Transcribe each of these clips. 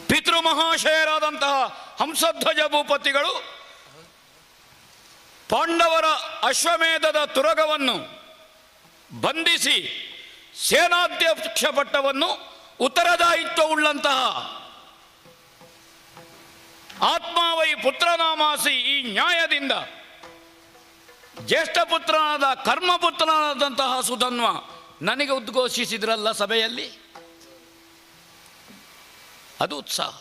ಪಿತೃಮಹಾಶಯರಾದಂತಹ ಹಂಸಧ್ವಜ ಭೂಪತಿಗಳು ಪಾಂಡವರ ಅಶ್ವಮೇಧದ ತುರಗವನ್ನು ಬಂಧಿಸಿ ಸೇನಾಧ್ಯಕ್ಷ ಪಟ್ಟವನ್ನು ಉತ್ತರದಾಯಿತ್ವವುಳ್ಳಂತಹ ಆತ್ಮಾವೈ ಪುತ್ರನಾಮಾಸಿ ಈ ನ್ಯಾಯದಿಂದ ಜ್ಯೇಷ್ಠ ಪುತ್ರನಾದ ಕರ್ಮಪುತ್ರನಾದಂತಹ ಸುಧನ್ವ ನನಗೆ ಉದ್ಘೋಷಿಸಿದ್ರಲ್ಲ ಸಭೆಯಲ್ಲಿ, ಅದು ಉತ್ಸಾಹ.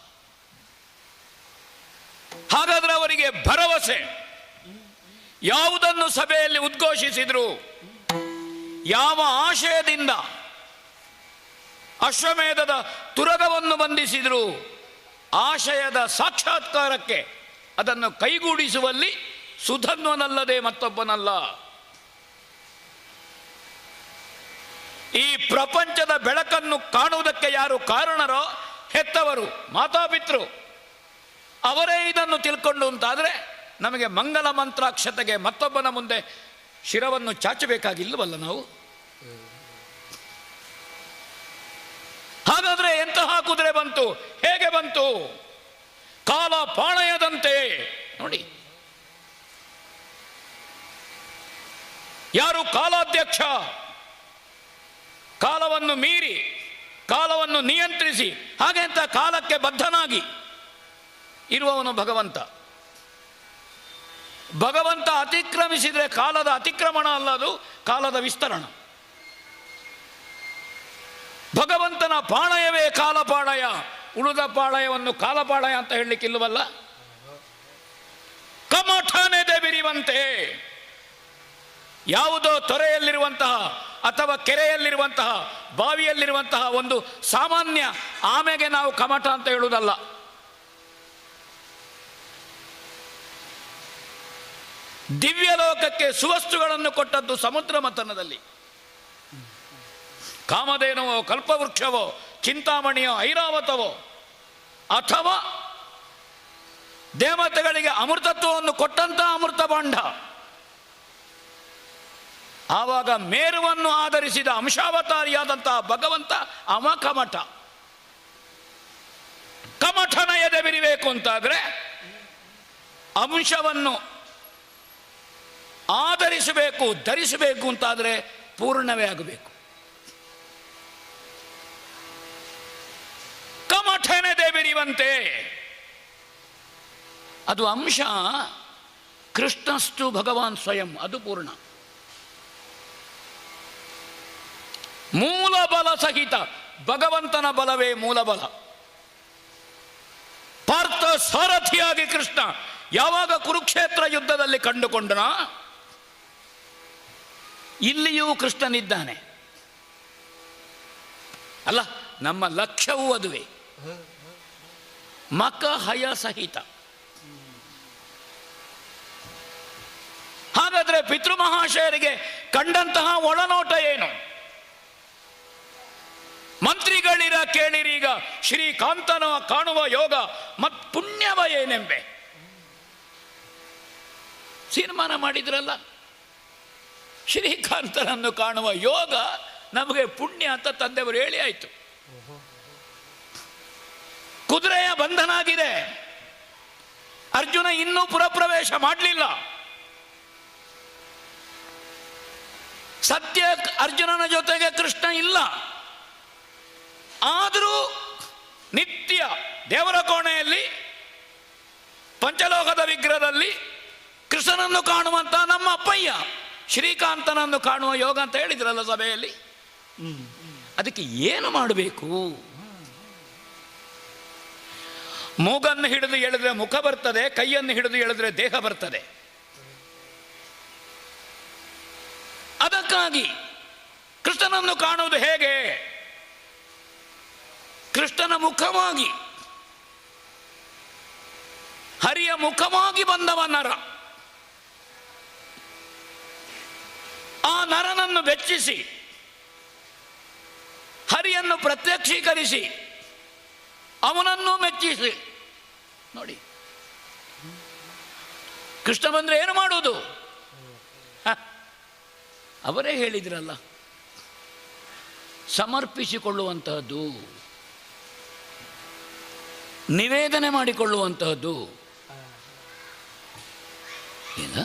ಹಾಗಾದರೆ ಅವರಿಗೆ ಭರವಸೆ. ಯಾವುದನ್ನು ಸಭೆಯಲ್ಲಿ ಉದ್ಘೋಷಿಸಿದ್ರು, ಯಾವ ಆಶಯದಿಂದ ಅಶ್ವಮೇಧದ ತುರಗವನ್ನು ಬಂಧಿಸಿದ್ರು, ಆಶಯದ ಸಾಕ್ಷಾತ್ಕಾರಕ್ಕೆ ಅದನ್ನು ಕೈಗೂಡಿಸುವಲ್ಲಿ ಸುಧನ್ವನಲ್ಲದೆ ಮತ್ತೊಬ್ಬನಲ್ಲ. ಈ ಪ್ರಪಂಚದ ಬೆಳಕನ್ನು ಕಾಣುವುದಕ್ಕೆ ಯಾರು ಕಾರಣರೋ, ಹೆತ್ತವರು, ಮಾತಾಪಿತೃ, ಅವರೇ ಇದನ್ನು ತಿಳ್ಕೊಂಡು ಅಂತಾದರೆ ನಮಗೆ ಮಂಗಲ ಮಂತ್ರಾಕ್ಷತೆಗೆ ಮತ್ತೊಬ್ಬನ ಮುಂದೆ ಶಿರವನ್ನು ಚಾಚಬೇಕಾಗಿಲ್ಲವಲ್ಲ ನಾವು. ಹಾಗಾದರೆ ಎಂತಹ ಕುದುರೆ ಬಂತು, ಹೇಗೆ ಬಂತು? ಕಾಲ ಪಾಣಯದಂತೆ. ನೋಡಿ, ಯಾರು ಕಾಲಾಧ್ಯಕ್ಷ, ಕಾಲವನ್ನು ಮೀರಿ ಕಾಲವನ್ನು ನಿಯಂತ್ರಿಸಿ ಹಾಗೆ ಅಂತ ಕಾಲಕ್ಕೆ ಬದ್ಧನಾಗಿ ಇರುವವನು ಭಗವಂತ. ಭಗವಂತ ಅತಿಕ್ರಮಿಸಿದರೆ ಕಾಲದ ಅತಿಕ್ರಮಣ ಅಲ್ಲ, ಅದು ಕಾಲದ ವಿಸ್ತರಣ. ಭಗವಂತನ ಪಾಳಯವೇ ಕಾಲಪಾಳಯ, ಉಳಿದ ಪಾಳಯವನ್ನು ಕಾಲಪಾಳಯ ಅಂತ ಹೇಳಲಿಕ್ಕಿಲ್ಲವಲ್ಲ. ಕಮಠನೆದೆ ಬಿರಿವಂತೆ, ಯಾವುದೋ ತೊರೆಯಲ್ಲಿರುವಂತಹ ಅಥವಾ ಕೆರೆಯಲ್ಲಿರುವಂತಹ ಬಾವಿಯಲ್ಲಿರುವಂತಹ ಒಂದು ಸಾಮಾನ್ಯ ಆಮೆಗೆ ನಾವು ಕಮಠ ಅಂತ ಹೇಳುವುದಲ್ಲ. ದಿವ್ಯ ಲೋಕಕ್ಕೆ ಸುವಸ್ತುಗಳನ್ನು ಕೊಟ್ಟದ್ದು ಸಮುದ್ರ ಮಥನದಲ್ಲಿ. ಕಾಮಧೇನುವೋ, ಕಲ್ಪವೃಕ್ಷವೋ, ಚಿಂತಾಮಣಿಯೋ, ಐರಾವತವೋ, ಅಥವಾ ದೇವತೆಗಳಿಗೆ ಅಮೃತತ್ವವನ್ನು ಕೊಟ್ಟಂತಹ ಅಮೃತ ಭಾಂಡ. ಆವಾಗ ಮೇರುವನ್ನು ಆಧರಿಸಿದ ಅಂಶಾವತಾರಿಯಾದಂತಹ ಭಗವಂತ ಅಮಕಮಠ. ಕಮಠನ ಎದೆ ಬಿರಿಬೇಕು ಅಂತಾದರೆ ಅಂಶವನ್ನು ಆಧರಿಸಬೇಕು, ಧರಿಸಬೇಕು ಅಂತಾದರೆ ಪೂರ್ಣವೇ ಆಗಬೇಕು. ಕಮಠನೆದೆ ಬಿರಿವಂತೆ, ಅದು ಅಂಶ. ಕೃಷ್ಣಸ್ತು ಭಗವಾನ್ ಸ್ವಯಂ, ಅದು ಪೂರ್ಣ. ಮೂಲ ಬಲ ಸಹಿತ ಭಗವಂತನ ಬಲವೇ ಮೂಲ ಬಲ. ಪಾರ್ಥ ಸಾರಥಿಯಾಗಿ ಕೃಷ್ಣ ಯಾವಾಗ ಕುರುಕ್ಷೇತ್ರ ಯುದ್ಧದಲ್ಲಿ ಕಂಡುಕೊಂಡನ, ಇಲ್ಲಿಯೂ ಕೃಷ್ಣನಿದ್ದಾನೆ. ಅಲ್ಲ, ನಮ್ಮ ಲಕ್ಷ್ಯವೂ ಅದುವೇ. ಮಕ ಹಯ ಸಹಿತ. ಹಾಗಾದರೆ ಹಾಗಾದರೆ ಪಿತೃಮಹಾಶಯರಿಗೆ ಕಂಡಂತಹ ಒಳನೋಟ ಏನು? ಮಂತ್ರಿಗಳಿರ ಕೇಳಿರೀಗ ಶ್ರೀಕಾಂತನ ಕಾಣುವ ಯೋಗ ಮತ್ ಪುಣ್ಯವ ಏನೆಂಬೆ. ತೀರ್ಮಾನ ಮಾಡಿದ್ರಲ್ಲ, ಶ್ರೀಕಾಂತನನ್ನು ಕಾಣುವ ಯೋಗ ನಮಗೆ ಪುಣ್ಯ ಅಂತ ತಂದೆಯವರು ಹೇಳಿ ಆಯಿತು. ಕುದುರೆಯ ಬಂಧನಾಗಿದೆ. ಅರ್ಜುನ ಇನ್ನೂ ಪುರಪ್ರವೇಶ ಮಾಡಲಿಲ್ಲ. ಸತ್ಯ ಅರ್ಜುನನ ಜೊತೆಗೆ ಕೃಷ್ಣ ಇಲ್ಲ. ಆದರೂ ನಿತ್ಯ ದೇವರ ಕೋಣೆಯಲ್ಲಿ ಪಂಚಲೋಕದ ವಿಗ್ರಹದಲ್ಲಿ ಕೃಷ್ಣನನ್ನು ಕಾಣುವಂತ ನಮ್ಮ ಅಪ್ಪಯ್ಯ ಶ್ರೀಕಾಂತನನ್ನು ಕಾಣುವ ಯೋಗ ಅಂತ ಹೇಳಿದ್ರಲ್ಲ ಸಭೆಯಲ್ಲಿ. ಅದಕ್ಕೆ ಏನು ಮಾಡಬೇಕು? ಮೂಗನ್ನು ಹಿಡಿದು ಎಳೆದ್ರೆ ಮುಖ ಬರ್ತದೆ, ಕೈಯನ್ನು ಹಿಡಿದು ಎಳೆದ್ರೆ ದೇಹ ಬರ್ತದೆ. ಅದಕ್ಕಾಗಿ ಕೃಷ್ಣನನ್ನು ಕಾಣುವುದು ಹೇಗೆ? ಕೃಷ್ಣನ ಮುಖವಾಗಿ, ಹರಿಯ ಮುಖವಾಗಿ ಬಂದವ ನರ. ಆ ನರನನ್ನು ಬೆಚ್ಚಿಸಿ ಹರಿಯನ್ನು ಪ್ರತ್ಯಕ್ಷೀಕರಿಸಿ ಅವನನ್ನು ಮೆಚ್ಚಿಸಿ ನೋಡಿ. ಕೃಷ್ಣ ಬಂದ್ರೆ ಏನು ಮಾಡುವುದು? ಅವರೇ ಹೇಳಿದ್ರಲ್ಲ, ಸಮರ್ಪಿಸಿಕೊಳ್ಳುವಂತಹದ್ದು, ನಿವೇದನೆ ಮಾಡಿಕೊಳ್ಳುವಂತಹದ್ದು. ಇಲ್ಲ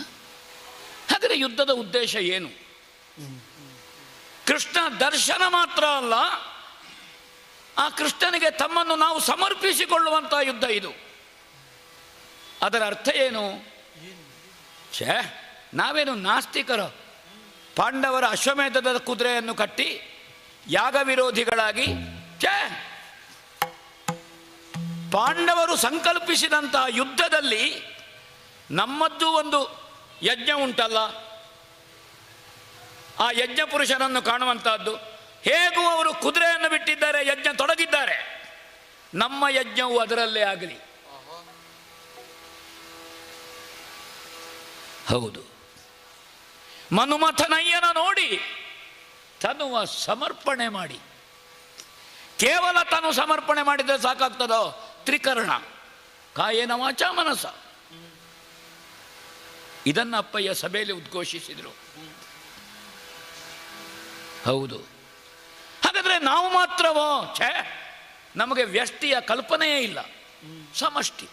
ಹಾಗಾದರೆ ಯುದ್ಧದ ಉದ್ದೇಶ ಏನು? ಕೃಷ್ಣ ದರ್ಶನ ಮಾತ್ರ ಅಲ್ಲ, ಆ ಕೃಷ್ಣನಿಗೆ ತಮ್ಮನ್ನು ನಾವು ಸಮರ್ಪಿಸಿಕೊಳ್ಳುವಂತಹ ಯುದ್ಧ ಇದು. ಅದರ ಅರ್ಥ ಏನು? ನಾವೇನು ನಾಸ್ತಿಕರ? ಪಾಂಡವರ ಅಶ್ವಮೇಧದ ಕುದುರೆಯನ್ನು ಕಟ್ಟಿ ಯಾಗ ವಿರೋಧಿಗಳಾಗಿ ಪಾಂಡವರು ಸಂಕಲ್ಪಿಸಿದಂತಹ ಯುದ್ಧದಲ್ಲಿ ನಮ್ಮದ್ದು ಒಂದು ಯಜ್ಞ ಉಂಟಲ್ಲ, ಆ ಯಜ್ಞ ಪುರುಷರನ್ನು ಕಾಣುವಂತಹದ್ದು. ಹೇಗೂ ಅವರು ಕುದುರೆಯನ್ನು ಬಿಟ್ಟಿದ್ದಾರೆ, ಯಜ್ಞ ತೊಡಗಿದ್ದಾರೆ. ನಮ್ಮ ಯಜ್ಞವು ಅದರಲ್ಲೇ ಆಗಲಿ. ಹೌದು, ಮನುಮಥನಯ್ಯನ ನೋಡಿ ತನುವ ಸಮರ್ಪಣೆ ಮಾಡಿ. ಕೇವಲ ತನು ಸಮರ್ಪಣೆ ಮಾಡಿದರೆ ಸಾಕಾಗ್ತದೋ? ತ್ರಿಕರಣ, ಕಾಯೇನ ವಾಚ ಮನಸ. ಇದನ್ನು ಅಪ್ಪಯ್ಯ ಸಭೆಯಲ್ಲಿ ಉದ್ಘೋಷಿಸಿದರು. ಹೌದು, ಹಾಗಾದರೆ ನಾವು ಮಾತ್ರವೋ? ನಮಗೆ ವ್ಯಷ್ಟಿಯ ಕಲ್ಪನೆಯೇ ಇಲ್ಲ, ಸಮಷ್ಟಿ.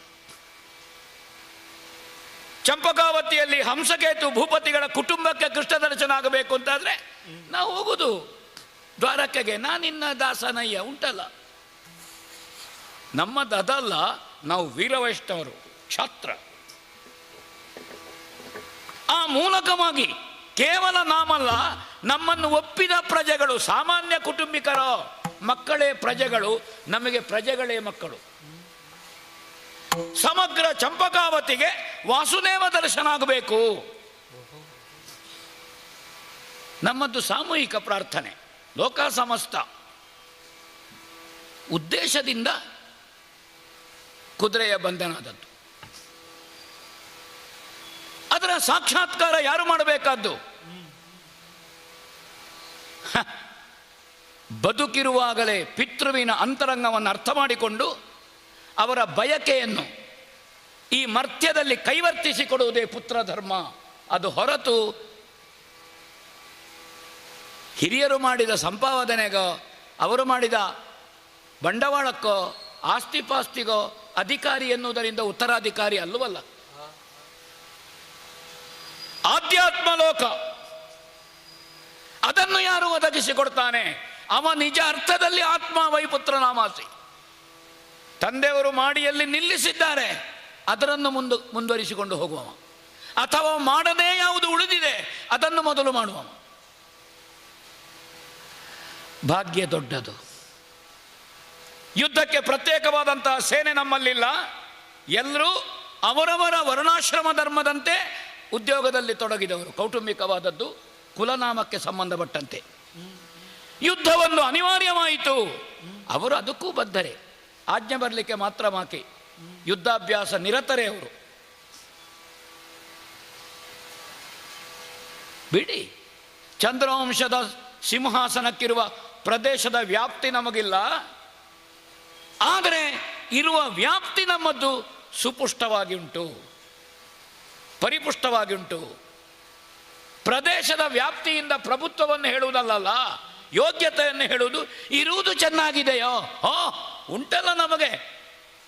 ಚಂಪಕಾವತಿಯಲ್ಲಿ ಹಂಸಕೇತು ಭೂಪತಿಗಳ ಕುಟುಂಬಕ್ಕೆ ಕೃಷ್ಣ ದರ್ಶನ ಆಗಬೇಕು ಅಂತಾದರೆ ನಾವು ಹೋಗುದು ದ್ವಾರಕೆಗೆ. ನಾನಿನ್ನ ದಾಸನಯ್ಯ ಉಂಟಲ್ಲ, ನಮ್ಮದಲ್ಲ. ನಾವು ವೀರವೈಷ್ಣವರು, ಕ್ಷಾತ್ರ. ಆ ಮೂಲಕವಾಗಿ ಕೇವಲ ನಾಮಲ್ಲ, ನಮ್ಮನ್ನು ಒಪ್ಪಿದ ಪ್ರಜೆಗಳು, ಸಾಮಾನ್ಯ ಕುಟುಂಬಿಕರ ಮಕ್ಕಳೇ ಪ್ರಜೆಗಳು, ನಮಗೆ ಪ್ರಜೆಗಳೇ ಮಕ್ಕಳು. ಸಮಗ್ರ ಚಂಪಕಾವತಿಗೆ ವಾಸುದೇವ ದರ್ಶನ ಆಗಬೇಕು. ನಮ್ಮದು ಸಾಮೂಹಿಕ ಪ್ರಾರ್ಥನೆ, ಲೋಕ ಸಮಸ್ತ ಉದ್ದೇಶದಿಂದ ಕುದುರೆಯ ಬಂಧನದದ್ದು. ಅದರ ಸಾಕ್ಷಾತ್ಕಾರ ಯಾರು ಮಾಡಬೇಕಾದ್ದು? ಬದುಕಿರುವಾಗಲೇ ಪಿತೃವಿನ ಅಂತರಂಗವನ್ನು ಅರ್ಥ ಮಾಡಿಕೊಂಡು ಅವರ ಬಯಕೆಯನ್ನು ಈ ಮರ್ತ್ಯದಲ್ಲಿ ಕೈವರ್ತಿಸಿಕೊಡುವುದೇ ಪುತ್ರ ಧರ್ಮ. ಅದು ಹೊರತು ಹಿರಿಯರು ಮಾಡಿದ ಸಂಪಾದನೆಗೋ, ಅವರು ಮಾಡಿದ ಬಂಡವಾಳಕ್ಕೋ, ಆಸ್ತಿಪಾಸ್ತಿಗೋ ಅಧಿಕಾರಿ ಎನ್ನುವುದರಿಂದ ಉತ್ತರಾಧಿಕಾರಿ ಅಲ್ಲವಲ್ಲ. ಆಧ್ಯಾತ್ಮ ಲೋಕ, ಅದನ್ನು ಯಾರು ಒದಗಿಸಿಕೊಡ್ತಾನೆ? ಅವ ನಿಜ ಅರ್ಥದಲ್ಲಿ ಆತ್ಮ ವೈಪುತ್ರ ನಾಮಾಸಿ. ತಂದೆಯವರು ಮಾಡಿಯಲ್ಲಿ ನಿಲ್ಲಿಸಿದ್ದಾರೆ, ಅದನ್ನು ಮುಂದುವರಿಸಿಕೊಂಡು ಹೋಗುವವ. ಅಥವಾ ಮಾಡದೇ ಯಾವುದು ಉಳಿದಿದೆ ಅದನ್ನು ಮೊದಲು ಮಾಡುವವ. ಭಾಗ್ಯ ದೊಡ್ಡದು. ಯುದ್ಧಕ್ಕೆ ಪ್ರತ್ಯೇಕವಾದಂತಹ ಸೇನೆ ನಮ್ಮಲ್ಲಿಲ್ಲ. ಎಲ್ಲರೂ ಅವರವರ ವರ್ಣಾಶ್ರಮ ಧರ್ಮದಂತೆ ಉದ್ಯೋಗದಲ್ಲಿ ತೊಡಗಿದವರು. ಕೌಟುಂಬಿಕವಾದದ್ದು ಕುಲನಾಮಕ್ಕೆ ಸಂಬಂಧಪಟ್ಟಂತೆ ಯುದ್ಧವನ್ನು ಅನಿವಾರ್ಯವಾಯಿತು. ಅವರು ಅದಕ್ಕೂ ಬದ್ಧರೆ, ಆಜ್ಞೆ ಬರಲಿಕ್ಕೆ ಮಾತ್ರ ಬಾಕಿ. ಯುದ್ಧಾಭ್ಯಾಸ ನಿರತರೇ ಅವರು. ಬಿಡಿ, ಚಂದ್ರವಂಶದ ಸಿಂಹಾಸನಕ್ಕಿರುವ ಪ್ರದೇಶದ ವ್ಯಾಪ್ತಿ ನಮಗಿಲ್ಲ, ಆದರೆ ಇರುವ ವ್ಯಾಪ್ತಿ ನಮ್ಮದು ಸುಪುಷ್ಟವಾಗಿ ಉಂಟು, ಪರಿಪುಷ್ಟವಾಗಿ ಉಂಟು. ಪ್ರದೇಶದ ವ್ಯಾಪ್ತಿಯಿಂದ ಪ್ರಭುತ್ವವನ್ನು ಹೇಳುವುದಲ್ಲ, ಯೋಗ್ಯತೆಯನ್ನು ಹೇಳುವುದು. ಇರುವುದು ಚೆನ್ನಾಗಿದೆಯೋ, ಉಂಟಲ್ಲ, ನಮಗೆ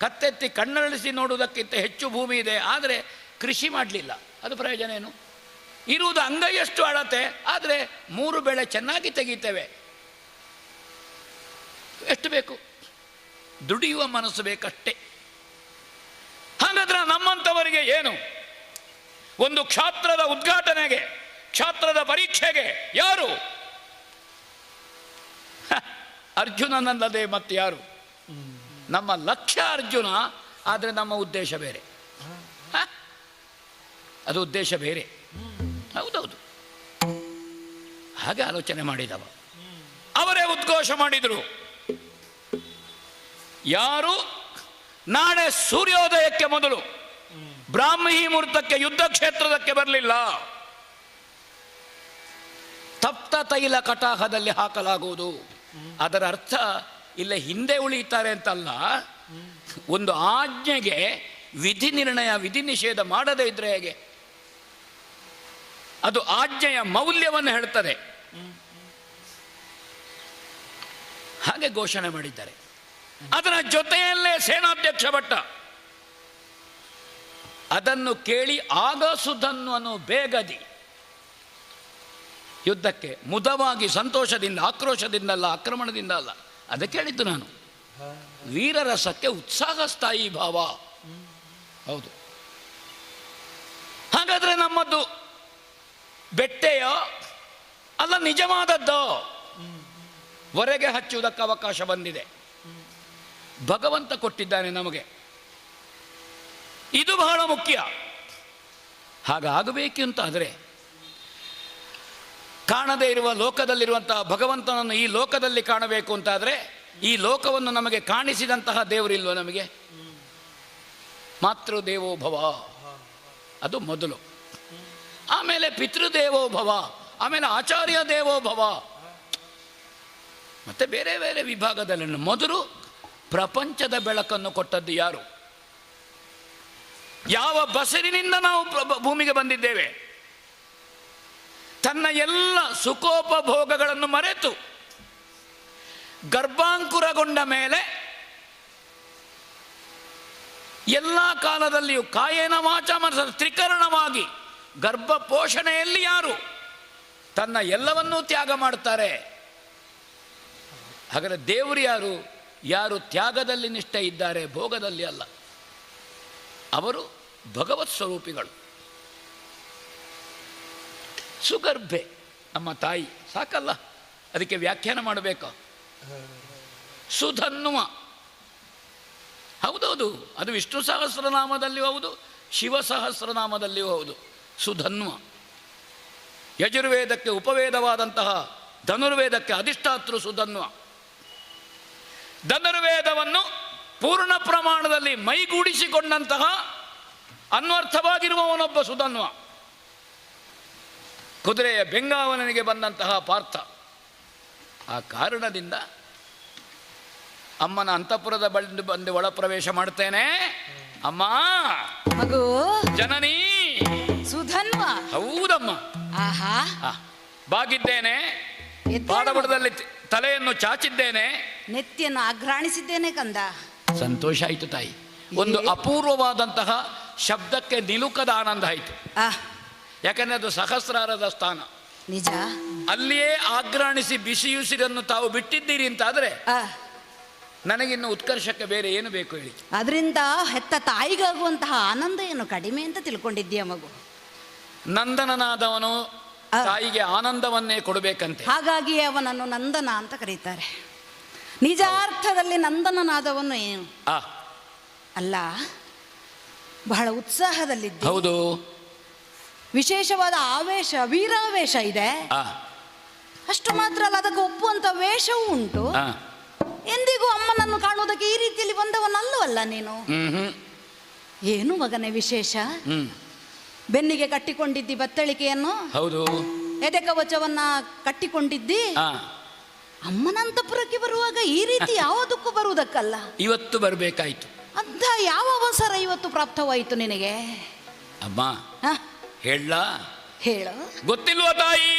ಕತ್ತೆತ್ತಿ ಕಣ್ಣಳಿಸಿ ನೋಡುವುದಕ್ಕಿಂತ ಹೆಚ್ಚು ಭೂಮಿ ಇದೆ, ಆದರೆ ಕೃಷಿ ಮಾಡಲಿಲ್ಲ, ಅದು ಪ್ರಯೋಜನ ಏನು? ಇರುವುದು ಅಂಗೈಯಷ್ಟು ಅಳತೆ, ಆದರೆ 3 ಬೆಳೆ ಚೆನ್ನಾಗಿ ತೆಗಿತೇವೆ. ಎಷ್ಟು ಬೇಕು? ದುಡಿಯುವ ಮನಸ್ಸು ಬೇಕಷ್ಟೇ. ಹಾಗಾದ್ರೆ ನಮ್ಮಂಥವರಿಗೆ ಏನು? ಒಂದು ಕ್ಷಾತ್ರದ ಉದ್ಘಾಟನೆಗೆ, ಕ್ಷಾತ್ರದ ಪರೀಕ್ಷೆಗೆ ಯಾರು? ಅರ್ಜುನನಲ್ಲದೆ ಮತ್ತೆ ಯಾರು? ನಮ್ಮ ಲಕ್ಷ್ಯ ಅರ್ಜುನ, ಆದರೆ ನಮ್ಮ ಉದ್ದೇಶ ಬೇರೆ. ಅದು ಉದ್ದೇಶ ಬೇರೆ. ಹೌದೌದು, ಹಾಗೆ ಆಲೋಚನೆ ಮಾಡಿದವ. ಅವರೇ ಉದ್ಘೋಷ ಮಾಡಿದರು, ಯಾರು ನಾಳೆ ಸೂರ್ಯೋದಯಕ್ಕೆ ಮೊದಲು ಬ್ರಾಹ್ಮಿ ಮುಹೂರ್ತಕ್ಕೆ ಯುದ್ಧ ಕ್ಷೇತ್ರಕ್ಕೆ ಬರಲಿಲ್ಲ, ತಪ್ತ ತೈಲ ಕಟಾಹದಲ್ಲಿ ಹಾಕಲಾಗುವುದು. ಅದರ ಅರ್ಥ ಇಲ್ಲ ಹಿಂದೆ ಉಳಿಯುತ್ತಾರೆ ಅಂತಲ್ಲ, ಒಂದು ಆಜ್ಞೆಗೆ ವಿಧಿ ನಿರ್ಣಯ, ವಿಧಿ ನಿಷೇಧ ಮಾಡದೇ ಇದ್ರೆ ಹೇಗೆ? ಅದು ಆಜ್ಞೆಯ ಮೌಲ್ಯವನ್ನು ಹೇಳ್ತದೆ. ಹಾಗೆ ಘೋಷಣೆ ಮಾಡಿದ್ದಾರೆ. ಅದರ ಜೊತೆಯಲ್ಲೇ ಸೇನಾಧ್ಯಕ್ಷ ಭಟ್ಟ ಅದನ್ನು ಕೇಳಿ ಆಗಸುದನ್ನು ಬೇಗದಿ ಯುದ್ಧಕ್ಕೆ ಮುದವಾಗಿ ಸಂತೋಷದಿಂದ, ಆಕ್ರೋಶದಿಂದ ಅಲ್ಲ, ಆಕ್ರಮಣದಿಂದ ಅಲ್ಲ, ಅದಕ್ಕೆ ಹೇಳಿದ್ದು ನಾನು. ವೀರರಸಕ್ಕೆ ಉತ್ಸಾಹ ಸ್ಥಾಯಿ ಭಾವ. ಹೌದು. ಹಾಗಾದ್ರೆ ನಮ್ಮದು ಬೆಟ್ಟೆಯೋ ಅಲ್ಲ ನಿಜವಾದದ್ದೋ? ಹೊರಗೆ ಹಚ್ಚುವುದಕ್ಕೆ ಅವಕಾಶ ಬಂದಿದೆ, ಭಗವಂತ ಕೊಟ್ಟಿದ್ದಾನೆ ನಮಗೆ. ಇದು ಬಹಳ ಮುಖ್ಯ. ಹಾಗಾಗಬೇಕು ಅಂತಾದರೆ ಕಾಣದೇ ಇರುವ ಲೋಕದಲ್ಲಿರುವಂತಹ ಭಗವಂತನನ್ನು ಈ ಲೋಕದಲ್ಲಿ ಕಾಣಬೇಕು ಅಂತಾದರೆ, ಈ ಲೋಕವನ್ನು ನಮಗೆ ಕಾಣಿಸಿದಂತಹ ದೇವರಿಲ್ವ ನಮಗೆ? ಮಾತೃದೇವೋಭವ ಅದು ಮೊದಲು, ಆಮೇಲೆ ಪಿತೃದೇವೋಭವ, ಆಮೇಲೆ ಆಚಾರ್ಯ ದೇವೋಭವ, ಮತ್ತೆ ಬೇರೆ ಬೇರೆ ವಿಭಾಗದಲ್ಲಿ. ಮೊದಲು ಪ್ರಪಂಚದ ಬೆಳಕನ್ನು ಕೊಟ್ಟದ್ದು ಯಾರು? ಯಾವ ಬಸರಿನಿಂದ ನಾವು ಭೂಮಿಗೆ ಬಂದಿದ್ದೇವೆ? ತನ್ನ ಎಲ್ಲ ಸುಖೋಪಭೋಗಗಳನ್ನು ಮರೆತು ಗರ್ಭಾಂಕುರಗೊಂಡ ಮೇಲೆ ಎಲ್ಲ ಕಾಲದಲ್ಲಿಯೂ ಕಾಯೇನ ವಾಚ ಮನಸ ತ್ರಿಕರಣವಾಗಿ ಗರ್ಭ ಪೋಷಣೆಯಲ್ಲಿ ಯಾರು ತನ್ನ ಎಲ್ಲವನ್ನೂ ತ್ಯಾಗ ಮಾಡ್ತಾರೆ? ಹಾಗಾದರೆ ದೇವರು ಯಾರು? ಯಾರು ತ್ಯಾಗದಲ್ಲಿ ನಿಷ್ಠೆ ಇದ್ದಾರೆ, ಭೋಗದಲ್ಲಿ ಅಲ್ಲ, ಅವರು ಭಗವತ್ ಸ್ವರೂಪಿಗಳು. ಸುಗರ್ಭೆ ನಮ್ಮ ತಾಯಿ ಸಾಕಲ್ಲ, ಅದಕ್ಕೆ ವ್ಯಾಖ್ಯಾನ ಮಾಡಬೇಕು. ಸುಧನ್ವ, ಹೌದೌದು, ಅದು ವಿಷ್ಣು ಸಹಸ್ರನಾಮದಲ್ಲಿಯೂ ಹೌದು, ಶಿವ ಸಹಸ್ರನಾಮದಲ್ಲಿಯೂ ಹೌದು. ಸುಧನ್ವ ಯಜುರ್ವೇದಕ್ಕೆ ಉಪವೇದವಾದಂತಹ ಧನುರ್ವೇದಕ್ಕೆ ಅಧಿಷ್ಠಾತೃ ಸುಧನ್ವ. ಧನುರ್ವೇದವನ್ನು ಪೂರ್ಣ ಪ್ರಮಾಣದಲ್ಲಿ ಮೈಗೂಡಿಸಿಕೊಂಡಂತಹ ಅನ್ವರ್ಥವಾಗಿರುವವನೊಬ್ಬ ಸುಧನ್ವ. ಕುದುರೆಯ ಬೆಂಗಾವಲನಿಗೆ ಬಂದಂತಹ ಪಾರ್ಥ. ಆ ಕಾರಣದಿಂದ ಅಮ್ಮನ ಅಂತಃಪುರದ ಬಂದು ಒಳ ಪ್ರವೇಶ ಮಾಡ್ತೇನೆ. ಅಮ್ಮ, ಮಗು, ಜನನಿ ಸುಧನ್ವ. ಹೌದಮ್ಮ. ಆಹಾ, ಬಾಗಿದ್ದೇನೆ, ಪಾದಬುಡದಲ್ಲಿ ತಲೆಯನ್ನು ಚಾಚಿದ್ದೇನೆ, ನೆತ್ತಿಯನ್ನು ಅಘ್ರಾಣಿಸಿದ್ದೇನೆ ಕಂದ. ಸಂತೋಷ ಆಯಿತು ತಾಯಿ. ಒಂದು ಅಪೂರ್ವವಾದಂತಹ ಶಬ್ದಕ್ಕೆ ನಿಲುಕದ ಆನಂದ ಆಯಿತು. ಯಾಕಂದ್ರೆ ಅದು ಸಹಸ್ರಾರದ ಸ್ಥಾನ. ನಿಜ. ಅಲ್ಲಿಯೇ ಆಘ್ರಾಣಿಸಿ ಬಿಸಿಯುಸಿರನ್ನು ತಾವು ಬಿಟ್ಟಿದ್ದೀರಿ ಅಂತಾದ್ರೆ ನನಗಿನ್ನು ಉತ್ಕರ್ಷಕ್ಕೆ ಬೇರೆ ಏನು ಬೇಕು ಹೇಳಿ? ಅದರಿಂದ ಹೆತ್ತ ತಾಯಿಗಾಗುವಂತಹ ಆನಂದ ಏನು ಕಡಿಮೆ ಅಂತ ತಿಳ್ಕೊಂಡಿದ್ದೀಯ ಮಗು? ನಂದನನಾದವನು ತಾಯಿಗೆ ಆನಂದವನ್ನೇ ಕೊಡಬೇಕಂತೆ. ಹಾಗಾಗಿ ಅವನನ್ನು ನಂದನ ಅಂತ ಕರೀತಾರೆ. ನಿಜಾರ್ಥದಲ್ಲಿ ನಂದನನಾದವನು ಏನು ಅಲ್ಲ, ಬಹಳ ಉತ್ಸಾಹದಲ್ಲಿದ್ದ. ಹೌದು, ವಿಶೇಷವಾದ ಆವೇಶ, ವೀರಾವೇಶ ಇದೆ. ಅಷ್ಟು ಮಾತ್ರ ಅಲ್ಲ, ಅದಕ್ಕೆ ಒಪ್ಪುವಂತ ವೇಷವೂ ಉಂಟು. ಎಂದಿಗೂ ಅಮ್ಮನನ್ನು ಕಾಣುವುದಕ್ಕೆ ಈ ರೀತಿಯಲ್ಲಿ ಬಂದವನಲ್ಲವಲ್ಲ ನೀನು. ಏನು ಮಗನೇ ವಿಶೇಷ? ಬೆನ್ನಿಗೆ ಕಟ್ಟಿಕೊಂಡಿದ್ದಿ ಬತ್ತಳಿಕೆಯನ್ನು. ಹೌದು. ಎದೆ ಕವಚವನ್ನ ಕಟ್ಟಿಕೊಂಡಿದ್ದಿ. ಆ ಅಮ್ಮನಂತಪುರಕ್ಕೆ ಬರುವಾಗ ಈ ರೀತಿ ಯಾವುದಕ್ಕೂ ಬರುವುದಕ್ಕಲ್ಲ. ಇವತ್ತು ಬರಬೇಕಾಯ್ತು. ಅಂತ ಯಾವ ಅವಸರ ಇವತ್ತು ಪ್ರಾಪ್ತವಾಯಿತು ನಿನಗೆ? ಅಮ್ಮ ಹ? ಹೇಳ ಹೇಳು. ಗೊತ್ತಿಲ್ವ ತಾಯಿ?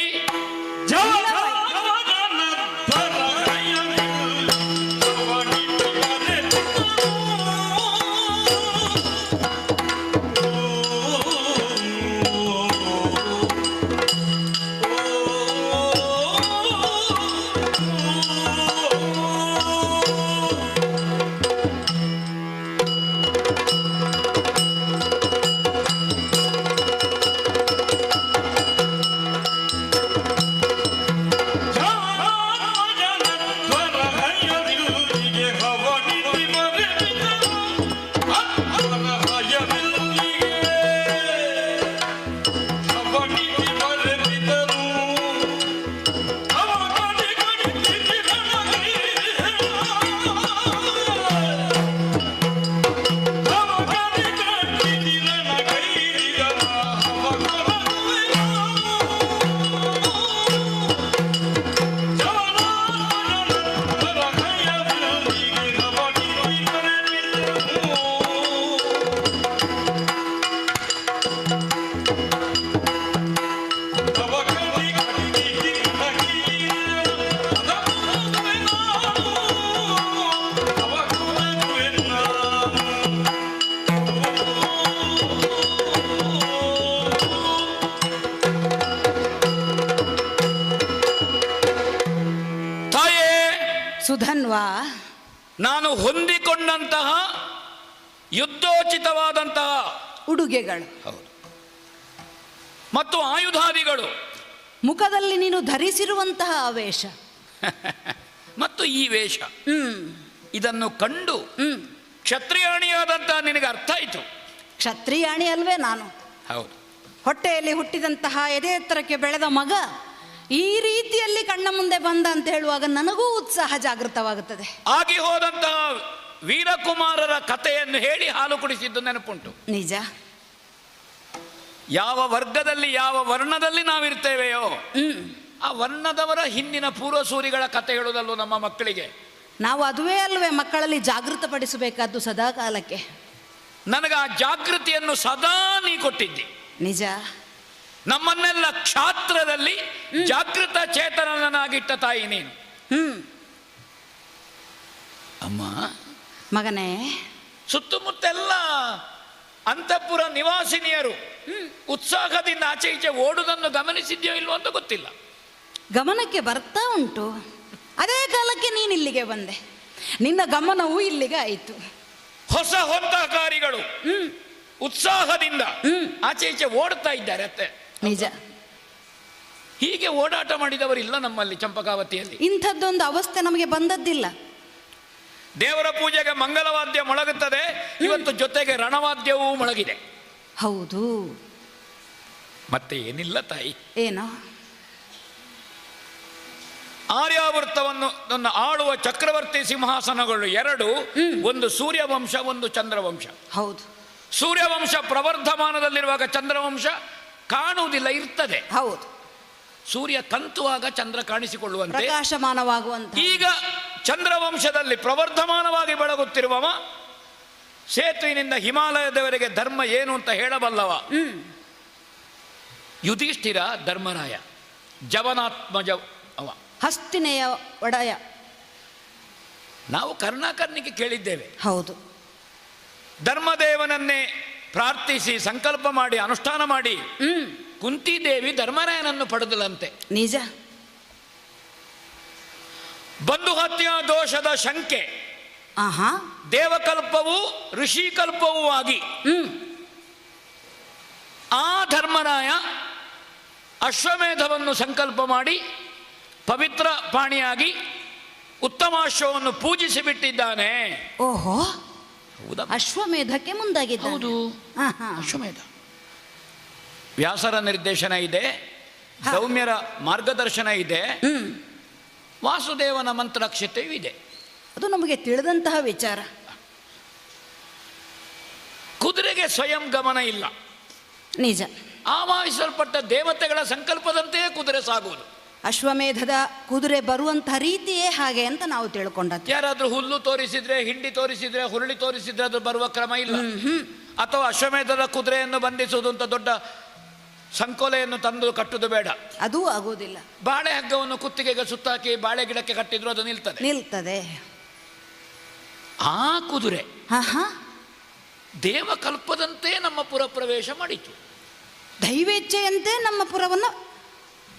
ಸುಧನ್ವಾ, ನಾನು ಹೊಂದಿಕೊಂಡಂತಹ ಯುದ್ಧೋಚಿತವಾದಂತಹ ಉಡುಗೆಗಳು, ಹೌದು, ಮತ್ತು ಆಯುಧಾದಿಗಳು, ಮುಖದಲ್ಲಿ ನೀನು ಧರಿಸಿರುವಂತಹ ವೇಷ ಮತ್ತು ಈ ವೇಷ, ಇದನ್ನು ಕಂಡು ಕ್ಷತ್ರಿಯಾಣಿಯಾದಂತಹ ನಿನಗೆ ಅರ್ಥ ಆಯಿತು. ಕ್ಷತ್ರಿಯಾಣಿ ಅಲ್ವೇ ನಾನು? ಹೌದು. ಹೊಟ್ಟೆಯಲ್ಲಿ ಹುಟ್ಟಿದಂತಹ ಎದೆ ಎತ್ತರಕ್ಕೆ ಬೆಳೆದ ಮಗ ಈ ರೀತಿಯಲ್ಲಿ ಕಣ್ಣ ಮುಂದೆ ಬಂದ ಅಂತ ಹೇಳುವಾಗ ನನಗೂ ಉತ್ಸಾಹ ಜಾಗೃತವಾಗುತ್ತದೆ. ಆಗಿ ಹೋದಂತಹ ವೀರಕುಮಾರರ ಕಥೆಯನ್ನು ಹೇಳಿ ಹಾಲು ಕುಡಿಸಿದ್ದು ನೆನಪುಂಟು. ನಿಜ. ಯಾವ ವರ್ಗದಲ್ಲಿ ಯಾವ ವರ್ಣದಲ್ಲಿ ನಾವಿರ್ತೇವೆಯೋ ಆ ವರ್ಣದವರ ಹಿಂದಿನ ಪೂರ್ವಸೂರಿಗಳ ಕಥೆ ಹೇಳುವುದಲ್ಲೂ ನಮ್ಮ ಮಕ್ಕಳಿಗೆ. ನಾವು ಅದುವೇ ಅಲ್ವೇ ಮಕ್ಕಳಲ್ಲಿ ಜಾಗೃತಪಡಿಸಬೇಕಾದ್ದು ಸದಾ ಕಾಲಕ್ಕೆ. ನನಗೆ ಆ ಜಾಗೃತಿಯನ್ನು ಸದಾ ನೀ ಕೊಟ್ಟಿದ್ದಿ. ನಿಜ. ನಮ್ಮನ್ನೆಲ್ಲ ಕ್ಷಾತ್ರದಲ್ಲಿ ಜಾಗೃತ ಚೇತನನಾಗಿಟ್ಟ ತಾಯಿ ನೀನು. ಅಮ್ಮ ಮಗನೇ, ಸುತ್ತಮುತ್ತೆಲ್ಲ ಅಂತಃಪುರ ನಿವಾಸಿನಿಯರು ಉತ್ಸಾಹದಿಂದ ಆಚೆ ಈಚೆ ಓಡುವುದನ್ನು ಗಮನಿಸಿದ್ಯೋ ಇಲ್ವೋ ಅಂತ ಗೊತ್ತಿಲ್ಲ. ಗಮನಕ್ಕೆ ಬರ್ತಾ ಉಂಟು. ಅದೇ ಕಾಲಕ್ಕೆ ನೀನು ಇಲ್ಲಿಗೆ ಬಂದೆ, ನಿನ್ನ ಗಮನವೂ ಇಲ್ಲಿಗೆ ಆಯಿತು. ಹೊಸ ಹೊಂತಕಾರಿಗಳು ಉತ್ಸಾಹದಿಂದ ಆಚೆ ಈಚೆ ಓಡ್ತಾ ಇದ್ದಾರೆ. ಅತ್ತೆ ನಿಜ. ಹೀಗೆ ಓಡಾಟ ಮಾಡಿದವರಿಲ್ಲ ನಮ್ಮಲ್ಲಿ ಚಂಪಕಾವತಿಯಲ್ಲಿ. ಇಂಥದ್ದೊಂದು ಅವಸ್ಥೆ ನಮಗೆ ಬಂದದ್ದಿಲ್ಲ. ದೇವರ ಪೂಜೆಗೆ ಮಂಗಲವಾದ್ಯ ಮೊಳಗುತ್ತದೆ, ಇವತ್ತು ಜೊತೆಗೆ ರಣವಾದ್ಯವೂ ಮೊಳಗಿದೆ. ಹೌದು. ಮತ್ತೆ ಏನಿಲ್ಲ ತಾಯಿ, ಏನೋ ಆರ್ಯಾವೃತ್ತವನ್ನು ಆಳುವ ಚಕ್ರವರ್ತಿ ಸಿಂಹಾಸನಗಳು ಎರಡು, ಒಂದು ಸೂರ್ಯವಂಶ, ಒಂದು ಚಂದ್ರವಂಶ. ಹೌದು. ಸೂರ್ಯವಂಶ ಪ್ರವರ್ಧಮಾನದಲ್ಲಿರುವಾಗ ಚಂದ್ರವಂಶ ಕಾಣುವುದಿಲ್ಲ, ಇರ್ತದೆ. ಹೌದು. ಸೂರ್ಯ ಕಂತುವಾಗ ಚಂದ್ರ ಕಾಣಿಸಿಕೊಳ್ಳುವಂತೆ ಪ್ರಕಾಶಮಾನವಾಗುವಂತ. ಈಗ ಚಂದ್ರವಂಶದಲ್ಲಿ ಪ್ರವರ್ಧಮಾನವಾಗಿ ಬೆಳಗುತ್ತಿರುವವ, ಸೇತುವಿನಿಂದ ಹಿಮಾಲಯದವರೆಗೆ ಧರ್ಮ ಏನು ಅಂತ ಹೇಳಬಲ್ಲವ ಯುಧಿಷ್ಠಿರ ಧರ್ಮರಾಯ, ಜವನಾತ್ಮಜ ಅವ, ಹಸ್ತಿನೆಯ ಒಡೆಯ. ನಾವು ಕರ್ಣಾಕರ್ಣಿಗೆ ಕೇಳಿದ್ದೇವೆ. ಹೌದು. ಧರ್ಮದೇವನನ್ನೇ ಪ್ರಾರ್ಥಿಸಿ ಸಂಕಲ್ಪ ಮಾಡಿ ಅನುಷ್ಠಾನ ಮಾಡಿ ಕುಂತಿದೇವಿ ಧರ್ಮರಾಯನನ್ನು ಪಡೆದಲಂತೆ. ನಿಜ. ಬಂಧು ಹತ್ಯಾ ದೋಷದ ಶಂಕೆ ದೇವಕಲ್ಪವೂ ಋಷಿಕಲ್ಪವೂ ಆಗಿ ಆ ಧರ್ಮರಾಯ ಅಶ್ವಮೇಧವನ್ನು ಸಂಕಲ್ಪ ಮಾಡಿ ಪವಿತ್ರ ಪಾಣಿಯಾಗಿ ಉತ್ತಮಾಶ್ವವನ್ನು ಪೂಜಿಸಿ ಬಿಟ್ಟಿದ್ದಾನೆ. ಓಹೋ, ಹೌದಾ? ಅಶ್ವಮೇಧಕ್ಕೆ ಮುಂದಾಗಿದ್ದ. ಹೌದು, ಅಶ್ವಮೇಧ. ವ್ಯಾಸರ ನಿರ್ದೇಶನ ಇದೆ, ಸೌಮ್ಯರ ಮಾರ್ಗದರ್ಶನ ಇದೆ, ವಾಸುದೇವನ ಮಂತ್ರಾಕ್ಷತೆಯೂ ಇದೆ. ಅದು ನಮಗೆ ತಿಳಿದಂತಹ ವಿಚಾರ. ಕುದುರೆಗೆ ಸ್ವಯಂ ಗಮನ ಇಲ್ಲ. ನಿಜ. ಆವಾಹಿಸಲ್ಪಟ್ಟ ದೇವತೆಗಳ ಸಂಕಲ್ಪದಂತೆಯೇ ಕುದುರೆ ಸಾಗುವುದು. ಅಶ್ವಮೇಧದ ಕುದುರೆ ಬರುವಂತಹ ರೀತಿಯೇ ಹಾಗೆ ಅಂತ ನಾವು ತಿಳ್ಕೊಂಡದ್ದು. ಯಾರಾದ್ರೂ ಹುಲ್ಲು ತೋರಿಸಿದ್ರೆ, ಹಿಂಡಿ ತೋರಿಸಿದ್ರೆ, ಹುರುಳಿ ತೋರಿಸಿದ್ರೆ ಅದು ಬರುವ ಕ್ರಮ ಇಲ್ಲ. ಅಥವಾ ಅಶ್ವಮೇಧದ ಕುದುರೆಯನ್ನು ಬಂಧಿಸುವುದು ಅಂತ ದೊಡ್ಡ ಸಂಕೋಲೆಯನ್ನು ತಂದು ಕಟ್ಟುದು ಬೇಡ, ಅದೂ ಆಗುವುದಿಲ್ಲ. ಬಾಳೆ ಹಗ್ಗವನ್ನು ಕುತ್ತಿಗೆಗೆ ಸುತ್ತಾಕಿ ಬಾಳೆ ಗಿಡಕ್ಕೆ ಕಟ್ಟಿದ್ರು ಅದು ನಿಲ್ತದೆ. ಆ ಕುದುರೆ ದೇವಕಲ್ಪದಂತೆ ನಮ್ಮ ಪುರ ಪ್ರವೇಶ ಮಾಡಿತು. ದೈವೇಚ್ಛೆಯಂತೆ ನಮ್ಮ ಪುರವನ್ನು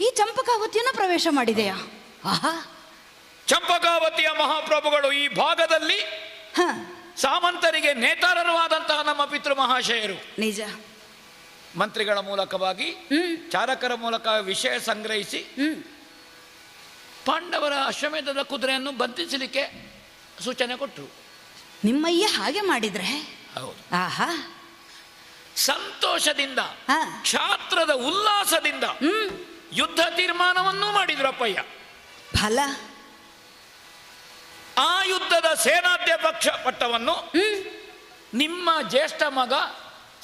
ಈ ಚಂಪಕಾವತಿಯನ್ನು ಪ್ರವೇಶ ಮಾಡಿದೆಯಾ? ಚಂಪಕಾವತಿಯ ಮಹಾಪ್ರಭುಗಳು ಈ ಭಾಗದಲ್ಲಿ ಸಾಮಂತರಿಗೆ ನೇತಾರರು ಆದಂತಹ ನಮ್ಮ ಪಿತೃ ಮಹಾಶಯರು ನಿಜ ಮಂತ್ರಿಗಳ ಮೂಲಕವಾಗಿ ಚಾರಕರ ಮೂಲಕ ವಿಷಯ ಸಂಗ್ರಹಿಸಿ ಪಾಂಡವರ ಅಶ್ವಮೇಧದ ಕುದುರೆಯನ್ನು ಬಂಧಿಸಲಿಕ್ಕೆ ಸೂಚನೆ ಕೊಟ್ಟರು. ನಿಮ್ಮಯ್ಯ ಹಾಗೆ ಮಾಡಿದ್ರೆ? ಹೌದು. ಆಹಾ, ಸಂತೋಷದಿಂದ ಕ್ಷಾತ್ರದ ಉಲ್ಲಾಸದಿಂದ ಯುದ್ಧ ತೀರ್ಮಾನವನ್ನೂ ಮಾಡಿದ್ರಪ್ಪಯ್ಯ. ಫಲ ಆ ಯುದ್ಧದ ಸೇನಾಧ್ಯಕ್ಷ ಪಟ್ಟವನ್ನು ನಿಮ್ಮ ಜ್ಯೇಷ್ಠ ಮಗ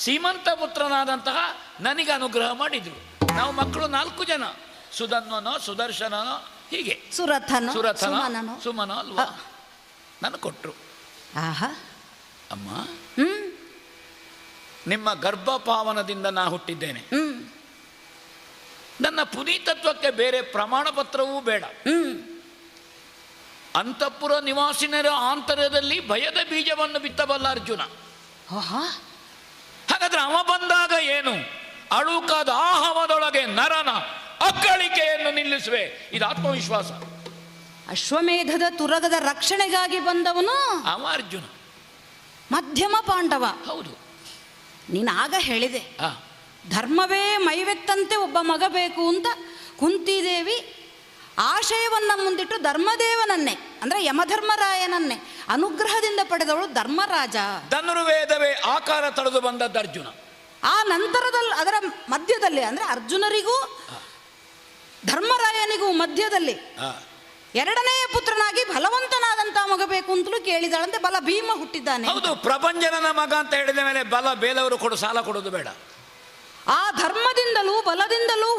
ಸೀಮಂತ ಪುತ್ರನಾದಂತಹ ನನಗೆ ಅನುಗ್ರಹ ಮಾಡಿದ್ರು. ನಾವು ಮಕ್ಕಳು 4 ಜನ, ಸುಧನ್ವನೋ ಸುದರ್ಶನನೋ ಹೀಗೆ ಸುರಥನೋ ಸುಮನೋ ಅಲ್ವಾ, ನಾನು ಕೊಟ್ಟರು. ಆಹಾ, ಅಮ್ಮ ನಿಮ್ಮ ಗರ್ಭಪಾವನದಿಂದ ನಾ ಹುಟ್ಟಿದ್ದೇನೆ. ನನ್ನ ಪುನೀತತ್ವಕ್ಕೆ ಬೇರೆ ಪ್ರಮಾಣ ಪತ್ರವೂ ಬೇಡ. ಅಂತಃಪುರ ನಿವಾಸಿನರ ಆಂತರ್ಯದಲ್ಲಿ ಭಯದ ಬೀಜವನ್ನು ಬಿತ್ತಬಲ್ಲ ಅರ್ಜುನ. ಹಾಗಾದ್ರೆ ಅವ ಬಂದಾಗ ಏನು? ಅಳುಕಾದ ಆಹವದೊಳಗೆ ನರನ ಅಕ್ಕಳಿಕೆಯನ್ನು ನಿಲ್ಲಿಸುವೆ. ಇದು ಆತ್ಮವಿಶ್ವಾಸ. ಅಶ್ವಮೇಧದ ತುರಗದ ರಕ್ಷಣೆಗಾಗಿ ಬಂದವನು ಅವ ಅರ್ಜುನ, ಮಧ್ಯಮ ಪಾಂಡವ. ಹೌದು. ನೀನಾಗ ಹೇಳಿದೆ ಧರ್ಮವೇ ಮೈವೆತ್ತಂತೆ ಒಬ್ಬ ಮಗ ಬೇಕು ಅಂತ ಕುಂತಿದೇವಿ ಆಶಯವನ್ನ ಮುಂದಿಟ್ಟು ಧರ್ಮದೇವನನ್ನೇ ಅಂದರೆ ಯಮಧರ್ಮರಾಯನನ್ನೇ ಅನುಗ್ರಹದಿಂದ ಪಡೆದವಳು ಧರ್ಮರಾಜ. ಧನುರ್ವೇದವೇ ಆಕಾರ ತಳೆದು ಬಂದದ್ದು ಅರ್ಜುನ. ಆ ನಂತರದಲ್ಲಿ ಅದರ ಮಧ್ಯದಲ್ಲಿ ಅಂದರೆ ಅರ್ಜುನರಿಗೂ ಧರ್ಮರಾಯನಿಗೂ ಮಧ್ಯದಲ್ಲಿ ಎರಡನೆಯ ಪುತ್ರನಾಗಿ ಬಲವಂತನಾದಂತಹ ಮಗ ಬೇಕು ಅಂತಲೂ ಕೇಳಿದಾಳಂತೆ. ಬಲ ಭೀಮ ಹುಟ್ಟಿದ್ದಾನೆ. ಹೌದು, ಪ್ರಪಂಚನ ಮಗ ಅಂತ ಹೇಳಿದ ಮೇಲೆ ಬಲ ಬೇಲವರು ಸಾಲ ಕೊಡೋದು ಬೇಡ. ಆ ಧರ್ಮದಿಂದಲೂ ಬಲದಿಂದಲೂ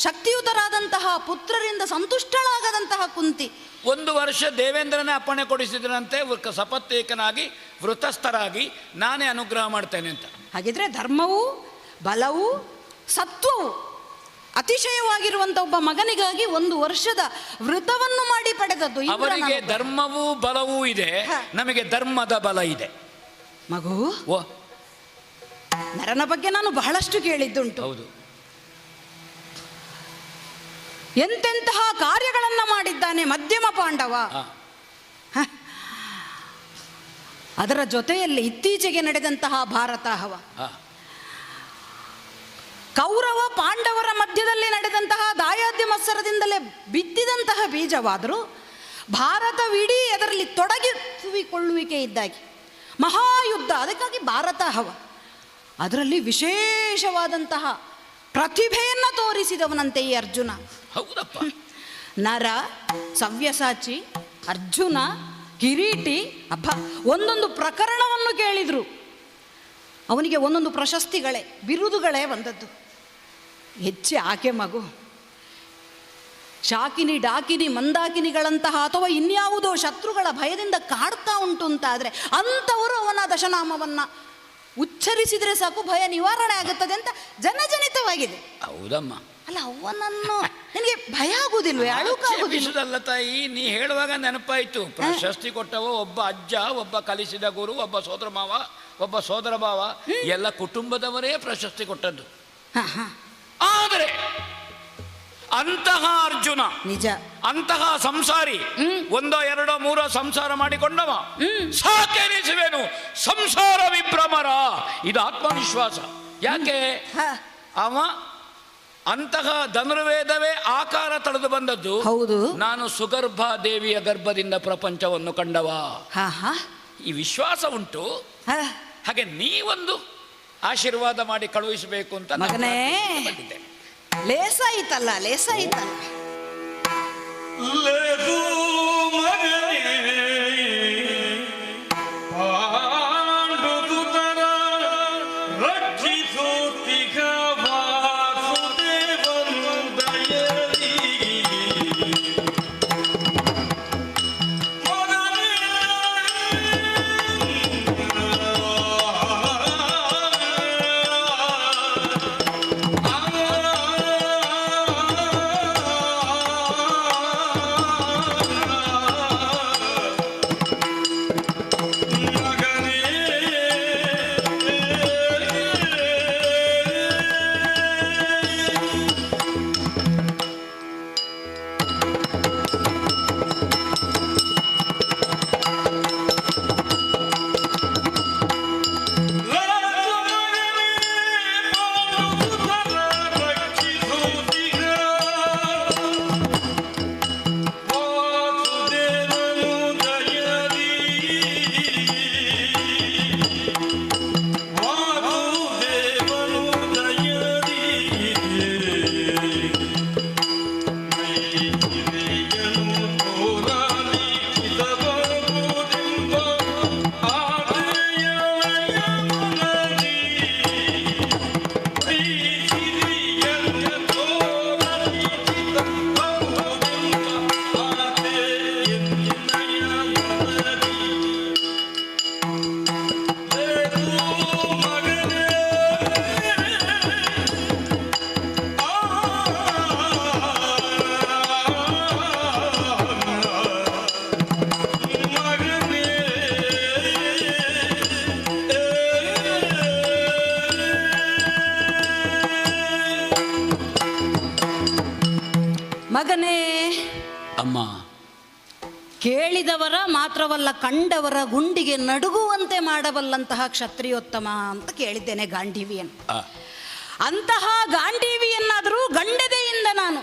ಶಕ್ತಿಯುತರಾದಂತಹ ಪುತ್ರರಿಂದ ಸಂತುಷ್ಟಳಾಗದಂತಹ ಕುಂತಿ 1 ವರ್ಷ ದೇವೇಂದ್ರನೇ ಅಪ್ಪಣೆ ಕೊಡಿಸಿದ್ರಂತೆ, ಸಪತ್ನೀಕನಾಗಿ ವೃತಸ್ಥರಾಗಿ ನಾನೇ ಅನುಗ್ರಹ ಮಾಡ್ತೇನೆ ಅಂತ. ಹಾಗಿದ್ರೆ ಧರ್ಮವೂ ಬಲವೂ ಸತ್ವವು ಅತಿಶಯವಾಗಿರುವಂತ ಒಬ್ಬ ಮಗನಿಗಾಗಿ 1 ವರ್ಷದ ವೃತವನ್ನು ಮಾಡಿ ಪಡೆದದ್ದು. ಅವರಿಗೆ ಧರ್ಮವೂ ಬಲವೂ ಇದೆ, ನಮಗೆ ಧರ್ಮದ ಬಲ ಇದೆ. ಮಗು, ನರನ ಬಗ್ಗೆ ನಾನು ಬಹಳಷ್ಟು ಕೇಳಿದ್ದುಂಟು. ಹೌದು. ಎಂತೆಂತಹ ಕಾರ್ಯಗಳನ್ನ ಮಾಡಿದ್ದಾನೆ ಮಧ್ಯಮ ಪಾಂಡವ. ಅದರ ಜೊತೆಯಲ್ಲಿ ಇತ್ತೀಚೆಗೆ ನಡೆದಂತಹ ಭಾರತ ಹವ, ಕೌರವ ಪಾಂಡವರ ಮಧ್ಯದಲ್ಲಿ ನಡೆದಂತಹ ದಾಯಾದ್ಯ ಮತ್ಸರದಿಂದಲೇ ಬಿತ್ತಿದಂತಹ ಬೀಜವಾದರೂ ಭಾರತವಿಡೀ ಅದರಲ್ಲಿ ತೊಡಗಿಕೊಳ್ಳುವಿಕೆ ಇದ್ದಾಗಿ ಮಹಾಯುದ್ಧ, ಅದಕ್ಕಾಗಿ ಭಾರತ ಹವ. ಅದರಲ್ಲಿ ವಿಶೇಷವಾದಂತಹ ಪ್ರತಿಭೆಯನ್ನು ತೋರಿಸಿದವನಂತೆ ಈ ಅರ್ಜುನ. ಹೌದಪ್ಪ. ನರ, ಸವ್ಯಸಾಚಿ, ಅರ್ಜುನ, ಕಿರೀಟಿ, ಒಂದೊಂದು ಪ್ರಕರಣವನ್ನು ಕೇಳಿದ್ರು. ಅವನಿಗೆ ಒಂದೊಂದು ಪ್ರಶಸ್ತಿಗಳೇ ಬಿರುದುಗಳೇ ಬಂದದ್ದು. ಹೆಚ್ಚಿ ಆಕೆ ಮಗು ಶಾಕಿನಿ, ಡಾಕಿನಿ, ಮಂದಾಕಿನಿಗಳಂತಹ ಅಥವಾ ಇನ್ಯಾವುದೋ ಶತ್ರುಗಳ ಭಯದಿಂದ ಕಾಡ್ತಾ ಉಂಟು ಅಂತಾದರೆ ಅಂಥವರು ಅವನ ದಶನಾಮವನ್ನು ಉಚ್ಚರಿಸಿದರೆ ಸಾಕು ಭಯ ನಿವಾರಣೆ ಆಗುತ್ತದೆ ಅಂತ ಜನಜನಿತವಾಗಿದೆ. ಹೌದಮ್ಮ. ಅಲ್ಲ, ಅವನನ್ನು ನಿನಗೆ ಭಯ ಆಗುವುದಿಲ್ವೇ? ಅಳುಕಾಗುದಿಲ್ಲ ತಾಯಿ. ನೀ ಹೇಳುವಾಗ ನೆನಪಾಯ್ತು. ಪ್ರಶಸ್ತಿ ಕೊಟ್ಟವ ಒಬ್ಬ ಅಜ್ಜ, ಒಬ್ಬ ಕಲಿಸಿದ ಗುರು, ಒಬ್ಬ ಸೋದರ ಮಾವ, ಒಬ್ಬ ಸೋದರ ಭಾವ, ಎಲ್ಲ ಕುಟುಂಬದವರೇ ಪ್ರಶಸ್ತಿ ಕೊಟ್ಟದ್ದು. ಆದರೆ ಅಂತಹ ಅರ್ಜುನ ನಿಜ, ಅಂತಹ ಸಂಸಾರಿ, 1, 2, 3 ಸಂಸಾರ ಮಾಡಿಕೊಂಡವ, ಸಾಕೆನಿಸುವೆನು ಸಂಸಾರ ವಿಭ್ರಮರ. ಇದು ಆತ್ಮವಿಶ್ವಾಸ. ಯಾಕೆ? ಅವ ಅಂತಹ ಧನುರ್ವೇದವೇ ಆಕಾರ ತಳೆದು ಬಂದದ್ದು. ಹೌದು. ನಾನು ಸುಗರ್ಭ ದೇವಿಯ ಗರ್ಭದಿಂದ ಪ್ರಪಂಚವನ್ನು ಕಂಡವ. ಈ ವಿಶ್ವಾಸ ಉಂಟು. ಹಾಗೆ ನೀವೊಂದು ಆಶೀರ್ವಾದ ಮಾಡಿ ಕಳುಹಿಸಬೇಕು ಅಂತ ಮಗನೇ. ಲೇಸಾಯಿತಲ್ಲ, ಲೇಸಾಯಿತಲ್ಲ. ಮಗನೇ, ಅಮ್ಮ, ಕೇಳಿದವರ ಮಾತ್ರವಲ್ಲ ಕಂಡವರ ಗುಂಡಿಗೆ ನಡುಗುವಂತೆ ಮಾಡಬಲ್ಲಂತಹ ಕ್ಷತ್ರಿಯೋತ್ತಮ ಅಂತ ಕೇಳಿದ್ದೇನೆ ಗಾಂಡೀವಿಯನ್ನು. ಅಂತಹ ಗಾಂಡೀವಿಯನ್ನಾದರೂ ಗಂಡದೆಯಿಂದ ನಾನು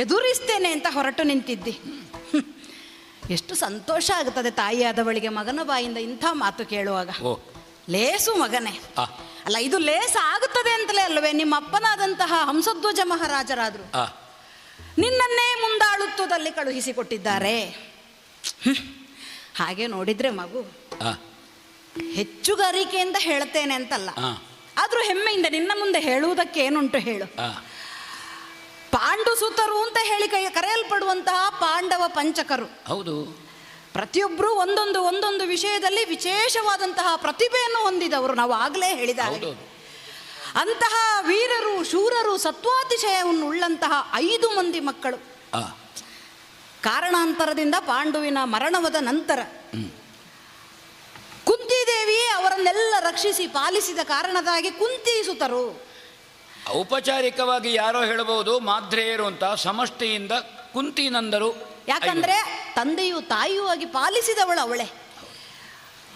ಎದುರಿಸ್ತೇನೆ ಅಂತ ಹೊರಟು ನಿಂತಿದ್ದಿ. ಎಷ್ಟು ಸಂತೋಷ ಆಗುತ್ತದೆ ತಾಯಿಯಾದವಳಿಗೆ ಮಗನ ಬಾಯಿಂದ ಇಂಥ ಮಾತು ಕೇಳುವಾಗ. ಲೇಸು ಮಗನೇ, ಅಲ್ಲ ಇದು ಲೇಸ ಆಗುತ್ತದೆ ಅಂತಲೇ ಅಲ್ಲವೇ ನಿಮ್ಮ ಅಪ್ಪನಾದಂತಹ ಹಂಸಧ್ವಜ ಮಹಾರಾಜರಾದ್ರು ನಿನ್ನನ್ನೇ ಮುಂದಾಳುತ್ವದಲ್ಲಿ ಕಳುಹಿಸಿಕೊಟ್ಟಿದ್ದಾರೆ. ಹಾಗೆ ನೋಡಿದ್ರೆ ಮಗು, ಹೆಚ್ಚುಗಾರಿಕೆಯಿಂದ ಹೇಳ್ತೇನೆ ಅಂತಲ್ಲ, ಆದ್ರೂ ಹೆಮ್ಮೆಯಿಂದ ನಿನ್ನ ಮುಂದೆ ಹೇಳುವುದಕ್ಕೆ ಏನುಂಟು ಹೇಳು. ಪಾಂಡು ಸುತರು ಅಂತ ಹೇಳಿ ಕರೆಯಲ್ಪಡುವಂತಹ ಪಾಂಡವ ಪಂಚಕರು, ಹೌದು, ಪ್ರತಿಯೊಬ್ಬರು ಒಂದೊಂದು ವಿಷಯದಲ್ಲಿ ವಿಶೇಷವಾದಂತಹ ಪ್ರತಿಭೆಯನ್ನು ಹೊಂದಿದವರು. ನಾವು ಆಗಲೇ ಹೇಳಿದ ಅಂತಹ ವೀರರು, ಶೂರರು, ಸತ್ವಾತಿಶಯವನ್ನು ಉಳ್ಳಂತಹ 5 ಮಂದಿ ಮಕ್ಕಳು ಕಾರಣಾಂತರದಿಂದ ಪಾಂಡುವಿನ ಮರಣವಾದ ನಂತರ ಕುಂತಿದೇವಿಯೇ ಅವರನ್ನೆಲ್ಲ ರಕ್ಷಿಸಿ ಪಾಲಿಸಿದ ಕಾರಣದಾಗಿ ಕುಂತಿಸುತ್ತರು. ಔಪಚಾರಿಕವಾಗಿ ಯಾರೋ ಹೇಳಬಹುದು ಮಾದ್ರೇಯರು ಅಂತ, ಸಮಷ್ಟಿಯಿಂದ ಕುಂತಿನಂದರು. ಯಾಕಂದ್ರೆ ತಂದೆಯು ತಾಯಿಯೂ ಆಗಿ ಪಾಲಿಸಿದವಳು ಅವಳೇ.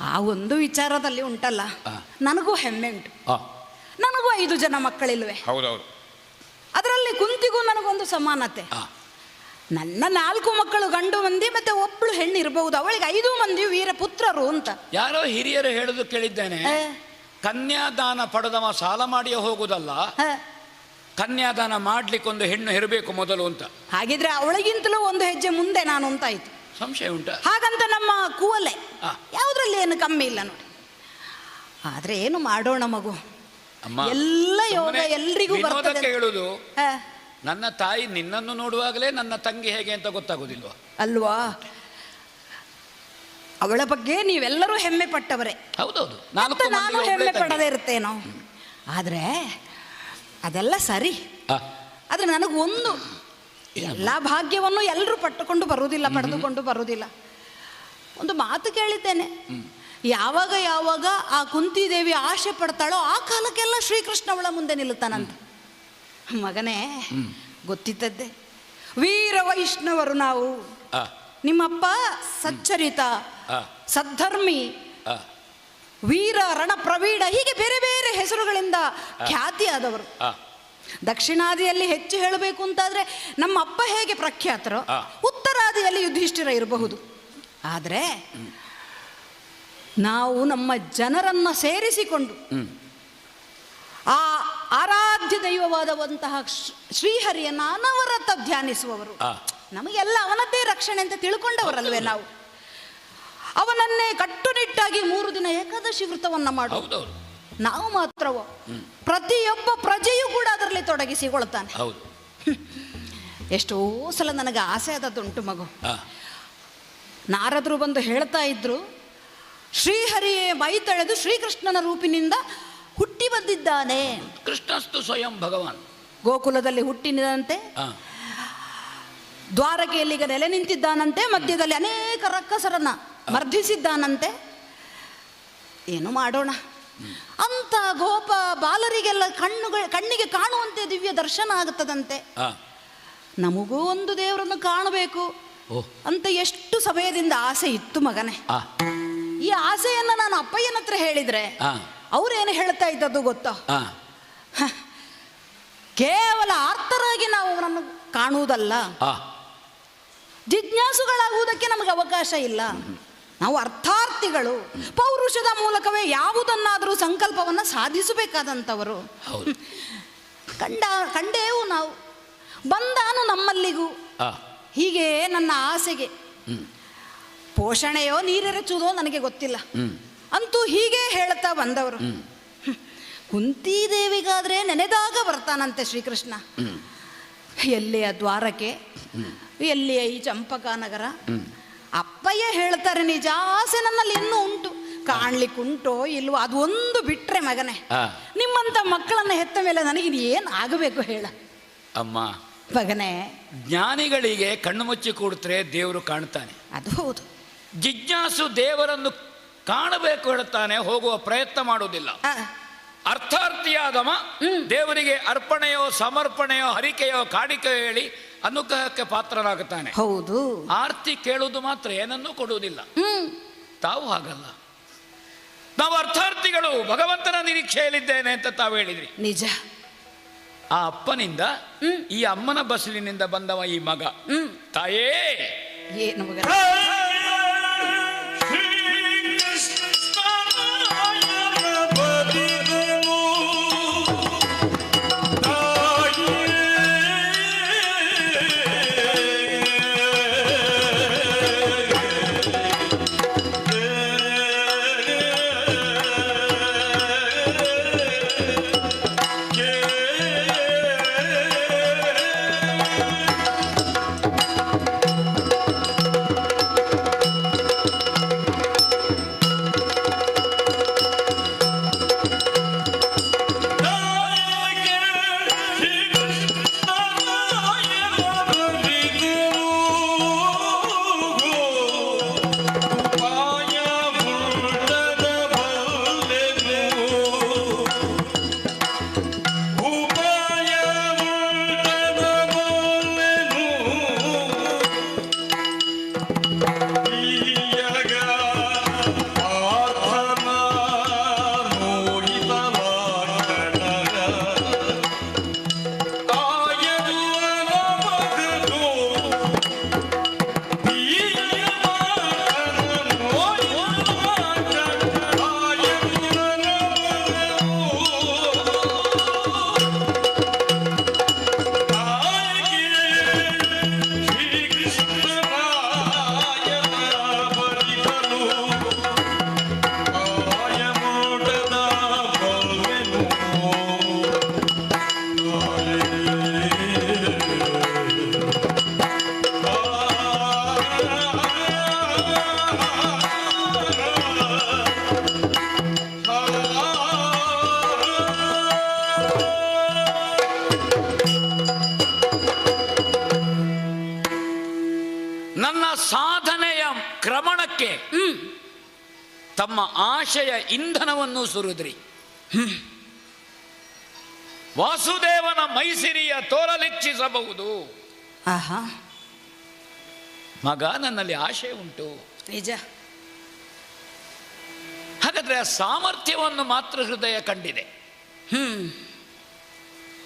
ಆ ಒಂದು ವಿಚಾರದಲ್ಲಿ ಉಂಟಲ್ಲ, ನನಗೂ ಹೆಮ್ಮೆ ಉಂಟು. ನನಗೂ 5 ಜನ ಮಕ್ಕಳಿಲ್ವೇ? ಹೌದೌದು. ಅದರಲ್ಲಿ ಕುಂತಿಗೂ ನನಗೊಂದು ಸಮಾನತೆ. ನನ್ನ 4 ಮಕ್ಕಳು ಗಂಡು ಮಂದಿ, ಮತ್ತೆ ಒಬ್ಬಳು ಹೆಣ್ಣು ಇರಬಹುದು, ಅವಳಿಗೆ 5 ಮಂದಿ ವೀರಪುತ್ರರು ಅಂತ ಯಾರೋ ಹಿರಿಯರು ಹೇಳುದು ಕೇಳಿದ್ದೇನೆ. ಕನ್ಯಾದಾನ ಪಡೆದವ ಸಾಲ ಮಾಡಿಯೇ ಹೋಗುದಲ್ಲ, ಕನ್ಯಾದಾನ ಮಾಡ್ಲಿಕ್ಕೊಂದು ಹೆಣ್ಣು ಇರಬೇಕು ಮೊದಲು ಅಂತ. ಹಾಗಿದ್ರೆ ಅವಳಿಗಿಂತಲೂ ಒಂದು ಹೆಜ್ಜೆ ಮುಂದೆ ನಾನು ಅಂತ ಆಯ್ತು. ಸಂಶಯ ಉಂಟ? ಹಾಗಂತ ನಮ್ಮ ಕೂವಲೆ ಯಾವುದ್ರಲ್ಲಿ ಏನು ಕಮ್ಮಿ ಇಲ್ಲ ನೋಡಿ. ಆದ್ರೆ ಏನು ಮಾಡೋಣ ಮಗು, ಎಲ್ಲ ಯೋಗ ಎಲ್ರಿಗೂ ಬರ್ತದೆ. ಹೇಳುದು, ನನ್ನ ತಾಯಿ ನಿನ್ನನ್ನು ನೋಡುವಾಗಲೇ ನನ್ನ ತಂಗಿ ಹೇಗೆ ಅಂತ ಗೊತ್ತಾಗುದಿಲ್ವಾ? ಅಲ್ವಾ? ಅವಳ ಬಗ್ಗೆ ನೀವೆಲ್ಲರೂ ಹೆಮ್ಮೆ ಪಟ್ಟವರೇ. ಹೌದೌದು, ನಾನು ಹೆಮ್ಮೆ ಪಡದೇ ಇರ್ತೇನೋ. ಆದ್ರೆ ಅದೆಲ್ಲ ಸರಿ. ಆದ್ರೆ ನನಗೊಂದು, ಎಲ್ಲ ಭಾಗ್ಯವನ್ನು ಎಲ್ಲರೂ ಪಡೆದುಕೊಂಡು ಬರುವುದಿಲ್ಲ. ಒಂದು ಮಾತು ಕೇಳಿದ್ದೇನೆ, ಯಾವಾಗ ಆ ಕುಂತಿದೇವಿ ಆಶೆ ಪಡ್ತಾಳೋ ಆ ಕಾಲಕ್ಕೆಲ್ಲ ಶ್ರೀಕೃಷ್ಣ ಅವಳ ಮುಂದೆ ನಿಲ್ಲುತ್ತಾನಂತ. ಮಗನೇ, ಗೊತ್ತಿದ್ದದ್ದೇ, ವೀರ ವೈಷ್ಣವರು ನಾವು. ನಿಮ್ಮಪ್ಪ ಸಚ್ಚರಿತ, ಸದ್ಧರ್ಮಿ, ವೀರ, ರಣಪ್ರವೀಡ, ಹೀಗೆ ಬೇರೆ ಬೇರೆ ಹೆಸರುಗಳಿಂದ ಖ್ಯಾತಿಯಾದವರು. ದಕ್ಷಿಣಾದಿಯಲ್ಲಿ ಹೆಚ್ಚು ಹೇಳಬೇಕು ಅಂತಾದ್ರೆ ನಮ್ಮ ಅಪ್ಪ ಹೇಗೆ ಪ್ರಖ್ಯಾತರೋ, ಉತ್ತರಾದಿಯಲ್ಲಿ ಯುಧಿಷ್ಠಿರ ಇರಬಹುದು. ಆದರೆ ನಾವು ನಮ್ಮ ಜನರನ್ನ ಸೇರಿಸಿಕೊಂಡು ಆ ಆರಾಧ್ಯ ದೈವವಾದವಂತಹ ಶ್ರೀಹರಿಯನ್ನ ಅನವರತ ಧ್ಯಾನಿಸುವವರು. ನಮಗೆಲ್ಲ ಅವನದ್ದೇ ರಕ್ಷಣೆ ಅಂತ ತಿಳ್ಕೊಂಡವರಲ್ವೇ ನಾವು. ಅವನನ್ನೇ ಕಟ್ಟುನಿಟ್ಟಾಗಿ 3 ದಿನ ಏಕಾದಶಿ ವ್ರತವನ್ನ ಮಾಡುವುದು. ನಾವು ಮಾತ್ರವೋ, ಪ್ರತಿಯೊಬ್ಬ ಪ್ರಜೆಯೂ ಕೂಡ ಅದರಲ್ಲಿ ತೊಡಗಿಸಿಕೊಳ್ತಾನೆ. ಎಷ್ಟೋ ಸಲ ನನಗೆ ಆಸೆ ಆದದ್ದುಂಟು ಮಗು. ನಾರದರು ಬಂದು ಹೇಳ್ತಾ ಇದ್ರು, ಶ್ರೀಹರಿಯೇ ಮೈ ತಳೆದು ಶ್ರೀಕೃಷ್ಣನ ರೂಪಿನಿಂದ ಹುಟ್ಟಿ ಬಂದಿದ್ದಾನೆ. ಕೃಷ್ಣಸ್ತು ಸ್ವಯಂ ಭಗವಾನ್. ಗೋಕುಲದಲ್ಲಿ ಹುಟ್ಟಿದಂತೆ, ದ್ವಾರಕೆಯಲ್ಲಿ ಈಗ ನೆಲೆ ನಿಂತಿದ್ದಾನಂತೆ, ಮಧ್ಯದಲ್ಲಿ ಅನೇಕ ರಕ್ಕಸರನ್ನ ಮರ್ಧಿಸಿದ್ದಾನಂತೆ. ಏನು ಮಾಡೋಣ, ಅಂತ ಗೋಪ ಬಾಲರಿಗೆಲ್ಲ ಕಣ್ಣಿಗೆ ಕಾಣುವಂತೆ ದಿವ್ಯ ದರ್ಶನ ಆಗುತ್ತದಂತೆ. ನಮಗೂ ಒಂದು ದೇವರನ್ನು ಕಾಣಬೇಕು ಅಂತ ಎಷ್ಟು ಸಮಯದಿಂದ ಆಸೆ ಇತ್ತು ಮಗನೇ. ಈ ಆಸೆಯನ್ನ ನಾನು ಅಪ್ಪಯ್ಯನ ಹತ್ರ ಹೇಳಿದ್ರೆ ಅವ್ರೇನು ಹೇಳ್ತಾ ಇದ್ದದ್ದು ಗೊತ್ತಾ? ಕೇವಲ ಆರ್ತರಾಗಿ ನಾವು ಅವನನ್ನು ಕಾಣುವುದಲ್ಲ, ಜಿಜ್ಞಾಸುಗಳಾಗುವುದಕ್ಕೆ ನಮಗೆ ಅವಕಾಶ ಇಲ್ಲ. ನಾವು ಅರ್ಥಾರ್ಥಿಗಳು, ಪೌರುಷದ ಮೂಲಕವೇ ಯಾವುದನ್ನಾದರೂ ಸಂಕಲ್ಪವನ್ನು ಸಾಧಿಸಬೇಕಾದಂಥವರು. ಕಂಡೇವು ನಾವು, ಬಂದಾನು ನಮ್ಮಲ್ಲಿಗೂ. ಹೀಗೆ ನನ್ನ ಆಸೆಗೆ ಪೋಷಣೆಯೋ ನೀರೆರಚುವುದೋ ನನಗೆ ಗೊತ್ತಿಲ್ಲ, ಅಂತೂ ಹೀಗೆ ಹೇಳ್ತಾ ಬಂದವರು. ಕುಂತಿದೇವಿಗಾದ್ರೆ ನೆನೆದಾಗ ಬರ್ತಾನಂತೆ ಶ್ರೀಕೃಷ್ಣ. ಎಲ್ಲಿಯ ದ್ವಾರಕೆ, ಎಲ್ಲಿಯ ಈ ಚಂಪಕಾನಗರ. ಅಪ್ಪಯ್ಯ ಹೇಳ್ತಾರೆ, ನಿಜ ಆಸೆ ನನ್ನಲ್ಲಿ ಇನ್ನೂ ಉಂಟು, ಕಾಣ್ಲಿಕ್ಕುಂಟೋ ಇಲ್ವೋ ಅದು ಒಂದು ಬಿಟ್ರೆ ಮಗನೇ, ನಿಮ್ಮಂತ ಮಕ್ಕಳನ್ನ ಹೆತ್ತ ಮೇಲೆ ನನಗೆ ಏನು ಆಗಬೇಕು ಹೇಳ ಅಮ್ಮ. ಮಗನೇ, ಜ್ಞಾನಿಗಳಿಗೆ ಕಣ್ಣು ಮುಚ್ಚಿ ಕೂಡ್ತಾರೆ ದೇವರು ಕಾಣ್ತಾನೆ. ಅದು ಹೌದು. ಜಿಜ್ಞಾಸು ದೇವರನ್ನು ಕಾಣಬೇಕು ಹೇಳ್ತಾನೆ, ಹೋಗುವ ಪ್ರಯತ್ನ ಮಾಡುವುದಿಲ್ಲ. ಅರ್ಥಾರ್ಥಿಯಾದವ ದೇವರಿಗೆ ಅರ್ಪಣೆಯೋ ಸಮರ್ಪಣೆಯೋ ಹರಿಕೆಯೋ ಕಾಣಿಕೆಯೋ ಹೇಳಿ ಅನುಗ್ರಹಕ್ಕೆ ಪಾತ್ರರಾಗುತ್ತಾನೆ. ಹೌದು. ಆರ್ತಿ ಕೇಳುವುದು ಮಾತ್ರ, ಏನನ್ನೂ ಕೊಡುವುದಿಲ್ಲ. ತಾವು ಹಾಗಲ್ಲ. ನಾವು ಅರ್ಥಾರ್ಥಿಗಳು, ಭಗವಂತನ ನಿರೀಕ್ಷೆಯಲ್ಲಿದ್ದೇನೆ ಅಂತ ತಾವು ಹೇಳಿದ್ರಿ. ನಿಜ. ಆ ಅಪ್ಪನಿಂದ, ಈ ಅಮ್ಮನ ಬಸಲಿನಿಂದ ಬಂದವ ಈ ಮಗ. ತಾಯೇ ಏನು ಮಗ? ಸಾಧನೆಯ ಕ್ರಮಣಕ್ಕೆ ತಮ್ಮ ಆಶಯ ಇಂಧನವನ್ನು ಸುರಿದ್ರಿ. ವಾಸುದೇವನ ಮೈಸಿರಿಯ ತೋರಲಿಚ್ಛಿಸಬಹುದು. ಮಗ, ನನ್ನಲ್ಲಿ ಆಶೆ ಉಂಟು. ನಿಜ. ಹಾಗಾದ್ರೆ ಆ ಸಾಮರ್ಥ್ಯವನ್ನು ಮಾತೃ ಹೃದಯ ಕಂಡಿದೆ.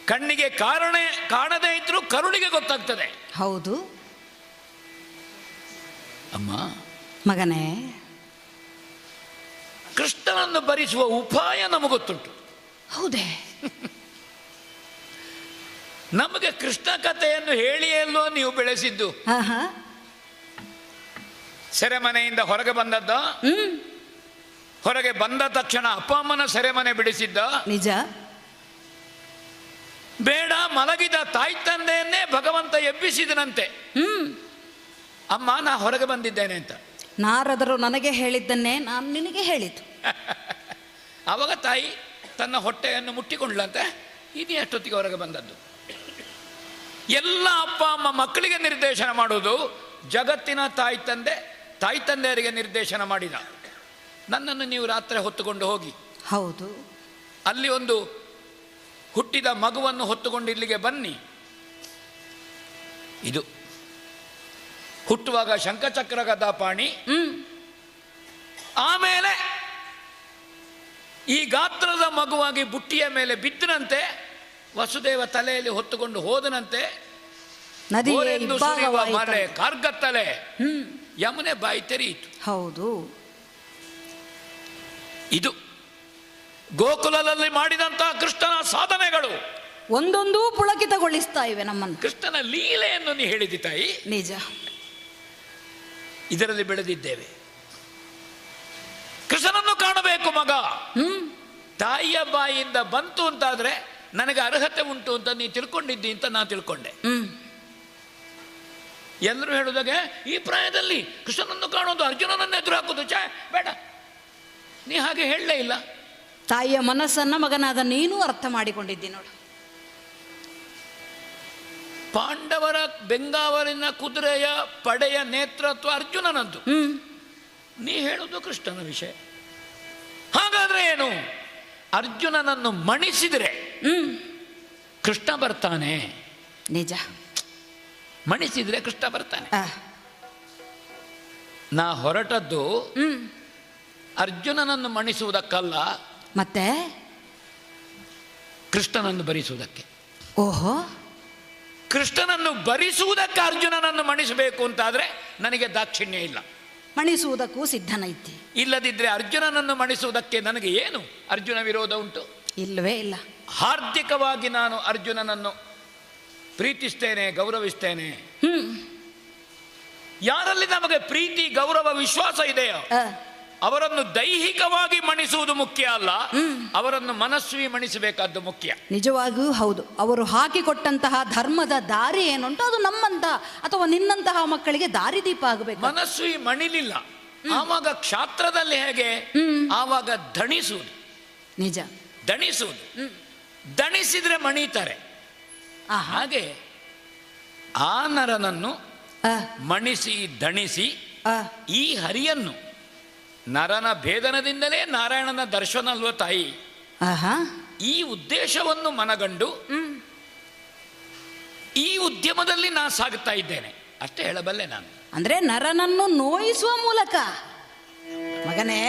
ಕಣ್ಣಿಗೆ ಕಾಣದೇ ಇದ್ರೂ ಕರುಳಿಗೆ ಗೊತ್ತಾಗ್ತದೆ. ಹೌದು. ಅಮ್ಮ, ಮಗನೇ, ಕೃಷ್ಣನನ್ನು ಭರಿಸುವ ಉಪಾಯ ನಮಗೊತ್ತುಂಟು. ಹೌದೇ? ನಮಗೆ ಕೃಷ್ಣ ಕಥೆಯನ್ನು ಹೇಳಿಯಲ್ಲೋ ನೀವು ಬೆಳೆಸಿದ್ದು? ಸೆರೆಮನೆಯಿಂದ ಹೊರಗೆ ಬಂದದ್ದ? ಹೊರಗೆ ಬಂದ ತಕ್ಷಣ ಅಪ್ಪ ಅಮ್ಮನ ಸೆರೆಮನೆ ಬಿಡಿಸಿದ್ದ? ನಿಜ. ಬೇಡ, ಮಲಗಿದ ತಾಯಿ ತಂದೆಯನ್ನೇ ಭಗವಂತ ಎಬ್ಬಿಸಿದನಂತೆ. ಅಮ್ಮ, ನಾ ಹೊರಗೆ ಬಂದಿದ್ದೇನೆ ಅಂತ. ನಾರದರು ನನಗೆ ಹೇಳಿದ್ದನ್ನೇ ನಾನು ನಿನಗೆ ಹೇಳಿದ್ದು. ಅವಾಗ ತಾಯಿ ತನ್ನ ಹೊಟ್ಟೆಯನ್ನು ಮುಟ್ಟಿಕೊಂಡ್ಲಂತೆ. ಇದು ಎಷ್ಟೊತ್ತಿಗೆ ಹೊರಗೆ ಬಂದದ್ದು? ಎಲ್ಲ ಅಪ್ಪ ಅಮ್ಮ ಮಕ್ಕಳಿಗೆ ನಿರ್ದೇಶನ ಮಾಡೋದು. ಜಗತ್ತಿನ ತಾಯಿ ತಂದೆಯರಿಗೆ ನಿರ್ದೇಶನ ಮಾಡಿದ. ನನ್ನನ್ನು ನೀವು ರಾತ್ರಿ ಹೊತ್ತುಕೊಂಡು ಹೋಗಿ. ಹೌದು. ಅಲ್ಲಿ ಒಂದು ಹುಟ್ಟಿದ ಮಗುವನ್ನು ಹೊತ್ತುಕೊಂಡು ಇಲ್ಲಿಗೆ ಬನ್ನಿ. ಇದು ಹುಟ್ಟುವಾಗ ಶಂಖಚಕ್ರ ಗದಾಪಾಣಿ, ಆಮೇಲೆ ಈ ಗಾತ್ರದ ಮಗುವಾಗಿ ಬುಟ್ಟಿಯ ಮೇಲೆ ಬಿದ್ದನಂತೆ. ವಸುದೇವ ತಲೆಯಲ್ಲಿ ಹೊತ್ತುಕೊಂಡು ಹೋದನಂತೆ. ಮಲೆ ಕಾರ್ಗತ್ತಲೆ ಯಮುನೆ ಬಾಯಿ ತೆರೆಯಿತು. ಹೌದು. ಇದು ಗೋಕುಲದಲ್ಲಿ ಮಾಡಿದಂತಹ ಕೃಷ್ಣನ ಸಾಧನೆಗಳು ಒಂದೊಂದೂ ಪುಳಕಿತಗೊಳಿಸ್ತಾ ಇವೆ ನಮ್ಮನ್ನು. ಕೃಷ್ಣನ ಲೀಲೆಯನ್ನು ನೀ ಹೇಳಿದಿ ತಾಯಿ. ನಿಜ. ಇದರಲ್ಲಿ ಬೆಳೆದಿದ್ದೇವೆ. ಕೃಷ್ಣನನ್ನು ಕಾಣಬೇಕು ಮಗ. ತಾಯಿಯ ಬಾಯಿಯಿಂದ ಬಂತು ಅಂತಾದ್ರೆ ನನಗೆ ಅರ್ಹತೆ ಉಂಟು ಅಂತ ನೀ ತಿಳ್ಕೊಂಡಿದ್ದಿ ಅಂತ ನಾ ತಿಳ್ಕೊಂಡೆ. ಎಲ್ಲರೂ ಹೇಳುದಾಗೆ ಈ ಪ್ರಾಯದಲ್ಲಿ ಕೃಷ್ಣನನ್ನು ಕಾಣೋದು, ಅರ್ಜುನನನ್ನು ಎದುರು ಹಾಕೋದು ಬೇಡ. ನೀ ಹಾಗೆ ಹೇಳಲೇ ಇಲ್ಲ. ತಾಯಿಯ ಮನಸ್ಸನ್ನ ಮಗನಾದ ನೀನು ಅರ್ಥ ಮಾಡಿಕೊಂಡಿದ್ದಿ ನೋಡು. ಪಾಂಡವರ ಬೆಂಗಾವಲಿನ ಕುದುರೆಯ ಪಡೆಯ ನೇತೃತ್ವ ಅರ್ಜುನನದ್ದು. ನೀ ಹೇಳುವುದು ಕೃಷ್ಣನ ವಿಷಯ. ಹಾಗಾದ್ರೆ ಏನು? ಅರ್ಜುನನನ್ನು ಮಣಿಸಿದರೆ ಕೃಷ್ಣ ಬರ್ತಾನೆ. ನಿಜ. ಮಣಿಸಿದ್ರೆ ಕೃಷ್ಣ ಬರ್ತಾನೆ. ನಾ ಹೊರಟದ್ದು ಅರ್ಜುನನನ್ನು ಮಣಿಸುವುದಕ್ಕಲ್ಲ, ಮತ್ತೆ ಕೃಷ್ಣನನ್ನು ಭರಿಸುವುದಕ್ಕೆ. ಓಹೋ, ಕೃಷ್ಣನನ್ನು ಭರಿಸುವುದಕ್ಕೆ ಅರ್ಜುನನನ್ನು ಮಣಿಸಬೇಕು ಅಂತಾದ್ರೆ ನನಗೆ ದಾಕ್ಷಿಣ್ಯ ಇಲ್ಲ, ಮಣಿಸುವುದಕ್ಕೂ ಸಿದ್ಧನೈತಿ. ಇಲ್ಲದಿದ್ದರೆ ಅರ್ಜುನನನ್ನು ಮಣಿಸುವುದಕ್ಕೆ ನನಗೆ ಏನು ಅರ್ಜುನ ವಿರೋಧ ಉಂಟು? ಇಲ್ಲವೇ ಇಲ್ಲ. ಹಾರ್ದಿಕವಾಗಿ ನಾನು ಅರ್ಜುನನನ್ನು ಪ್ರೀತಿಸ್ತೇನೆ, ಗೌರವಿಸ್ತೇನೆ. ಯಾರಲ್ಲಿ ನಮಗೆ ಪ್ರೀತಿ, ಗೌರವ, ವಿಶ್ವಾಸ ಇದೆಯೋ ಅವರನ್ನು ದೈಹಿಕವಾಗಿ ಮಣಿಸುವುದು ಮುಖ್ಯ ಅಲ್ಲ, ಅವರನ್ನು ಮನಸ್ವಿ ಮಣಿಸಬೇಕಾದ್ದು ಮುಖ್ಯ. ನಿಜವಾಗಿಯೂ ಹೌದು. ಅವರು ಹಾಕಿಕೊಟ್ಟಂತಹ ಧರ್ಮದ ದಾರಿ ಏನುಂಟು ಅದು ನಮ್ಮಂತಹ ಅಥವಾ ನಿನ್ನಂತಹ ಮಕ್ಕಳಿಗೆ ದಾರಿದೀಪ ಆಗಬೇಕು. ಮನಸ್ವಿ ಮಣಿಲಿಲ್ಲ ಆವಾಗ ಕ್ಷಾತ್ರದಲ್ಲಿ ಹೇಗೆ, ಆವಾಗ ದಣಿಸುವುದು. ನಿಜ, ದಣಿಸುವುದು. ದಣಿಸಿದ್ರೆ ಮಣಿತಾರೆ. ಹಾಗೆ ಆ ನರನನ್ನು ಮಣಿಸಿ ದಣಿಸಿ ಈ ಹರಿಯನ್ನು, ನರನ ಭೇದನದಿಂದಲೇ ನಾರಾಯಣನ ದರ್ಶನ ಅಲ್ವ ತಾಯಿ, ಈ ಉದ್ದೇಶವನ್ನು ಮನಗಂಡು ಈ ಉದ್ಯಮದಲ್ಲಿ ನಾ ಸಾಗುತ್ತಾ ಇದ್ದೇನೆ ಅಷ್ಟೇ ಹೇಳಬಲ್ಲೆ ನಾನು. ಅಂದ್ರೆ ನರನನ್ನು ನೋಯಿಸುವ ಮೂಲಕ ಮಗನೇ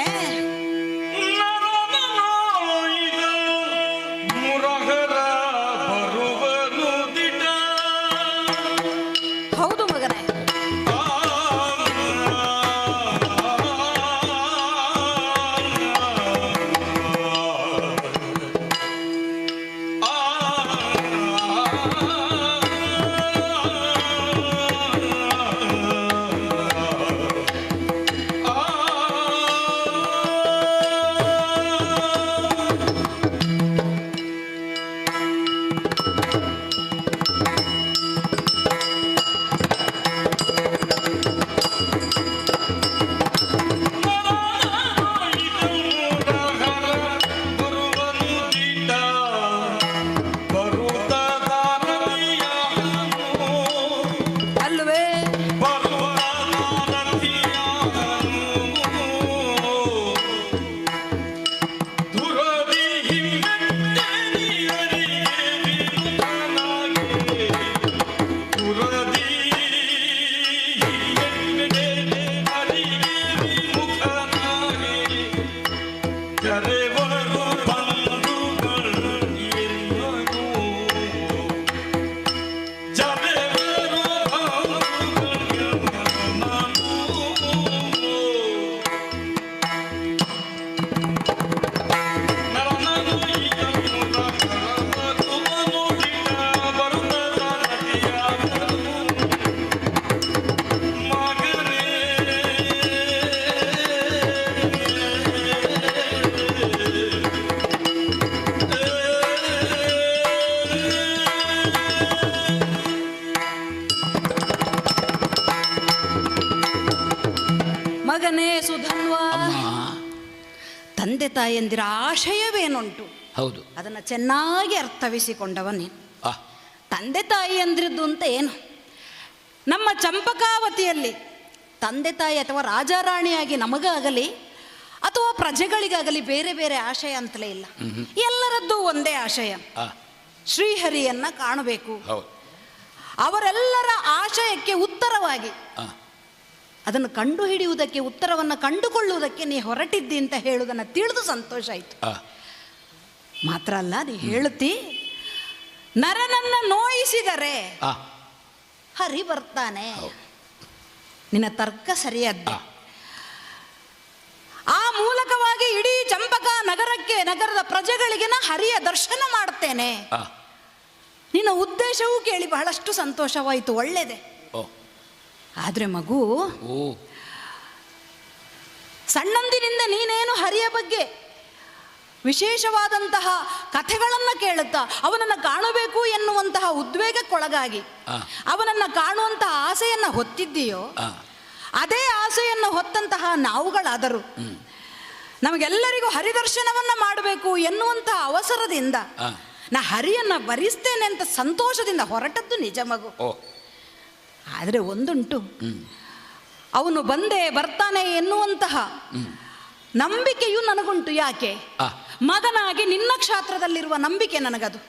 ಮಗನೇ ಸುಧನ್ವ, ತಂದೆ ತಾಯಂದಿರ ಆಶಯವೇನುಂಟು ಹೌದು, ಅದನ್ನು ಚೆನ್ನಾಗಿ ಅರ್ಥವಿಸಿಕೊಂಡವ ನೀನು. ತಂದೆ ತಾಯಿಯಂದ್ರದ್ದು ಅಂತ ಏನು, ನಮ್ಮ ಚಂಪಕಾವತಿಯಲ್ಲಿ ತಂದೆ ತಾಯಿ ಅಥವಾ ರಾಜಾರಾಣಿಯಾಗಿ ನಮಗಾಗಲಿ ಅಥವಾ ಪ್ರಜೆಗಳಿಗಾಗಲಿ ಬೇರೆ ಬೇರೆ ಆಶಯ ಅಂತಲೇ ಇಲ್ಲ. ಎಲ್ಲರದ್ದು ಒಂದೇ ಆಶಯ, ಶ್ರೀಹರಿಯನ್ನ ಕಾಣಬೇಕು. ಅವರೆಲ್ಲರ ಆಶಯಕ್ಕೆ ಉತ್ತರವಾಗಿ ಅದನ್ನು ಕಂಡುಹಿಡಿಯುವುದಕ್ಕೆ, ಉತ್ತರವನ್ನು ಕಂಡುಕೊಳ್ಳುವುದಕ್ಕೆ ನೀ ಹೊರಟಿದ್ದಿ ಅಂತ ಹೇಳುವುದನ್ನು ತಿಳಿದು ಸಂತೋಷ ಆಯಿತು. ಮಾತ್ರ ಅಲ್ಲ, ನೀ ಹೇಳುತ್ತಿ ನರನನ್ನ ನೋಯಿಸಿದರೆ ಹರಿ ಬರ್ತಾನೆ. ನಿನ್ನ ತರ್ಕ ಸರಿಯಾದ್ದೆ. ಆ ಮೂಲಕವಾಗಿ ಇಡೀ ಚಂಪಕ ನಗರಕ್ಕೆ, ನಗರದ ಪ್ರಜೆಗಳಿಗೆ ನಾ ಹರಿಯ ದರ್ಶನ ಮಾಡ್ತೇನೆ. ನಿನ್ನ ಉದ್ದೇಶವೂ ಕೇಳಿ ಬಹಳಷ್ಟು ಸಂತೋಷವಾಯಿತು, ಒಳ್ಳೆಯದೆ. ಆದರೆ ಮಗು, ಸಣ್ಣಂದಿನಿಂದ ನೀನೇನು ಹರಿಯ ಬಗ್ಗೆ ವಿಶೇಷವಾದಂತಹ ಕಥೆಗಳನ್ನು ಕೇಳುತ್ತಾ ಅವನನ್ನು ಕಾಣಬೇಕು ಎನ್ನುವಂತಹ ಉದ್ವೇಗಕ್ಕೊಳಗಾಗಿ ಅವನನ್ನು ಕಾಣುವಂತಹ ಆಸೆಯನ್ನು ಹೊತ್ತಿದ್ದೀಯೋ, ಅದೇ ಆಸೆಯನ್ನು ಹೊತ್ತಂತಹ ನಾವುಗಳಾದರೂ ನಮಗೆಲ್ಲರಿಗೂ ಹರಿದರ್ಶನವನ್ನು ಮಾಡಬೇಕು ಎನ್ನುವಂತಹ ಅವಸರದಿಂದ ನಾ ಹರಿಯನ್ನು ಭರಿಸ್ತೇನೆ ಅಂತ ಸಂತೋಷದಿಂದ ಹೊರಟದ್ದು ನಿಜ ಮಗು. ಆದರೆ ಒಂದುಂಟು, ಅವನು ಬಂದೇ ಬರ್ತಾನೆ ಎನ್ನುವಂತಹ ನಂಬಿಕೆಯು ನನಗುಂಟು. ಯಾಕೆ? ಮಗನಾಗಿ ನಿನ್ನ ಕ್ಷೇತ್ರದಲ್ಲಿರುವ ನಂಬಿಕೆ ನನಗದು.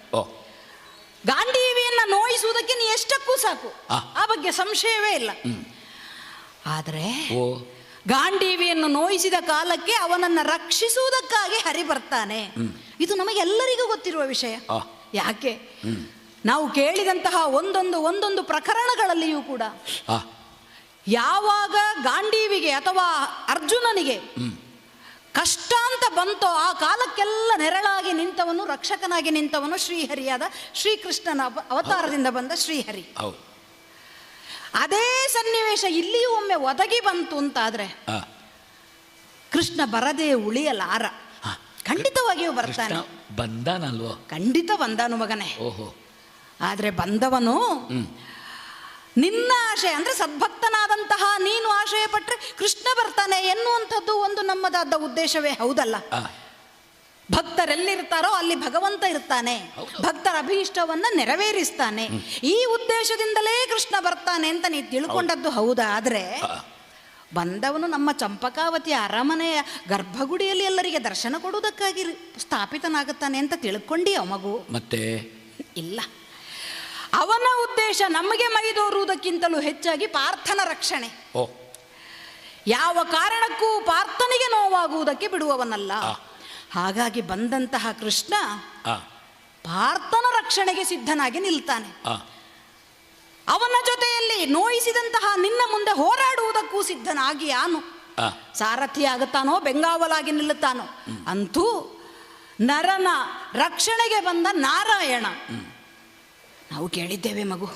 ಗಾಂಡೀವಿಯನ್ನ ನೋಯಿಸುವುದಕ್ಕೆ ನೀ ಎಷ್ಟಕ್ಕೂ ಸಾಕು, ಆ ಬಗ್ಗೆ ಸಂಶಯವೇ ಇಲ್ಲ. ಆದರೆ ಗಾಂಡೀವಿಯನ್ನು ನೋಯಿಸಿದ ಕಾಲಕ್ಕೆ ಅವನನ್ನು ರಕ್ಷಿಸುವುದಕ್ಕಾಗಿ ಹರಿ ಬರ್ತಾನೆ. ಇದು ನಮಗೆಲ್ಲರಿಗೂ ಗೊತ್ತಿರುವ ವಿಷಯ. ಯಾಕೆ ನಾವು ಕೇಳಿದಂತಹ ಒಂದೊಂದು ಪ್ರಕರಣಗಳಲ್ಲಿಯೂ ಕೂಡ ಯಾವಾಗ ಗಾಂಡೀವಿಗೆ ಅಥವಾ ಅರ್ಜುನನಿಗೆ ಕಷ್ಟ ಅಂತ ಬಂತೋ ಆ ಕಾಲಕ್ಕೆಲ್ಲ ನೆರಳಾಗಿ ನಿಂತವನು, ರಕ್ಷಕನಾಗಿ ನಿಂತವನು ಶ್ರೀಹರಿಯಾದ ಶ್ರೀಕೃಷ್ಣನ ಅವತಾರದಿಂದ ಬಂದ ಶ್ರೀಹರಿ. ಅದೇ ಸನ್ನಿವೇಶ ಇಲ್ಲಿಯೂ ಒಮ್ಮೆ ಒದಗಿ ಬಂತು ಅಂತಾದ್ರೆ ಕೃಷ್ಣ ಬರದೇ ಉಳಿಯಲಾರ. ಖಂಡಿತವಾಗಿಯೂ ಬರ್ತಾನೆ. ಬಂದಾನಲ್ವೋ? ಖಂಡಿತ ಬಂದಾನು ಮಗನೇ. ಆದ್ರೆ ಬಂದವನು ನಿನ್ನ ಆಶಯ ಅಂದ್ರೆ ಸದ್ಭಕ್ತನಾದಂತಹ ನೀನು ಆಶಯ ಪಟ್ರೆ ಕೃಷ್ಣ ಬರ್ತಾನೆ ಎನ್ನುವಂಥದ್ದು ಒಂದು ನಮ್ಮದಾದ ಉದ್ದೇಶವೇ ಹೌದಲ್ಲ. ಭಕ್ತರೆಲ್ಲಿರ್ತಾರೋ ಅಲ್ಲಿ ಭಗವಂತ ಇರ್ತಾನೆ, ಭಕ್ತರ ಅಭೀಷ್ಟವನ್ನ ನೆರವೇರಿಸ್ತಾನೆ. ಈ ಉದ್ದೇಶದಿಂದಲೇ ಕೃಷ್ಣ ಬರ್ತಾನೆ ಅಂತ ನೀ ತಿಳ್ಕೊಂಡದ್ದು ಹೌದಾ? ಆದ್ರೆ ಬಂದವನು ನಮ್ಮ ಚಂಪಕಾವತಿಯ ಅರಮನೆಯ ಗರ್ಭಗುಡಿಯಲ್ಲಿ ಎಲ್ಲರಿಗೆ ದರ್ಶನ ಕೊಡುವುದಕ್ಕಾಗಿ ಸ್ಥಾಪಿತನಾಗುತ್ತಾನೆ ಅಂತ ತಿಳ್ಕೊಂಡಿಯ ಮಗು? ಮತ್ತೆ ಇಲ್ಲ, ಅವನ ಉದ್ದೇಶ ನಮಗೆ ಮೈದೋರುವುದಕ್ಕಿಂತಲೂ ಹೆಚ್ಚಾಗಿ ಪಾರ್ಥನ ರಕ್ಷಣೆ. ಯಾವ ಕಾರಣಕ್ಕೂ ಪಾರ್ಥನಿಗೆ ನೋವಾಗುವುದಕ್ಕೆ ಬಿಡುವವನಲ್ಲ. ಹಾಗಾಗಿ ಬಂದಂತಹ ಕೃಷ್ಣ ಪಾರ್ಥನ ರಕ್ಷಣೆಗೆ ಸಿದ್ಧನಾಗಿ ನಿಲ್ತಾನೆ. ಅವನ ಜೊತೆಯಲ್ಲಿ ನೋಯಿಸಿದಂತಹ ನಿನ್ನ ಮುಂದೆ ಹೋರಾಡುವುದಕ್ಕೂ ಸಿದ್ಧನಾಗಿ ಆನು ಸಾರಥಿ ಆಗುತ್ತಾನೋ ಬೆಂಗಾವಲಾಗಿ ನಿಲ್ಲುತ್ತಾನೋ. ಅಂತೂ ನರನ ರಕ್ಷಣೆಗೆ ಬಂದ ನಾರಾಯಣ. ನಾವು ಕೇಳಿದ್ದೇವೆ ಮಗು,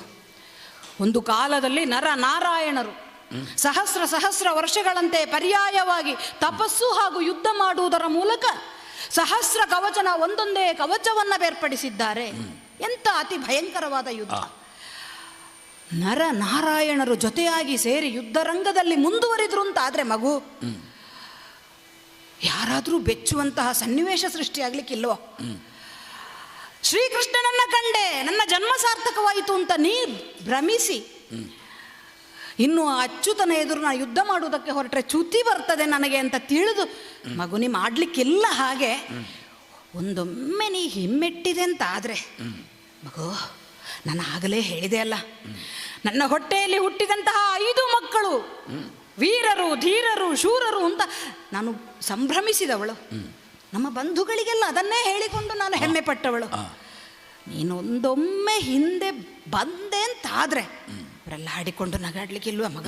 ಒಂದು ಕಾಲದಲ್ಲಿ ನರ ನಾರಾಯಣರು ಸಹಸ್ರ ವರ್ಷಗಳಂತೆ ಪರ್ಯಾಯವಾಗಿ ತಪಸ್ಸು ಹಾಗೂ ಯುದ್ಧ ಮಾಡುವುದರ ಮೂಲಕ ಸಹಸ್ರ ಕವಚನ ಒಂದೊಂದೇ ಕವಚವನ್ನ ಬೇರ್ಪಡಿಸಿದ್ದಾರೆ. ಎಂಥ ಅತಿ ಭಯಂಕರವಾದ ಯುದ್ಧ! ನರ ನಾರಾಯಣರು ಜೊತೆಯಾಗಿ ಸೇರಿ ಯುದ್ಧರಂಗದಲ್ಲಿ ಮುಂದುವರಿದ್ರು ಅಂತ ಆದ್ರೆ ಮಗು, ಯಾರಾದರೂ ಬೆಚ್ಚುವಂತಹ ಸನ್ನಿವೇಶ ಸೃಷ್ಟಿಯಾಗ್ಲಿಕ್ಕಿಲ್ವೋ? ಶ್ರೀಕೃಷ್ಣನನ್ನ ಕಂಡೆ ನನ್ನ ಜನ್ಮ ಸಾರ್ಥಕವಾಯಿತು ಅಂತ ನೀ ಭ್ರಮಿಸಿ ಇನ್ನು ಅಚ್ಯುತನ ಎದುರು ನಾ ಯುದ್ಧ ಮಾಡುವುದಕ್ಕೆ ಹೊರಟ್ರೆ ಚ್ಯುತಿ ಬರ್ತದೆ ನನಗೆ ಅಂತ ತಿಳಿದು ಮಗು ನೀ ಮಾಡ್ಲಿಕ್ಕಿಲ್ಲ. ಹಾಗೆ ಒಂದೊಮ್ಮೆ ನೀ ಹಿಮ್ಮೆಟ್ಟಿದೆ ಅಂತ ಆದ್ರೆ ಮಗು, ನಾನು ಆಗಲೇ ಹೇಳಿದೆ ಅಲ್ಲ, ನನ್ನ ಹೊಟ್ಟೆಯಲ್ಲಿ ಹುಟ್ಟಿದಂತಹ 5 ಮಕ್ಕಳು ವೀರರು, ಧೀರರು, ಶೂರರು ಅಂತ ನಾನು ಸಂಭ್ರಮಿಸಿದವಳು. ನಮ್ಮ ಬಂಧುಗಳಿಗೆಲ್ಲ ಅದನ್ನೇ ಹೇಳಿಕೊಂಡು ನಾನು ಹೆಮ್ಮೆ ಪಟ್ಟವಳು. ನೀನೊಂದೊಮ್ಮೆ ಹಿಂದೆ ಬಂದೆ ಅಂತಾದ್ರೆ ಅವರೆಲ್ಲ ಆಡಿಕೊಂಡು ನಗಾಡ್ಲಿಕ್ಕಿಲ್ವ ಮಗ?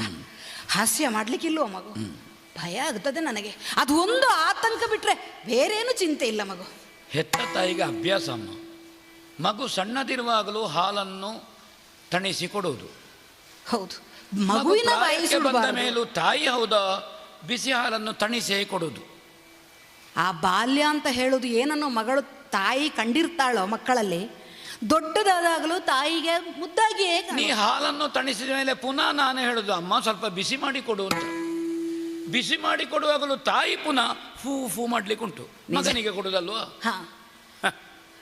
ಹಾಸ್ಯ ಮಾಡ್ಲಿಕ್ಕಿಲ್ವ ಮಗು? ಭಯ ಆಗ್ತದೆ ನನಗೆ. ಅದು ಒಂದು ಆತಂಕ ಬಿಟ್ರೆ ಬೇರೇನು ಚಿಂತೆ ಇಲ್ಲ ಮಗು. ಹೆತ್ತ ತಾಯಿಗೆ ಅಭ್ಯಾಸ ಅಮ್ಮ. ಮಗು ಸಣ್ಣದಿರುವಾಗಲೂ ಹಾಲನ್ನು ತಣಿಸಿ ಕೊಡುವುದು. ಹೌದು, ಮಗುವಿನ ವಯಸ್ಸು ಬಂದ ಮೇಲೂ ತಾಯಿ ಹೌದಾ ಬಿಸಿ ಹಾಲನ್ನು ತಣಿಸಿ ಕೊಡುವುದು. ಆ ಬಾಲ್ಯ ಅಂತ ಹೇಳೋದು ಏನನ್ನೋ ಮಗಳು ತಾಯಿ ಕಂಡಿರ್ತಾಳೋ ಮಕ್ಕಳಲ್ಲಿ, ದೊಡ್ಡದಾದಾಗಲೂ ತಾಯಿಗೆ ಮುದ್ದಾಗಿಯೇ. ನೀ ಹಾಲನ್ನು ತಣಿಸಿದ ಮೇಲೆ ಪುನಃ ನಾನು ಹೇಳುದು, ಅಮ್ಮ ಸ್ವಲ್ಪ ಬಿಸಿ ಮಾಡಿ ಕೊಡು ಅಂತ. ಬಿಸಿ ಮಾಡಿ ಕೊಡುವಾಗಲೂ ತಾಯಿ ಪುನಃ ಫೂ ಫೂ ಮಾಡ್ಲಿಕ್ಕೆ ಉಂಟು, ಮಗನಿಗೆ ಕೊಡುದಲ್ವಾ?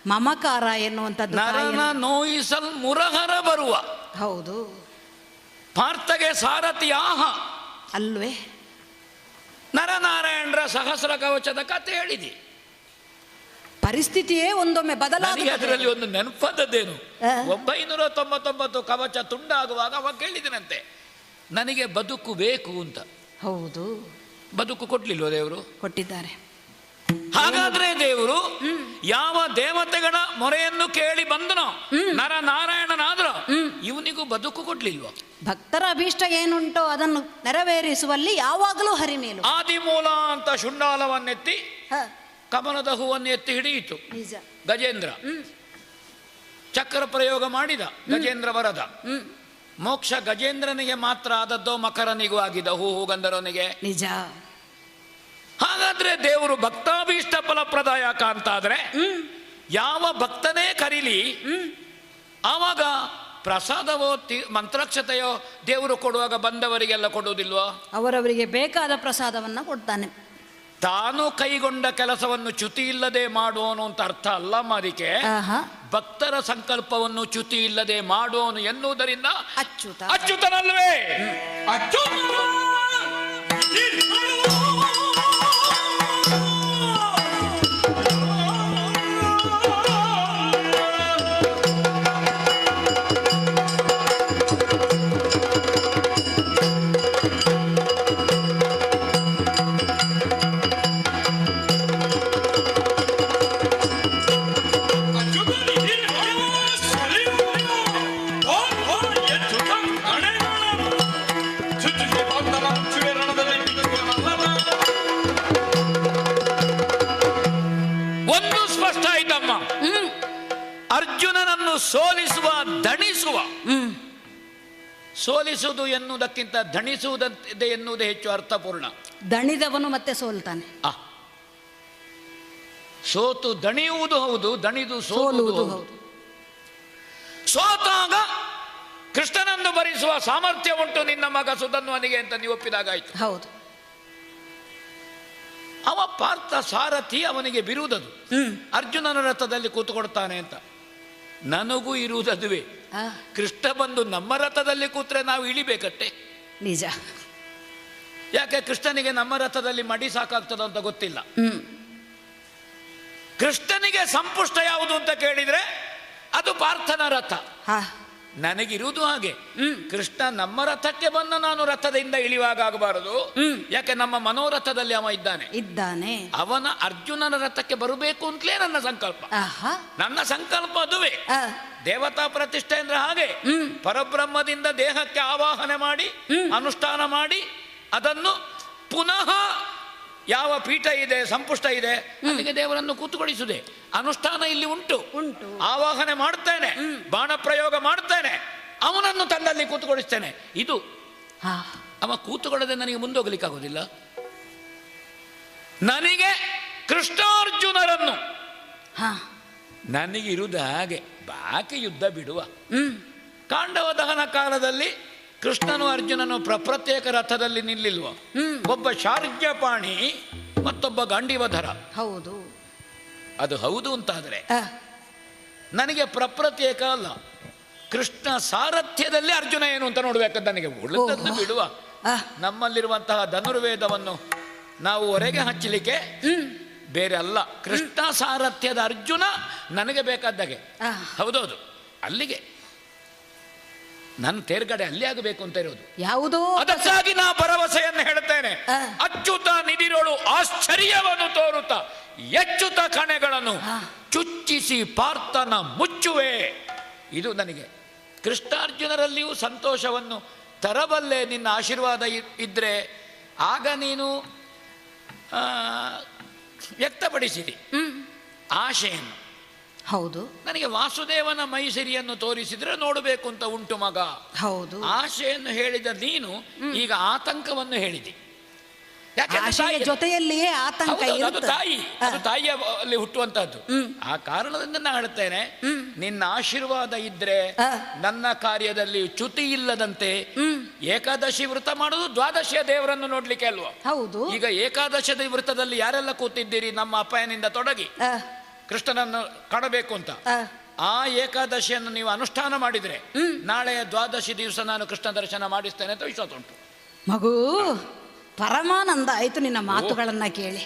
ಮಮಕಾರ ಎನ್ನುವಂಥದ್ದು. ನರನ ನೋಯಿಸಲ್ ಮುರಹರ ಬರುವ. ಹೌದು, ಪಾರ್ಥಗೆ ಸಾರಥಿ ಆಹ ಅಲ್ವೇ? ನರನಾರಾಯಣರ ಸಹಸ್ರ ಕವಚದ ಕಥೆ ಹೇಳಿದೆ. ಪರಿಸ್ಥಿತಿಯೇ ಒಂದೊಮ್ಮೆ ಬದಲಾಗಿ ಅದರಲ್ಲಿ ಒಂದು ನೆನಪಾದದ್ದೇನು, 999 ಕವಚ ತುಂಡಾಗುವಾಗ ಅವಾಗ ಕೇಳಿದನಂತೆ, ನನಗೆ ಬದುಕು ಬೇಕು ಅಂತ. ಹೌದು, ಬದುಕು ಕೊಡ್ಲಿಲ್ವ ದೇವರು? ಕೊಟ್ಟಿದ್ದಾರೆ. ಹಾಗಾದ್ರೆ ದೇವರು ಯಾವ ದೇವತೆಗಳ ಮೊರೆಯನ್ನು ಕೇಳಿ ಬಂದನೋ ನರ ನಾರಾಯಣನಾದ್ರೂ ಇವನಿಗೂ ಬದುಕು ಕೊಡ್ಲಿಲ್ವ? ಭಕ್ತರ ಅಭೀಷ್ಟ ಏನುಂಟೋ ಅದನ್ನು ನೆರವೇರಿಸುವಲ್ಲಿ ಯಾವಾಗಲೂ ಹರಿಮೇಲು. ಆದಿಮೂಲ ಅಂತ ಶುಂಡಾಲವನ್ನೆತ್ತಿ ಕಮಲದ ಹೂವನ್ನು ಎತ್ತಿ ಹಿಡಿಯಿತು ಗಜೇಂದ್ರ. ಚಕ್ರ ಪ್ರಯೋಗ ಮಾಡಿದ ಗಜೇಂದ್ರ ವರದ. ಮೋಕ್ಷ ಗಜೇಂದ್ರನಿಗೆ ಮಾತ್ರ ಆದದ್ದೋ ಮಕರನಿಗೂ ಆಗಿದೆ, ಹೂ ಗಂಧರ್ವನಿಗೆ? ನಿಜ. ಹಾಗಾದ್ರೆ ದೇವರು ಭಕ್ತಾಭೀಷ್ಟ ಫಲಪ್ರದಾಯಕ ಅಂತಾದ್ರೆ ಯಾವ ಭಕ್ತನೇ ಕರೀಲಿ ಆವಾಗ ಪ್ರಸಾದವೋ ಮಂತ್ರಾಕ್ಷತೆಯೋ ದೇವರು ಕೊಡುವಾಗ ಬಂದವರಿಗೆಲ್ಲ ಕೊಡುವುದಿಲ್ವೋ? ಅವರವರಿಗೆ ಬೇಕಾದ ಪ್ರಸಾದವನ್ನ ಕೊಡ್ತಾನೆ. ತಾನು ಕೈಗೊಂಡ ಕೆಲಸವನ್ನು ಚ್ಯುತಿ ಇಲ್ಲದೆ ಮಾಡುವನು ಅಂತ ಅರ್ಥ ಅಲ್ಲ ಮಾರಿಕೆ. ಭಕ್ತರ ಸಂಕಲ್ಪವನ್ನು ಚ್ಯುತಿ ಇಲ್ಲದೆ ಮಾಡುವನು ಎನ್ನುವುದರಿಂದ ಅಚ್ಯುತನಲ್ವೇ? ಚುಚ್ಚುಗೆ ಬಂದನ ಚುವೆ ರಣದಲ್ಲಿ ಬಿದ್ದುವನಲ್ಲ. ಒಂದು ಸ್ಪಷ್ಟ ಆಯ್ತಮ್ಮ, ಅರ್ಜುನನನ್ನು ಸೋಲಿಸುವ ದಣಿಸುವ, ಸೋಲಿಸುವುದು ಎನ್ನುವುದಕ್ಕಿಂತ ದಣಿಸುವುದಂತೆ ಎನ್ನುವುದೇ ಹೆಚ್ಚು ಅರ್ಥಪೂರ್ಣ. ದಣಿದವನು ಮತ್ತೆ ಸೋಲ್ತಾನೆ. ಸೋತು ದಣಿಯುವುದು ಹೌದು, ದಣಿದು ಸೋಲುವುದು ಹೌದು. ಸೋತಾಗ ಕೃಷ್ಣನನ್ನು ಭರಿಸುವ ಸಾಮರ್ಥ್ಯ ಉಂಟು ನಿನ್ನ ಮಗ ಸುಧನ್ವನಿಗೆ ಅಂತ ನೀವು ಒಪ್ಪಿದಾಗಾಯ್ತು. ಹೌದು. ಅವ ಪಾರ್ಥ ಸಾರಥಿ, ಅವನಿಗೆ ಬಿರುವುದದು. ಅರ್ಜುನನ ರಥದಲ್ಲಿ ಕೂತ್ಕೊಡ್ತಾನೆ ಅಂತ. ನನಗೂ ಇರುವುದದುವೆ. ಕೃಷ್ಣ ಬಂದು ನಮ್ಮ ರಥದಲ್ಲಿ ಕೂತ್ರೆ ನಾವು ಇಳಿಬೇಕಟ್ಟೆ. ನಿಜ. ಯಾಕೆ ಕೃಷ್ಣನಿಗೆ ನಮ್ಮ ರಥದಲ್ಲಿ ಮಡಿ ಸಾಕಾಗ್ತದ ಅಂತ ಗೊತ್ತಿಲ್ಲ. ಕೃಷ್ಣನಿಗೆ ಸಂಪುಷ್ಟ ಯಾವುದು ಅಂತ ಕೇಳಿದ್ರೆ ಅದು ಪಾರ್ಥನ ರಥ. ನನಗಿರುವುದು ಹಾಗೆ. ಕೃಷ್ಣ ನಮ್ಮ ರಥಕ್ಕೆ ಬಂದ ನಾನು ರಥದಿಂದ ಇಳಿಯುವಾಗ ಆಗಬಾರದು. ಯಾಕೆ ನಮ್ಮ ಮನೋರಥದಲ್ಲಿ ಅವ ಇದ್ದಾನೆ. ಅವನ ಅರ್ಜುನನ ರಥಕ್ಕೆ ಬರಬೇಕು ಅಂತಲೇ ನನ್ನ ಸಂಕಲ್ಪ. ನನ್ನ ಸಂಕಲ್ಪ ಅದುವೇ. ದೇವತಾ ಪ್ರತಿಷ್ಠೆ ಅಂದ್ರೆ ಹಾಗೆ ಪರಬ್ರಹ್ಮದಿಂದ ದೇಹಕ್ಕೆ ಆವಾಹನೆ ಮಾಡಿ ಅನುಷ್ಠಾನ ಮಾಡಿ ಅದನ್ನು ಪುನಃ ಯಾವ ಪೀಠ ಇದೆ, ಸಂಪುಷ್ಟ ಇದೆ, ಅಲ್ಲಿಗೆ ದೇವರನ್ನು ಕೂತುಗೊಳಿಸುವುದೇ ಅನುಷ್ಠಾನ. ಇಲ್ಲಿ ಉಂಟು. ಆವಾಹನೆ ಮಾಡ್ತೇನೆ, ಬಾಣ ಪ್ರಯೋಗ ಮಾಡ್ತೇನೆ, ಅವನನ್ನು ತಂದಲ್ಲಿ ಕೂತುಗೊಳಿಸ್ತೇನೆ. ಇದು ಅವ ಕೂತುಕೊಳ್ಳದೆ ನನಗೆ ಮುಂದೋಗ್ಲಿಕ್ಕಾಗೋದಿಲ್ಲ. ನನಗೆ ಕೃಷ್ಣಾರ್ಜುನರನ್ನು ನನಗಿರುವುದು ಹಾಗೆ. ಬಾಕಿ ಯುದ್ಧ ಬಿಡುವ. ಕಾಂಡವ ದಹನ ಕಾಲದಲ್ಲಿ ಕೃಷ್ಣನು ಅರ್ಜುನನು ಪ್ರತ್ಯೇಕ ರಥದಲ್ಲಿ ನಿಲ್ಲಿಲ್ವ? ಒಬ್ಬ ಶಾರ್ಜ್ಯಪಾಣಿ ಮತ್ತೊಬ್ಬ ಗಾಂಡೀವಧರ. ಹೌದು. ಅದು ಹೌದು ಅಂತಾದರೆ ನನಗೆ ಪ್ರತ್ಯೇಕ ಅಲ್ಲ, ಕೃಷ್ಣ ಸಾರಥ್ಯದಲ್ಲಿ ಅರ್ಜುನ ಏನು ಅಂತ ನೋಡ್ಬೇಕಂತ ನನಗೆ. ಉಳಿದದ್ದು ಬಿಡುವ. ನಮ್ಮಲ್ಲಿರುವಂತಹ ಧನುರ್ವೇದವನ್ನು ನಾವು ಹೊರಗೆ ಹಚ್ಚಲಿಕ್ಕೆ ಬೇರೆ ಅಲ್ಲ. ಕೃಷ್ಣ ಸಾರಥ್ಯದ ಅರ್ಜುನ ನನಗೆ ಬೇಕಾದಾಗೆ. ಹೌದೌದು, ಅಲ್ಲಿಗೆ ನನ್ನ ತೇರ್ಗಡೆ ಅಲ್ಲಿ ಆಗಬೇಕು ಅಂತ ಇರೋದು. ಯಾವುದೋ ಅದಕ್ಕಾಗಿ ನಾ ಭರವಸೆಯನ್ನು ಹೇಳುತ್ತೇನೆ. ಅಚ್ಚುತ ನಿಧಿರೋಳು ಆಶ್ಚರ್ಯವನ್ನು ತೋರುತ್ತ ಎಚ್ಚುತ ಕಣೆಗಳನ್ನು ಚುಚ್ಚಿಸಿ ಪಾರ್ಥನ ಮುಚ್ಚುವೆ. ಇದು ನನಗೆ ಕೃಷ್ಣಾರ್ಜುನರಲ್ಲಿಯೂ ಸಂತೋಷವನ್ನು ತರಬಲ್ಲೆ. ನಿನ್ನ ಆಶೀರ್ವಾದ ಇದ್ರೆ ಆಗ ನೀನು ವ್ಯಕ್ತಪಡಿಸಿರಿ ಆಶೆಯನ್ನು. ಹೌದು. ನನಗೆ ವಾಸುದೇವನ ಮೈಸಿರಿಯನ್ನು ತೋರಿಸಿದ್ರೆ ನೋಡಬೇಕು ಅಂತ ಉಂಟು ಮಗ. ಹೌದು. ಆಶೆಯನ್ನು ಹೇಳಿದ ನೀನು ಈಗ ಆತಂಕವನ್ನು ಹೇಳಿದಿ. ಜೊತೆಯಲ್ಲಿಯೇ ಆತಂಕ. ಅದು ತಾಯಿಯ ಅಲ್ಲಿ ಹುಟ್ಟುವಂತಹದ್ದು. ಆ ಕಾರಣದಿಂದ ನಾನು ಹೇಳ್ತೇನೆ, ನಿನ್ನ ಆಶೀರ್ವಾದ ಇದ್ರೆ ನನ್ನ ಕಾರ್ಯದಲ್ಲಿ ಚ್ಯುತಿ ಇಲ್ಲದಂತೆ ಏಕಾದಶಿ ವ್ರತ ಮಾಡುದು ದ್ವಾದಶಿಯ ದೇವರನ್ನು ನೋಡ್ಲಿಕ್ಕೆ ಅಲ್ವಾ? ಹೌದು. ಈಗ ಏಕಾದಶದ ವ್ರತದಲ್ಲಿ ಯಾರೆಲ್ಲ ಕೂತಿದ್ದೀರಿ ನಮ್ಮ ಅಪ್ಪನಿಂದ ತೊಡಗಿ ಕೃಷ್ಣನನ್ನು ಕಾಣಬೇಕು ಅಂತ, ಆ ಏಕಾದಶಿಯನ್ನು ನೀವು ಅನುಷ್ಠಾನ ಮಾಡಿದ್ರೆ ನಾಳೆಯ ದ್ವಾದಶಿ ದಿವಸ ನಾನು ಕೃಷ್ಣ ದರ್ಶನ ಮಾಡಿಸ್ತೇನೆ ಅಂತ ವಿಶ್ವಾಸ ಉಂಟು. ಮಗು, ಪರಮಾನಂದ ಆಯ್ತು ನಿನ್ನ ಮಾತುಗಳನ್ನ ಕೇಳಿ.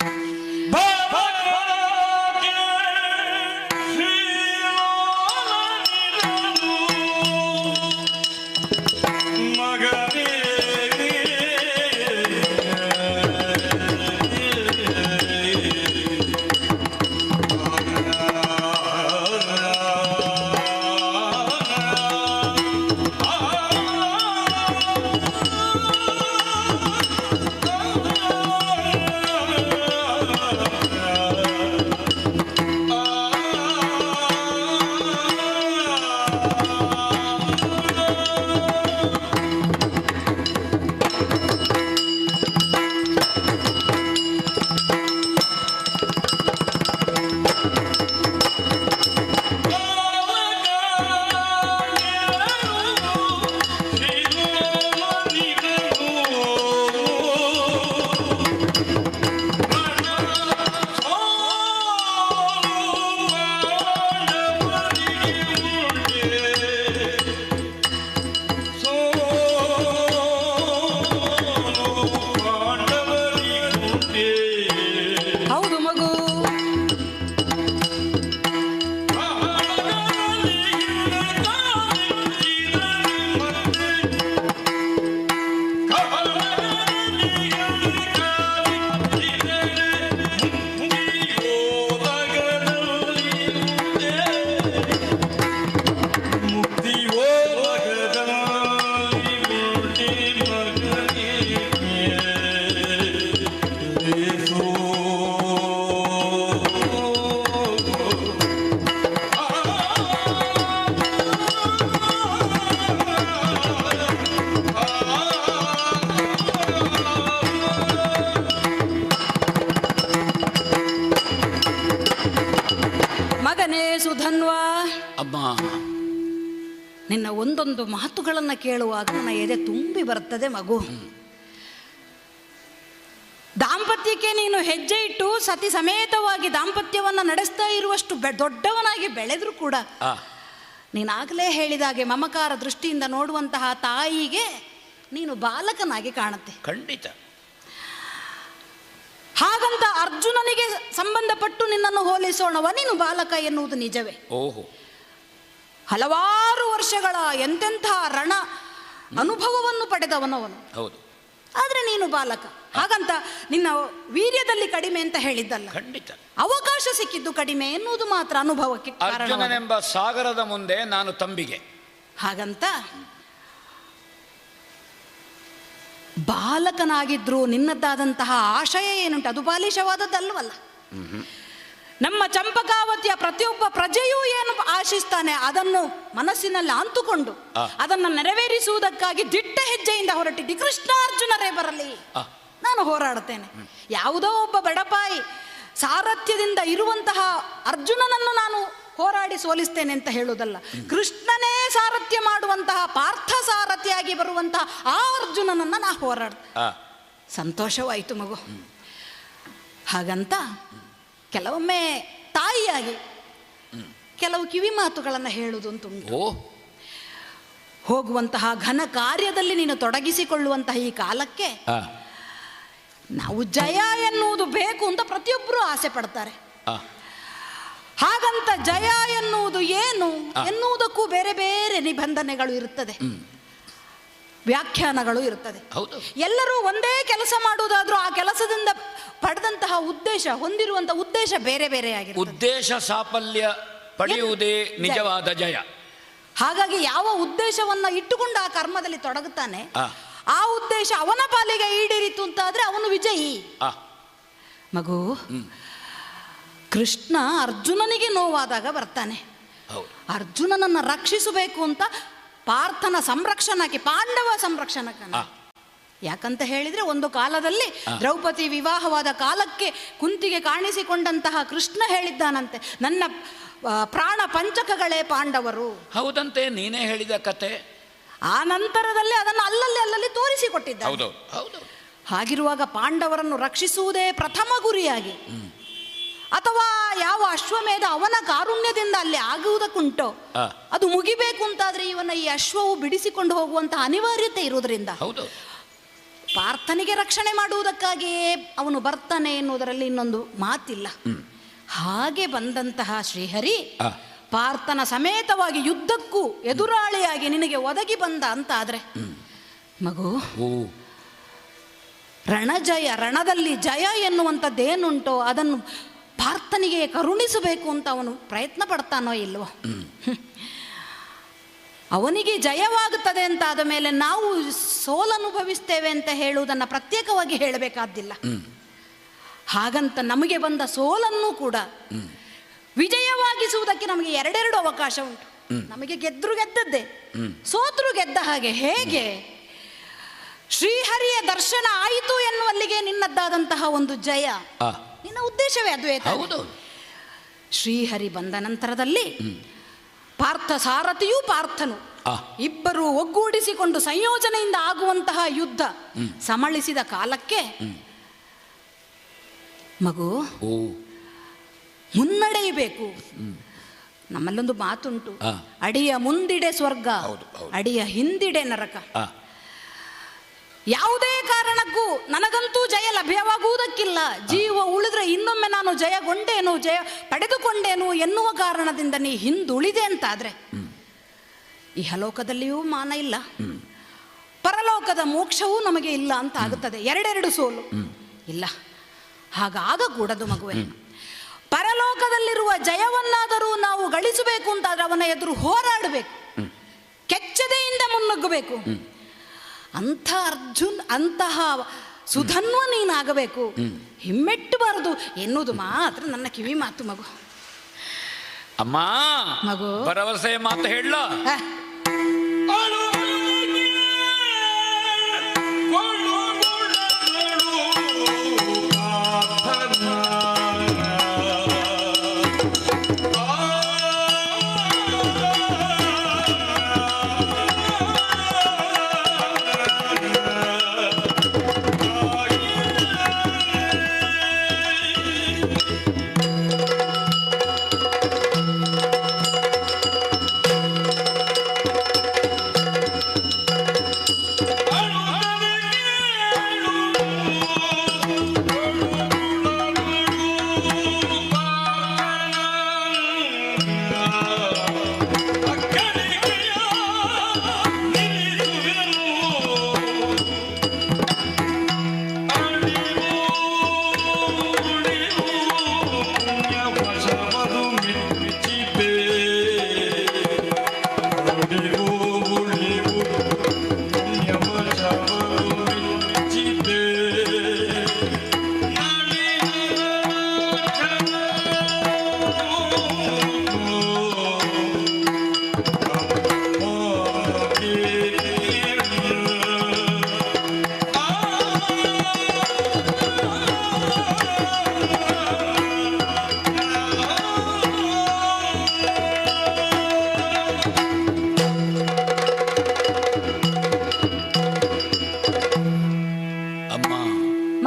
ನಿನ್ನ ಒಂದೊಂದು ಮಾತುಗಳನ್ನು ಕೇಳುವಾಗ ನನ್ನ ಎದೆ ತುಂಬಿ ಬರ್ತದೆ ಮಗು. ದಾಂಪತ್ಯಕ್ಕೆ ನೀನು ಹೆಜ್ಜೆ ಇಟ್ಟು ಸತಿ ಸಮೇತವಾಗಿ ದಾಂಪತ್ಯವನ್ನು ನಡೆಸ್ತಾ ಇರುವಷ್ಟು ದೊಡ್ಡವನಾಗಿ ಬೆಳೆದರೂ ಕೂಡ ನೀನಾಗಲೇ ಹೇಳಿದಾಗೆ ಮಮಕಾರ ದೃಷ್ಟಿಯಿಂದ ನೋಡುವಂತಹ ತಾಯಿಗೆ ನೀನು ಬಾಲಕನಾಗಿ ಕಾಣುತ್ತೆ. ಖಂಡಿತ. ಹಾಗಂತ ಅರ್ಜುನನಿಗೆ ಸಂಬಂಧಪಟ್ಟು ನಿನ್ನನ್ನು ಹೋಲಿಸೋಣವ, ನೀನು ಬಾಲಕ ಎನ್ನುವುದು ನಿಜವೇ. ಓಹೋ. ಹಲವಾರು ವರ್ಷಗಳ ಎಂತೆಂಥ ರಣ ಅನುಭವವನ್ನು ಪಡೆದವನವನು. ಹೌದು. ಆದರೆ ನೀನು ಬಾಲಕ. ಹಾಗಂತ ನಿನ್ನ ವೀರ್ಯದಲ್ಲಿ ಕಡಿಮೆ ಅಂತ ಹೇಳಿದ್ದಲ್ಲ. ಖಂಡಿತ. ಅವಕಾಶ ಸಿಕ್ಕಿದ್ದು ಕಡಿಮೆ ಎನ್ನುವುದು ಮಾತ್ರ ಅನುಭವಕ್ಕೆ ಕಾರಣ. ಅರ್ಜುನನೆಂಬ ಸಾಗರದ ಮುಂದೆ ನಾನು ತಂಬಿಗೆ. ಹಾಗಂತ ಬಾಲಕನಾಗಿದ್ರು ನಿನ್ನದ್ದಾದಂತಹ ಆಶಯ ಏನುಂಟು ಅದು ಬಾಲಿಶವಾದದ್ದಲ್ವಲ್ಲ. ನಮ್ಮ ಚಂಪಕಾವತಿಯ ಪ್ರತಿಯೊಬ್ಬ ಪ್ರಜೆಯೂ ಏನು ಆಶಿಸ್ತಾನೆ ಅದನ್ನು ಮನಸ್ಸಿನಲ್ಲಿ ಅಂತುಕೊಂಡು ಅದನ್ನು ನೆರವೇರಿಸುವುದಕ್ಕಾಗಿ ದಿಟ್ಟ ಹೆಜ್ಜೆಯಿಂದ ಹೊರಟಿದ್ದಿ. ಕೃಷ್ಣಾರ್ಜುನರೇ ಬರಲಿ, ನಾನು ಹೋರಾಡುತ್ತೇನೆ. ಯಾವುದೋ ಒಬ್ಬ ಬಡಪಾಯಿ ಸಾರಥ್ಯದಿಂದ ಇರುವಂತಹ ಅರ್ಜುನನನ್ನು ನಾನು ಹೋರಾಡಿ ಸೋಲಿಸ್ತೇನೆ ಅಂತ ಹೇಳುವುದಲ್ಲ. ಕೃಷ್ಣನೇ ಸಾರಥ್ಯ ಮಾಡುವಂತಹ ಪಾರ್ಥ ಸಾರಥಿಯಾಗಿ ಬರುವಂತಹ ಆ ಅರ್ಜುನನನ್ನು ನಾ ಸಂತೋಷವಾಯಿತು ಮಗು. ಹಾಗಂತ ಕೆಲವೊಮ್ಮೆ ತಾಯಿಯಾಗಿ ಕೆಲವು ಕಿವಿ ಮಾತುಗಳನ್ನು ಹೇಳುವುದು ಅಂತುಂಟು. ಹೋಗುವಂತಹ ಘನ ಕಾರ್ಯದಲ್ಲಿ ನೀನು ತೊಡಗಿಸಿಕೊಳ್ಳುವಂತಹ ಈ ಕಾಲಕ್ಕೆ ನಾವು ಜಯ ಎನ್ನುವುದು ಬೇಕು ಅಂತ ಪ್ರತಿಯೊಬ್ಬರೂ ಆಸೆ ಪಡ್ತಾರೆ. ಹಾಗಂತ ಜಯ ಎನ್ನುವುದು ಏನು ಎನ್ನುವುದಕ್ಕೂ ಬೇರೆ ಬೇರೆ ನಿಬಂಧನೆಗಳು ಇರುತ್ತದೆ, ವ್ಯಾಖ್ಯಾನಗಳು ಇರುತ್ತದೆ. ಎಲ್ಲರೂ ಒಂದೇ ಕೆಲಸ ಮಾಡುವುದಾದ್ರೂ ಆ ಕೆಲಸದಿಂದ ಪಡೆದಂತಹ ಉದ್ದೇಶ, ಹೊಂದಿರುವಂತಹ ಉದ್ದೇಶ ಬೇರೆ ಬೇರೆ ಆಗಿದೆ. ಉದ್ದೇಶ ಸಾಫಲ್ಯ ಪಡೆಯುವುದೇ ನಿಜವಾದ ಜಯ. ಹಾಗಾಗಿ ಯಾವ ಉದ್ದೇಶವನ್ನ ಇಟ್ಟುಕೊಂಡು ಆ ಕರ್ಮದಲ್ಲಿ ತೊಡಗುತ್ತಾನೆ ಆ ಉದ್ದೇಶ ಅವನ ಪಾಲಿಗೆ ಈಡೇರಿತು ಅಂತಾದ್ರೆ ಅವನು ವಿಜಯಿ. ಮಗು, ಕೃಷ್ಣ ಅರ್ಜುನನಿಗೆ ನೋವಾದಾಗ ಬರ್ತಾನೆ. ಅರ್ಜುನನನ್ನು ರಕ್ಷಿಸಬೇಕು ಅಂತ ಪಾರ್ಥನ ಸಂರಕ್ಷಣಕ್ಕೆ, ಪಾಂಡವ ಸಂರಕ್ಷಣಕ್ಕೆ. ಯಾಕಂತ ಹೇಳಿದ್ರೆ ಒಂದು ಕಾಲದಲ್ಲಿ ದ್ರೌಪದಿ ವಿವಾಹವಾದ ಕಾಲಕ್ಕೆ ಕುಂತಿಗೆ ಕಾಣಿಸಿಕೊಂಡಂತಹ ಕೃಷ್ಣ ಹೇಳಿದ್ದಾನಂತೆ, ನನ್ನ ಪ್ರಾಣ ಪಂಚಕಗಳೇ ಪಾಂಡವರು. ಹೌದಂತೆ, ನೀನೇ ಹೇಳಿದ ಕತೆ. ಆ ನಂತರದಲ್ಲಿ ಅದನ್ನು ಅಲ್ಲಲ್ಲಿ ತೋರಿಸಿಕೊಟ್ಟಿದ್ದ. ಹಾಗಿರುವಾಗ ಪಾಂಡವರನ್ನು ರಕ್ಷಿಸುವುದೇ ಪ್ರಥಮ ಗುರಿಯಾಗಿ, ಅಥವಾ ಯಾವ ಅಶ್ವಮೇಧ ಅವನ ಕಾರುಣ್ಯದಿಂದ ಅಲ್ಲಿ ಆಗುವುದಕ್ಕುಂಟೋ ಅದು ಮುಗಿಬೇಕು ಅಂತಾದ್ರೆ ಇವನ ಈ ಅಶ್ವವು ಬಿಡಿಸಿಕೊಂಡು ಹೋಗುವಂತಹ ಅನಿವಾರ್ಯತೆ ಇರುವುದರಿಂದ ಪಾರ್ಥನಿಗೆ ರಕ್ಷಣೆ ಮಾಡುವುದಕ್ಕಾಗಿಯೇ ಅವನು ಬರ್ತಾನೆ ಎನ್ನುವುದರಲ್ಲಿ ಇನ್ನೊಂದು ಮಾತಿಲ್ಲ. ಹಾಗೆ ಬಂದಂತಹ ಶ್ರೀಹರಿ ಪಾರ್ಥನ ಸಮೇತವಾಗಿ ಯುದ್ಧಕ್ಕೂ ಎದುರಾಳಿಯಾಗಿ ನಿನಗೆ ಒದಗಿ ಬಂದ ಅಂತ ಆದ್ರೆ ಮಗು, ರಣಜಯ, ರಣದಲ್ಲಿ ಜಯ ಎನ್ನುವಂಥದ್ದೇನುಂಟೋ ಅದನ್ನು ಪಾರ್ಥನಿಗೆ ಕರುಣಿಸಬೇಕು ಅಂತ ಅವನು ಪ್ರಯತ್ನ ಪಡ್ತಾನೋ ಇಲ್ವೋ. ಅವನಿಗೆ ಜಯವಾಗುತ್ತದೆ ಅಂತ ಆದ ಮೇಲೆ ನಾವು ಸೋಲನುಭವಿಸ್ತೇವೆ ಅಂತ ಹೇಳುವುದನ್ನು ಪ್ರತ್ಯೇಕವಾಗಿ ಹೇಳಬೇಕಾದ್ದಿಲ್ಲ. ಹಾಗಂತ ನಮಗೆ ಬಂದ ಸೋಲನ್ನು ಕೂಡ ವಿಜಯವಾಗಿಸುವುದಕ್ಕೆ ನಮಗೆ ಎರಡೆರಡು ಅವಕಾಶ ಉಂಟು. ನಮಗೆ ಗೆದ್ರು ಗೆದ್ದದ್ದೇ, ಸೋತರು ಗೆದ್ದ ಹಾಗೆ. ಹೇಗೆ? ಶ್ರೀಹರಿಯ ದರ್ಶನ ಆಯಿತು ಎನ್ನುವಲ್ಲಿಗೆ ನಿನ್ನದ್ದಾದಂತಹ ಒಂದು ಜಯ. ನಿನ್ನ ಉದ್ದೇಶವೇ ಅದುವೇ. ಶ್ರೀಹರಿ ಬಂದ ನಂತರದಲ್ಲಿ ಪಾರ್ಥ ಸಾರಥಿಯೂ ಪಾರ್ಥನು ಇಬ್ಬರು ಒಗ್ಗೂಡಿಸಿಕೊಂಡು ಸಂಯೋಜನೆಯಿಂದ ಆಗುವಂತಹ ಯುದ್ಧ ಸಮಳಿಸಿದ ಕಾಲಕ್ಕೆ ಮಗು ಮುನ್ನಡೆಯಬೇಕು. ನಮ್ಮಲ್ಲೊಂದು ಮಾತುಂಟು, ಅಡಿಯ ಮುಂದಿಡೆ ಸ್ವರ್ಗ, ಅಡಿಯ ಹಿಂದಿಡೆ ನರಕ. ಯಾವುದೇ ಕಾರಣಕ್ಕೂ ನನಗಂತೂ ಜಯ ಲಭ್ಯವಾಗುವುದಕ್ಕಿಲ್ಲ, ಜೀವ ಉಳಿದ್ರೆ ಇನ್ನೊಮ್ಮೆ ನಾನು ಜಯಗೊಂಡೇನು, ಜಯ ಪಡೆದುಕೊಂಡೇನು ಎನ್ನುವ ಕಾರಣದಿಂದ ನೀ ಹಿಂದುಳಿದೆ ಅಂತಾದ್ರೆ ಇಹಲೋಕದಲ್ಲಿಯೂ ಮಾನ ಇಲ್ಲ, ಪರಲೋಕದ ಮೋಕ್ಷವೂ ನಮಗೆ ಇಲ್ಲ ಅಂತ ಆಗುತ್ತದೆ. ಎರಡೆರಡು ಸೋಲು ಇಲ್ಲ. ಹಾಗಾಗಕೂಡದು ಮಗುವೆ. ಪರಲೋಕದಲ್ಲಿರುವ ಜಯವನ್ನಾದರೂ ನಾವು ಗಳಿಸಬೇಕು ಅಂತಾದ್ರೆ ಅವನ ಎದುರು ಹೋರಾಡಬೇಕು, ಕೆಚ್ಚದೆಯಿಂದ ಮುನ್ನುಗ್ಗಬೇಕು. ಅಂತಹ ಸುಧನ್ವ ನೀನಾಗಬೇಕು, ಹಿಮ್ಮೆಟ್ಟಬಾರದು ಎನ್ನುವುದು ಮಾತ್ರ ನನ್ನ ಕಿವಿ ಮಾತು ಮಗು. ಅಮ್ಮ ಮಗು, ಭರವಸೆ ಮಾತು ಹೇಳ.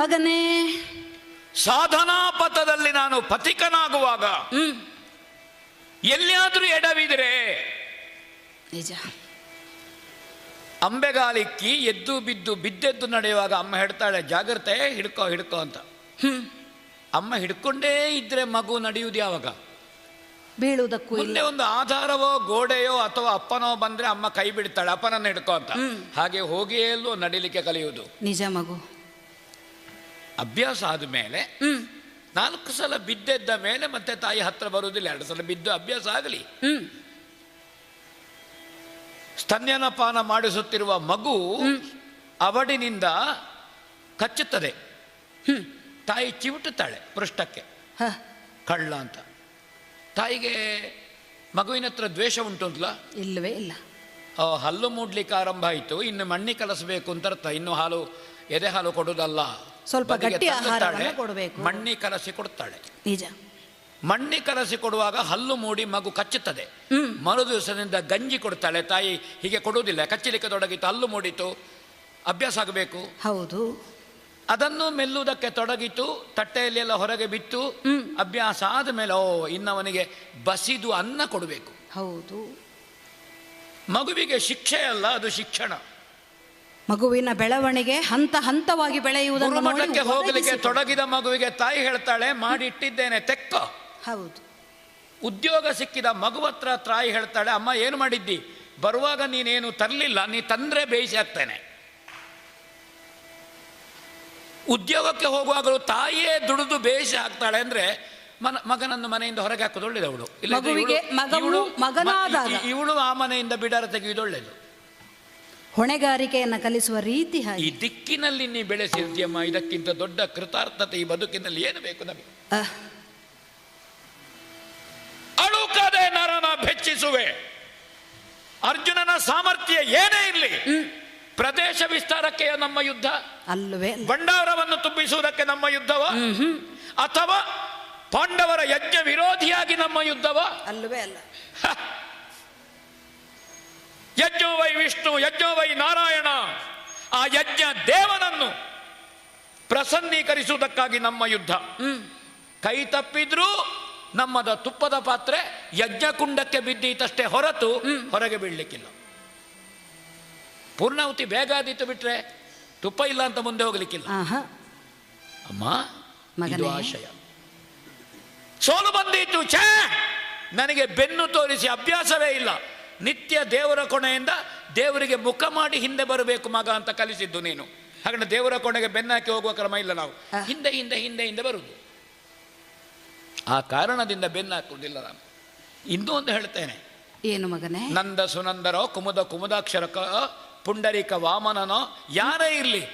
ಮಗನೇ, ಸಾಧನಾ ಪಥದಲ್ಲಿ ನಾನು ಪಥಿಕನಾಗುವಾಗ ಎಲ್ಲಿಯಾದ್ರೂ ಎಡವಿದ್ರೆ ನಿಜ. ಅಂಬೆಗಾಲಿಕ್ಕಿ ಎದ್ದು ಬಿದ್ದು ಬಿದ್ದೆದ್ದು ನಡೆಯುವಾಗ ಅಮ್ಮ ಹೇಳ್ತಾಳೆ, ಜಾಗ್ರತೆ, ಹಿಡ್ಕೋ ಹಿಡ್ಕೋ ಅಂತ. ಅಮ್ಮ ಹಿಡ್ಕೊಂಡೇ ಇದ್ರೆ ಮಗು ನಡೆಯುವುದು ಯಾವಾಗ? ಬೀಳುವುದಕ್ಕೂ ಮುಂದೆ ಒಂದು ಆಧಾರವೋ ಗೋಡೆಯೋ ಅಥವಾ ಅಪ್ಪನೋ ಬಂದ್ರೆ ಅಮ್ಮ ಕೈ ಬಿಡ್ತಾಳೆ, ಅಪ್ಪನನ್ನು ಹಿಡ್ಕೋ ಅಂತ. ಹಾಗೆ ಹೋಗಿಯೇ ಎಲ್ಲೋ ನಡಿಲಿಕ್ಕೆ ಕಲಿಯುವುದು. ನಿಜ ಮಗು. ಅಭ್ಯಾಸ ಆದ್ಮೇಲೆ 4 ಸಲ ಬಿದ್ದೆದ್ದ ಮೇಲೆ ಮತ್ತೆ ತಾಯಿ ಹತ್ರ ಬರುವುದಿಲ್ಲ. 2 ಸಲ ಬಿದ್ದು ಅಭ್ಯಾಸ ಆಗಲಿ. ಸ್ತನ್ಯನಪಾನ ಮಾಡಿಸುತ್ತಿರುವ ಮಗು ಅವಡಿನಿಂದ ಕಚ್ಚುತ್ತದೆ. ತಾಯಿ ಚಿವುಟುತ್ತಾಳೆ ಪೃಷ್ಠಕ್ಕೆ, ಕಳ್ಳ ಅಂತ. ತಾಯಿಗೆ ಮಗುವಿನ ಹತ್ರ ದ್ವೇಷ ಉಂಟು ಅಂತಲ್ಲ? ಇಲ್ಲವೇ ಇಲ್ಲ. ಹಲ್ಲು ಮೂಡ್ಲಿಕ್ಕೆ ಆರಂಭ ಆಯಿತು, ಇನ್ನು ಮಣ್ಣಿ ಕಲಸಬೇಕು ಅಂತ ಅರ್ಥ. ಇನ್ನು ಹಾಲು, ಎದೆ ಹಾಲು ಕೊಡುವುದಲ್ಲ, ಸ್ವಲ್ಪ ಗಟ್ಟಿ ಆಹಾರವನ್ನು ಕೊಡಬೇಕು. ಮಣ್ಣಿ ಕಲಸಿ ಕೊಡ್ತಾಳೆ. ನಿಜ. ಮಣ್ಣಿ ಕಲಸಿ ಕೊಡುವಾಗ ಹಲ್ಲು ಮೂಡಿ ಮಗು ಕಚ್ಚುತ್ತದೆ. ಮರು ದಿವಸದಿಂದ ಗಂಜಿ ಕೊಡ್ತಾಳೆ ತಾಯಿ. ಹೀಗೆ ಕೊಡುವುದಿಲ್ಲ, ಕಚ್ಚಲಿಕ್ಕೆ ತೊಡಗಿತು, ಹಲ್ಲು ಮೂಡಿತು, ಅಭ್ಯಾಸ ಆಗಬೇಕು. ಹೌದು. ಅದನ್ನು ಮೆಲ್ಲುವುದಕ್ಕೆ ತೊಡಗಿತು, ತಟ್ಟೆಯಲ್ಲಿ ಎಲ್ಲ ಹೊರಗೆ ಬಿತ್ತು. ಅಭ್ಯಾಸ ಆದಮೇಲೆ ಇನ್ನವನಿಗೆ ಬಸಿದು ಅನ್ನ ಕೊಡಬೇಕು. ಹೌದು. ಮಗುವಿಗೆ ಶಿಕ್ಷೆ ಅಲ್ಲ, ಅದು ಶಿಕ್ಷಣ. ಮಗುವಿನ ಬೆಳವಣಿಗೆ ಹಂತ ಹಂತವಾಗಿ ಬೆಳೆಯುವುದನ್ನು ಗುರುಮಠಕ್ಕೆ ಹೋಗಲಿಕ್ಕೆ ತೊಡಗಿದ ಮಗುವಿಗೆ ತಾಯಿ ಹೇಳ್ತಾಳೆ, ಮಾಡಿ ಇಟ್ಟಿದ್ದೇನೆ ತೆಕ್ಕೋ. ಹೌದು. ಉದ್ಯೋಗ ಸಿಕ್ಕಿದ ಮಗುವತ್ರ ತಾಯಿ ಹೇಳ್ತಾಳೆ, ಅಮ್ಮ ಏನು ಮಾಡಿದ್ದಿ? ಬರುವಾಗ ನೀನೇನು ತರಲಿಲ್ಲ, ನೀ ತಂದ್ರೆ ಬೇಯಿಸಿ ಹಾಕ್ತೇನೆ. ಉದ್ಯೋಗಕ್ಕೆ ಹೋಗುವಾಗಲೂ ತಾಯಿಯೇ ದುಡಿದು ಬೇಯಿಸಿ ಹಾಕ್ತಾಳೆ ಅಂದ್ರೆ ಮಗನನ್ನು ಮನೆಯಿಂದ ಹೊರಗೆ ಹಾಕೋದು ಒಳ್ಳೇದು. ಅವಳು ಇವಳು ಆ ಮನೆಯಿಂದ ಬಿಡಾರ ತೆಗೆಯುವುದು ಒಳ್ಳೇದು. ಹೊಣೆಗಾರಿಕೆಯನ್ನು ಕಲಿಸುವ ರೀತಿ ಹಾಗೆ. ಈ ದಿಕ್ಕಿನಲ್ಲಿ ನೀ ಬೆಳೆಸಿದ್ಯಮ್ಮ, ಇದಕ್ಕಿಂತ ದೊಡ್ಡ ಕೃತಾರ್ಥತೆ ಈ ಬದುಕಿನಲ್ಲಿ ಏನು ಬೇಕು ನಮಗೆ? ಅಳುಕದೆ ನರನ ಬೆಚ್ಚಿಸುವೆ. ಅರ್ಜುನನ ಸಾಮರ್ಥ್ಯ ಏನೇ ಇರಲಿ, ಪ್ರದೇಶ ವಿಸ್ತಾರಕ್ಕೆ ನಮ್ಮ ಯುದ್ಧ ಅಲ್ಲವೇ? ಭಂಡಾರವನ್ನು ತುಂಬಿಸುವುದಕ್ಕೆ ನಮ್ಮ ಯುದ್ಧವ? ಅಥವಾ ಪಾಂಡವರ ಯಜ್ಞ ವಿರೋಧಿಯಾಗಿ ನಮ್ಮ ಯುದ್ಧವ? ಅಲ್ಲವೇ ಅಲ್ಲ. ಯಜ್ಞೋ ವೈ ವಿಷ್ಣು, ಯಜ್ಞೋ ವೈ ನಾರಾಯಣ. ಆ ಯಜ್ಞ ದೇವನನ್ನು ಪ್ರಸನ್ನೀಕರಿಸುವುದಕ್ಕಾಗಿ ನಮ್ಮ ಯುದ್ಧ. ಕೈ ತಪ್ಪಿದ್ರೂ ನಮ್ಮದ ತುಪ್ಪದ ಪಾತ್ರೆ ಯಜ್ಞಕುಂಡಕ್ಕೆ ಬಿದ್ದೀತಷ್ಟೇ ಹೊರತು ಹೊರಗೆ ಬೀಳಲಿಕ್ಕಿಲ್ಲ. ಪೂರ್ಣಾಹುತಿ ಬೇಗ ಆದೀತು ಬಿಟ್ರೆ ತುಪ್ಪ ಇಲ್ಲ ಅಂತ ಮುಂದೆ ಹೋಗ್ಲಿಕ್ಕಿಲ್ಲ. ಅಮ್ಮ, ಇದು ಆಶಯ. ಸೋಲು ಬಂದೀತು, ಛೇ, ನನಗೆ ಬೆನ್ನು ತೋರಿಸಿ ಅಭ್ಯಾಸವೇ ಇಲ್ಲ. ನಿತ್ಯ ದೇವರ ಕೊನೆಯಿಂದ ದೇವರಿಗೆ ಮುಖ ಮಾಡಿ ಹಿಂದೆ ಬರಬೇಕು ಮಗ ಅಂತ ಕಲಿಸಿದ್ದು ನೀನು. ಹಾಗಾದ್ರೆ ದೇವರ ಕೊನೆಗೆ ಬೆನ್ನಾಕಿ ಹೋಗುವ ಕ್ರಮ ಇಲ್ಲ. ನಾವು ಹಿಂದೆ ಹಿಂದೆ ಹಿಂದೆ ಹಿಂದೆ ಬರುವುದು. ಆ ಕಾರಣದಿಂದ ಬೆನ್ನಾಕುವುದಿಲ್ಲ. ನಾನು ಇನ್ನೂ ಒಂದು ಹೇಳ್ತೇನೆ. ಏನು ಮಗನೇ? ನಂದ ಸುನಂದರೋ, ಕುಮುದ ಕುಮುದಾಕ್ಷರಕ, ಪುಂಡರಿಕ ವಾಮನನೋ ಯಾರೇ ಇರಲಿ,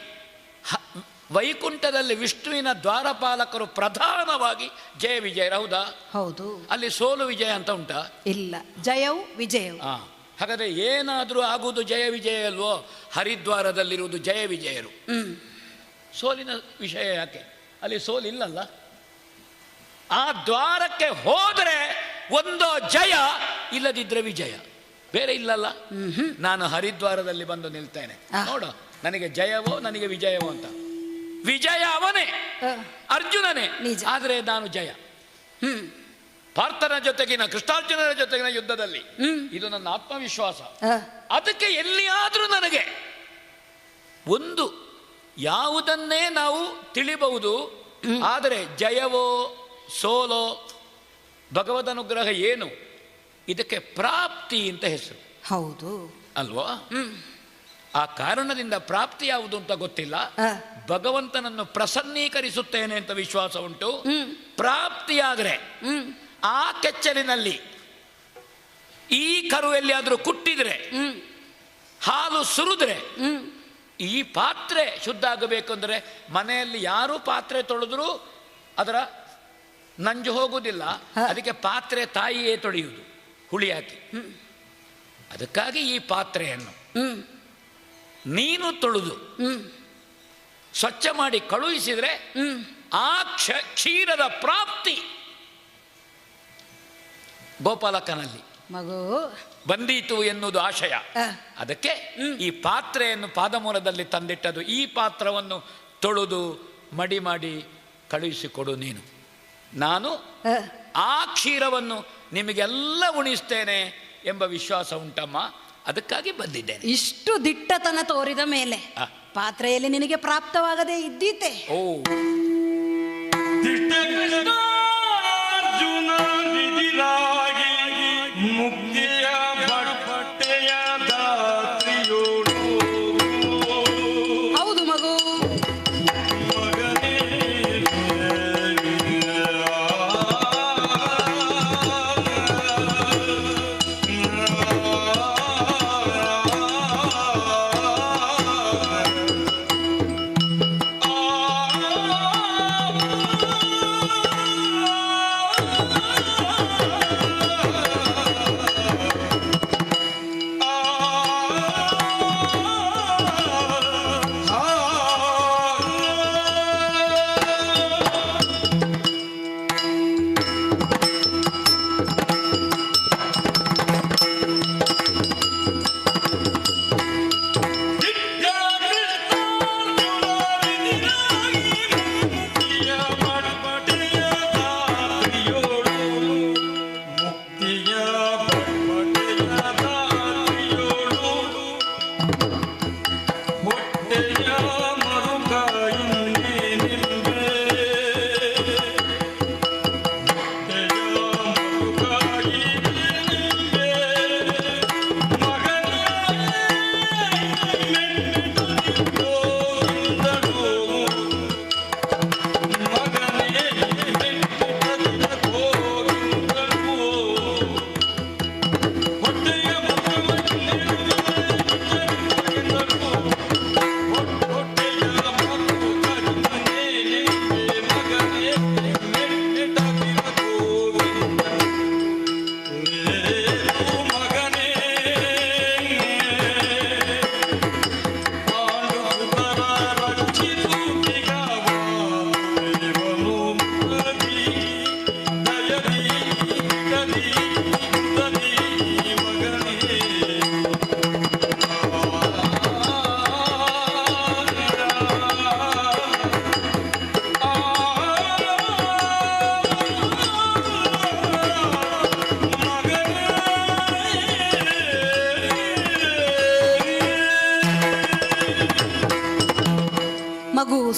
ವೈಕುಂಠದಲ್ಲಿ ವಿಷ್ಣುವಿನ ದ್ವಾರಪಾಲಕರು ಪ್ರಧಾನವಾಗಿ ಜಯ ವಿಜಯ. ಹೌದಾ? ಹೌದು. ಅಲ್ಲಿ ಸೋಲು ವಿಜಯ ಅಂತ ಉಂಟಾ? ಇಲ್ಲ, ಜಯವು ವಿಜಯವು. ಹಾಗಾದ್ರೆ ಏನಾದರೂ ಆಗುವುದು ಜಯ ವಿಜಯ ಅಲ್ವೋ? ಹರಿದ್ವಾರದಲ್ಲಿರುವುದು ಜಯ ವಿಜಯರು. ಸೋಲಿನ ವಿಷಯ ಯಾಕೆ? ಅಲ್ಲಿ ಸೋಲಿಲ್ಲಲ್ಲ. ಆ ದ್ವಾರಕ್ಕೆ ಹೋದರೆ ಒಂದೋ ಜಯ, ಇಲ್ಲದಿದ್ರೆ ವಿಜಯ, ಬೇರೆ ಇಲ್ಲಲ್ಲ. ನಾನು ಹರಿದ್ವಾರದಲ್ಲಿ ಬಂದು ನಿಲ್ತೇನೆ, ನೋಡು ನನಗೆ ಜಯವೋ ನನಗೆ ವಿಜಯವೋ ಅಂತ. ವಿಜಯ ಅವನೇ, ಅರ್ಜುನನೇ. ಆದರೆ ನಾನು ಜಯ. ಪಾರ್ಥನ ಜೊತೆಗಿನ, ಕೃಷ್ಣಾರ್ಜುನರ ಜೊತೆಗಿನ ಯುದ್ಧದಲ್ಲಿ ಇದು ನನ್ನ ಆತ್ಮವಿಶ್ವಾಸ. ಅದಕ್ಕೆ ಎಲ್ಲಿಯಾದರೂ ನನಗೆ ಒಂದು ಯಾವುದನ್ನೇ ನಾವು ತಿಳಿಬಹುದು. ಆದರೆ ಜಯವೋ ಸೋಲೋ, ಭಗವದ್ ಅನುಗ್ರಹ ಏನು, ಇದಕ್ಕೆ ಪ್ರಾಪ್ತಿ ಅಂತ ಹೆಸರು. ಹೌದು ಅಲ್ವಾ? ಆ ಕಾರಣದಿಂದ ಪ್ರಾಪ್ತಿ ಯಾವುದು ಅಂತ ಗೊತ್ತಿಲ್ಲ. ಭಗವಂತನನ್ನು ಪ್ರಸನ್ನೀಕರಿಸುತ್ತೇನೆ ಅಂತ ವಿಶ್ವಾಸ ಉಂಟು. ಪ್ರಾಪ್ತಿಯಾದರೆ ಆ ಕೆಚ್ಚಲಿನಲ್ಲಿ ಈ ಕರು ಎಲ್ಲಿಯಾದರೂ ಕುಟ್ಟಿದ್ರೆ, ಹಾಲು ಸುರಿದ್ರೆ, ಈ ಪಾತ್ರೆ ಶುದ್ಧ ಆಗಬೇಕು ಅಂದರೆ ಮನೆಯಲ್ಲಿ ಯಾರೂ ಪಾತ್ರೆ ತೊಳೆದ್ರೂ ಅದರ ನಂಜು ಹೋಗುವುದಿಲ್ಲ. ಅದಕ್ಕೆ ಪಾತ್ರೆ ತಾಯಿಯೇ ತೊಳೆಯುವುದು ಹುಳಿ ಹಾಕಿ. ಅದಕ್ಕಾಗಿ ಈ ಪಾತ್ರೆಯನ್ನು ನೀನು ತೊಳೆದು ಸ್ವಚ್ಛ ಮಾಡಿ ಕಳುಹಿಸಿದ್ರೆ ಆ ಕ್ಷೀರದ ಪ್ರಾಪ್ತಿ ಗೋಪಾಲಕನಲ್ಲಿ ಮಗು ಬಂದೀತು ಎನ್ನುವುದು ಆಶಯ. ಅದಕ್ಕೆ ಈ ಪಾತ್ರೆಯನ್ನು ಪಾದಮೂಲದಲ್ಲಿ ತಂದಿಟ್ಟದು. ಈ ಪಾತ್ರವನ್ನು ತೊಳೆದು ಮಡಿ ಮಾಡಿ ಕಳುಹಿಸಿಕೊಡು ನೀನು. ನಾನು ಆ ಕ್ಷೀರವನ್ನು ನಿಮಗೆಲ್ಲ ಉಣಿಸ್ತೇನೆ ಎಂಬ ವಿಶ್ವಾಸ ಉಂಟಮ್ಮ, ಅದಕ್ಕಾಗಿ ಬಂದಿದ್ದೇನೆ. ಇಷ್ಟು ದಿಟ್ಟತನ ತೋರಿದ ಮೇಲೆ ಪಾತ್ರೆಯಲ್ಲಿ ನಿನಗೆ ಪ್ರಾಪ್ತವಾಗದೇ ಇದ್ದೀತೆ. ಓ ಅರ್ಜುನ ನಿಧಿರಾಗಿ ಮುಕ್ತಿಯ ಬಟ್ಟೆಯ ದಾತ್ರಿಯೋಡು. ಹೌದು ಮಗು. ಮಗನೇ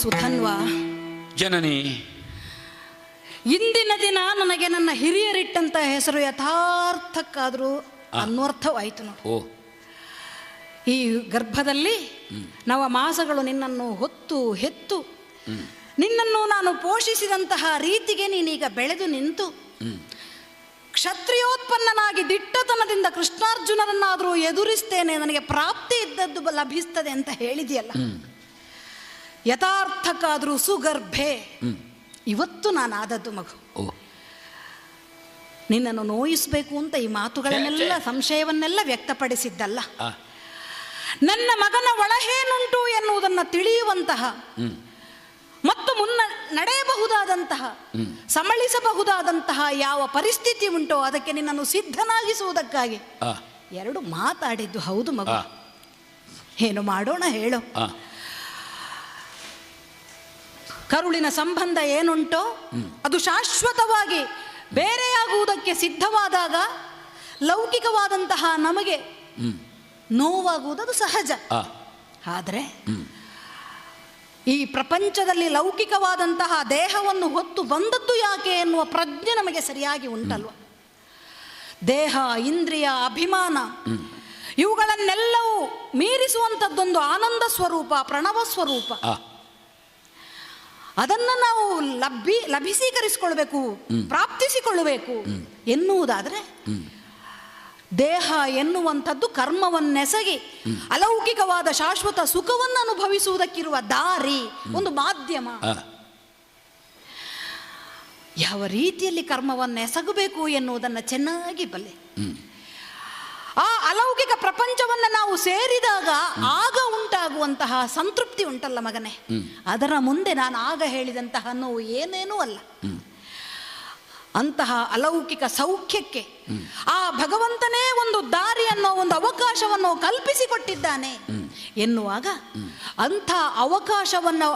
ಸುಧನ್ವ, ಜನನಿ, ಇಂದಿನ ದಿನ ನನಗೆ ನನ್ನ ಹಿರಿಯರಿಟ್ಟಂತ ಹೆಸರು ಯಥಾರ್ಥಕ್ಕಾದರೂ ಅನ್ವರ್ಥವಾಯಿತು ನೋಡು. ಓ, ಈ ಗರ್ಭದಲ್ಲಿ ನವ ಮಾಸಗಳು ನಿನ್ನನ್ನು ಹೊತ್ತು ಹೆತ್ತು ನಿನ್ನನ್ನು ನಾನು ಪೋಷಿಸಿದಂತಹ ರೀತಿಗೆ ನೀನೀಗ ಬೆಳೆದು ನಿಂತು ಕ್ಷತ್ರಿಯೋತ್ಪನ್ನನಾಗಿ ದಿಟ್ಟತನದಿಂದ ಕೃಷ್ಣಾರ್ಜುನರನ್ನಾದರೂ ಎದುರಿಸ್ತೇನೆ, ನನಗೆ ಪ್ರಾಪ್ತಿ ಇದ್ದದ್ದು ಲಭಿಸ್ತದೆ ಅಂತ ಹೇಳಿದೆಯಲ್ಲ. ಯಥಾರ್ಥಕ್ಕಾದರೂ ಸುಗರ್ಭೆ ಇವತ್ತು ನಾನು ಆದದ್ದು ಮಗು. ನಿನ್ನನ್ನು ನೋಯಿಸಬೇಕು ಅಂತ ಈ ಮಾತುಗಳನ್ನೆಲ್ಲ ಸಂಶಯವನ್ನೆಲ್ಲ ವ್ಯಕ್ತಪಡಿಸಿದ್ದಲ್ಲ. ನನ್ನ ಮಗನ ಒಳಹೇನುಂಟು ಎನ್ನುವುದನ್ನು ತಿಳಿಯುವಂತಹ ಮತ್ತು ನಡೆಯಬಹುದಾದಂತಹ ಸಮಳಿಸಬಹುದಾದಂತಹ ಯಾವ ಪರಿಸ್ಥಿತಿ ಉಂಟೋ ಅದಕ್ಕೆ ನಿನ್ನನ್ನು ಸಿದ್ಧನಾಗಿಸುವುದಕ್ಕಾಗಿ ಎರಡು ಮಾತಾಡಿದ್ದು ಹೌದು ಮಗು. ಏನು ಮಾಡೋಣ ಹೇಳು. ಕರುಳಿನ ಸಂಬಂಧ ಏನುಂಟೋ ಅದು ಶಾಶ್ವತವಾಗಿ ಬೇರೆಯಾಗುವುದಕ್ಕೆ ಸಿದ್ಧವಾದಾಗ ಲೌಕಿಕವಾದಂತಹ ನಮಗೆ ನೋವಾಗುವುದು ಅದು ಸಹಜ. ಆದರೆ ಈ ಪ್ರಪಂಚದಲ್ಲಿ ಲೌಕಿಕವಾದಂತಹ ದೇಹವನ್ನು ಹೊತ್ತು ಬಂದದ್ದು ಯಾಕೆ ಎನ್ನುವ ಪ್ರಜ್ಞೆ ನಮಗೆ ಸರಿಯಾಗಿ ಉಂಟಲ್ವ. ದೇಹ, ಇಂದ್ರಿಯ, ಅಭಿಮಾನ ಇವುಗಳನ್ನೆಲ್ಲವೂ ಮೀರಿಸುವಂಥದ್ದೊಂದು ಆನಂದ ಸ್ವರೂಪ, ಪ್ರಣವ ಸ್ವರೂಪ. ಅದನ್ನು ನಾವು ಲಭಿಸೀಕರಿಸಿಕೊಳ್ಬೇಕು, ಪ್ರಾಪ್ತಿಸಿಕೊಳ್ಳಬೇಕು ಎನ್ನುವುದಾದರೆ ದೇಹ ಎನ್ನುವಂಥದ್ದು ಕರ್ಮವನ್ನೆಸಗಿ ಅಲೌಕಿಕವಾದ ಶಾಶ್ವತ ಸುಖವನ್ನು ಅನುಭವಿಸುವುದಕ್ಕಿರುವ ದಾರಿ, ಒಂದು ಮಾಧ್ಯಮ. ಯಾವ ರೀತಿಯಲ್ಲಿ ಕರ್ಮವನ್ನು ಎಸಗಬೇಕು ಎನ್ನುವುದನ್ನು ಚೆನ್ನಾಗಿ ಬಲ್ಲೆ. ಆ ಅಲೌಕಿಕ ಪ್ರಪಂಚವನ್ನು ನಾವು ಸೇರಿದಾಗ ಆಗ ಉಂಟಾಗುವಂತಹ ಸಂತೃಪ್ತಿ ಉಂಟಲ್ಲ ಮಗನೇ, ಅದರ ಮುಂದೆ ನಾನು ಆಗ ಹೇಳಿದಂತಹ ನೋವು ಏನೇನೂ ಅಲ್ಲ. ಅಂತಹ ಅಲೌಕಿಕ ಸೌಖ್ಯಕ್ಕೆ ಆ ಭಗವಂತನೇ ಒಂದು ದಾರಿಯನ್ನೋ ಒಂದು ಅವಕಾಶವನ್ನು ಕಲ್ಪಿಸಿಕೊಟ್ಟಿದ್ದಾನೆ ಎನ್ನುವಾಗ ಅಂಥ ಅವಕಾಶವನ್ನು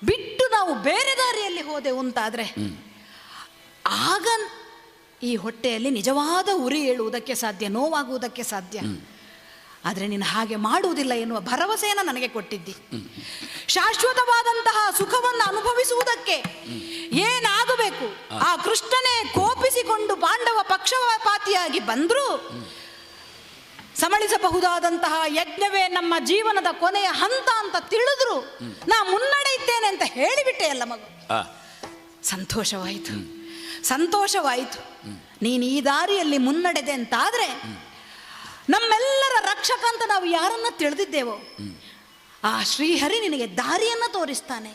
ಬಿಟ್ಟು ನಾವು ಬೇರೆ ದಾರಿಯಲ್ಲಿ ಹೋದೆವು ಅಂತಾದರೆ ಆಗ ಈ ಹೊಟ್ಟೆಯಲ್ಲಿ ನಿಜವಾದ ಉರಿ ಏಳುವುದಕ್ಕೆ ಸಾಧ್ಯ, ನೋವಾಗುವುದಕ್ಕೆ ಸಾಧ್ಯ. ಆದರೆ ನೀನು ಹಾಗೆ ಮಾಡುವುದಿಲ್ಲ ಎನ್ನುವ ಭರವಸೆಯನ್ನು ನನಗೆ ಕೊಟ್ಟಿದ್ದಿ. ಶಾಶ್ವತವಾದಂತಹ ಸುಖವನ್ನು ಅನುಭವಿಸುವುದಕ್ಕೆ ಏನಾಗಬೇಕು, ಆ ಕೃಷ್ಣನೇ ಕೋಪಿಸಿಕೊಂಡು ಪಾಂಡವ ಪಕ್ಷಪಾತಿಯಾಗಿ ಬಂದರೂ ಸಮಳಿಸಬಹುದಾದಂತಹ ಯಜ್ಞವೇ ನಮ್ಮ ಜೀವನದ ಕೊನೆಯ ಹಂತ ಅಂತ ತಿಳಿದ್ರು ನಾ ಮುನ್ನಡೆಯುತ್ತೇನೆ ಅಂತ ಹೇಳಿಬಿಟ್ಟೆ ಅಲ್ಲ ಮಗು. ಸಂತೋಷವಾಯಿತು, ಸಂತೋಷವಾಯಿತು. ನೀನು ಈ ದಾರಿಯಲ್ಲಿ ಮುನ್ನಡೆದೆ ಅಂತಾದರೆ ನಮ್ಮೆಲ್ಲರ ರಕ್ಷಕ ಅಂತ ನಾವು ಯಾರನ್ನ ತಿಳಿದಿದ್ದೇವೋ ಆ ಶ್ರೀಹರಿ ನಿನಗೆ ದಾರಿಯನ್ನು ತೋರಿಸ್ತಾನೆ.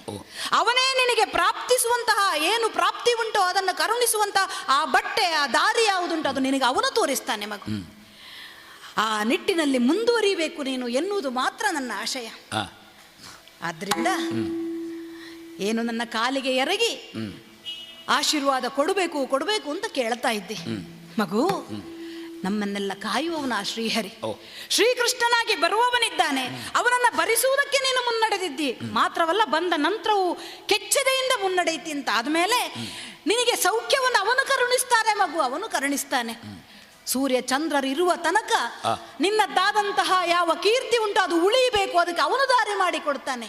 ಅವನೇ ನಿನಗೆ ಪ್ರಾಪ್ತಿಸುವಂತಹ ಏನು ಪ್ರಾಪ್ತಿ ಉಂಟು ಅದನ್ನು ಕರುಣಿಸುವಂತಹ ಆ ಬಟ್ಟೆ, ಆ ದಾರಿ ಯಾವುದುಂಟು ಅದು ನಿನಗೆ ಅವನು ತೋರಿಸ್ತಾನೆ ಮಗು. ಆ ನಿಟ್ಟಿನಲ್ಲಿ ಮುಂದುವರಿಬೇಕು ನೀನು ಎನ್ನುವುದು ಮಾತ್ರ ನನ್ನ ಆಶಯ. ಆದ್ದರಿಂದ ಏನು ನನ್ನ ಕಾಲಿಗೆ ಎರಗಿ ಆಶೀರ್ವಾದ ಕೊಡಬೇಕು ಕೊಡಬೇಕು ಅಂತ ಕೇಳ್ತಾ ಇದ್ದೆ ಮಗು. ನಮ್ಮನ್ನೆಲ್ಲ ಕಾಯುವವನ ಆ ಶ್ರೀಹರಿ, ಶ್ರೀಕೃಷ್ಣನಾಗಿ ಬರುವವನಿದ್ದಾನೆ. ಅವನನ್ನು ಭರಿಸುವುದಕ್ಕೆ ನೀನು ಮುನ್ನಡೆದಿದ್ದಿ. ಮಾತ್ರವಲ್ಲ, ಬಂದ ನಂತರವೂ ಕೆಚ್ಚದೆಯಿಂದ ಮುನ್ನಡೆಯಿತಿ ಅಂತ ಆದಮೇಲೆ ನಿನಗೆ ಸೌಖ್ಯವನ್ನು ಅವನು ಕರುಣಿಸ್ತಾನೆ ಮಗು, ಅವನು ಕರುಣಿಸ್ತಾನೆ. ಸೂರ್ಯ ಚಂದ್ರರಿರುವ ತನಕ ನಿನ್ನದ್ದಾದಂತಹ ಯಾವ ಕೀರ್ತಿ ಉಂಟು ಅದು ಉಳಿಯಬೇಕು, ಅದಕ್ಕೆ ಅವನು ದಾರಿ ಮಾಡಿ ಕೊಡ್ತಾನೆ.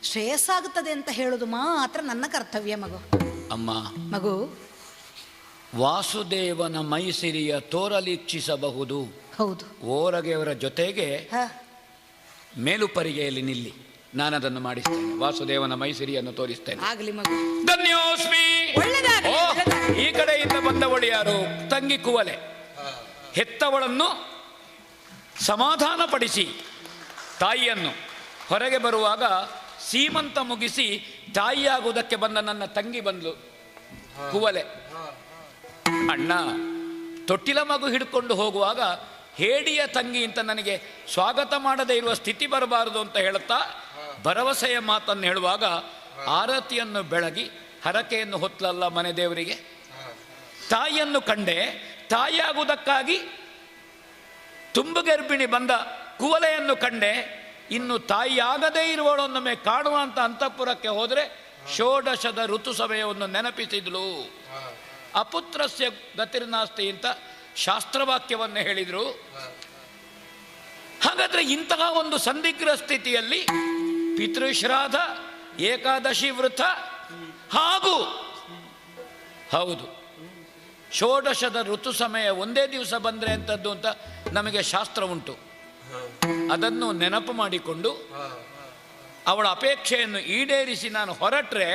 ಶ್ರೇಯಸ್ಸಾಗುತ್ತದೆ ಅಂತ ಹೇಳುದು ಮಾತ್ರ ನನ್ನ ಕರ್ತವ್ಯ ಮಗು. ಅಮ್ಮ ಮಗು, ವಾಸುದೇವನ ಮೈಸಿರಿಯ ತೋರಲಿಚ್ಛಿಸಬಹುದು. ಹೌದು, ಓರಗೆಯವರ ಜೊತೆಗೆ ಮೇಲುಪರಿಗೆಯಲ್ಲಿ ನಿಲ್ಲಿ, ನಾನು ಅದನ್ನು ಮಾಡಿಸ್ತೇನೆ. ವಾಸುದೇವನ ಮೈಸಿರಿಯನ್ನು ತೋರಿಸ್ತೇನೆ. ಆಗಲಿ ಮಗು. ಧನ್ಯೋಸ್ಮಿ. ಈ ಕಡೆಯಿಂದ ಬಂದವಳು ಯಾರು? ತಂಗಿ ಕುವಲೆ. ಹೆತ್ತವಳನ್ನು ಸಮಾಧಾನಪಡಿಸಿ ತಾಯಿಯನ್ನು ಹೊರಗೆ ಬರುವಾಗ ಸೀಮಂತ ಮುಗಿಸಿ ತಾಯಿಯಾಗುವುದಕ್ಕೆ ಬಂದ ನನ್ನ ತಂಗಿ ಬಂದ್ಲು ಕುವಲೆ. ಅಣ್ಣ ತೊಟ್ಟಿಲ ಮಗು ಹಿಡ್ಕೊಂಡು ಹೋಗುವಾಗ ಹೇಡಿಯ ತಂಗಿ ಅಂತ ನನಗೆ ಸ್ವಾಗತ ಮಾಡದೇ ಇರುವ ಸ್ಥಿತಿ ಬರಬಾರದು ಅಂತ ಹೇಳುತ್ತಾ ಭರವಸೆಯ ಮಾತನ್ನು ಹೇಳುವಾಗ ಆರತಿಯನ್ನು ಬೆಳಗಿ ಹರಕೆಯನ್ನು ಹೊತ್ತಲಲ್ಲ ಮನೆ ದೇವರಿಗೆ. ತಾಯಿಯನ್ನು ಕಂಡೆ, ತಾಯಿಯಾಗುವುದಕ್ಕಾಗಿ ತುಂಬು ಗರ್ಭಿಣಿ ಬಂದ ಕುವಲೆಯನ್ನು ಕಂಡೆ. ಇನ್ನು ತಾಯಿಯಾಗದೇ ಇರುವಳೊನ್ನೊಮ್ಮೆ ಕಾಣುವಂತ ಅಂತಃಪುರಕ್ಕೆ ಹೋದರೆ ಷೋಡಶದ ಋತು ಸಮಯವನ್ನು ನೆನಪಿಸಿದ್ಲು. ಅಪುತ್ರಸ್ಯ ಗತಿರ್ನಾಸ್ತಿ ಅಂತ ಶಾಸ್ತ್ರವಾಕ್ಯವನ್ನು ಹೇಳಿದರು. ಹಾಗಾದ್ರೆ ಇಂತಹ ಒಂದು ಸಂದಿಗ್ಧ ಸ್ಥಿತಿಯಲ್ಲಿ ಪಿತೃಶ್ರಾದ್ದ, ಏಕಾದಶಿ ವೃತ ಹಾಗೂ ಹೌದು ಷೋಡಶದ ಋತು ಸಮಯ ಒಂದೇ ದಿವಸ ಬಂದರೆ ಅಂತದ್ದು ಅಂತ ನಮಗೆ ಶಾಸ್ತ್ರ ಉಂಟು. ಅದನ್ನು ನೆನಪು ಮಾಡಿಕೊಂಡು ಅವಳ ಅಪೇಕ್ಷೆಯನ್ನು ಈಡೇರಿಸಿ ನಾನು ಹೊರಟ್ರೆ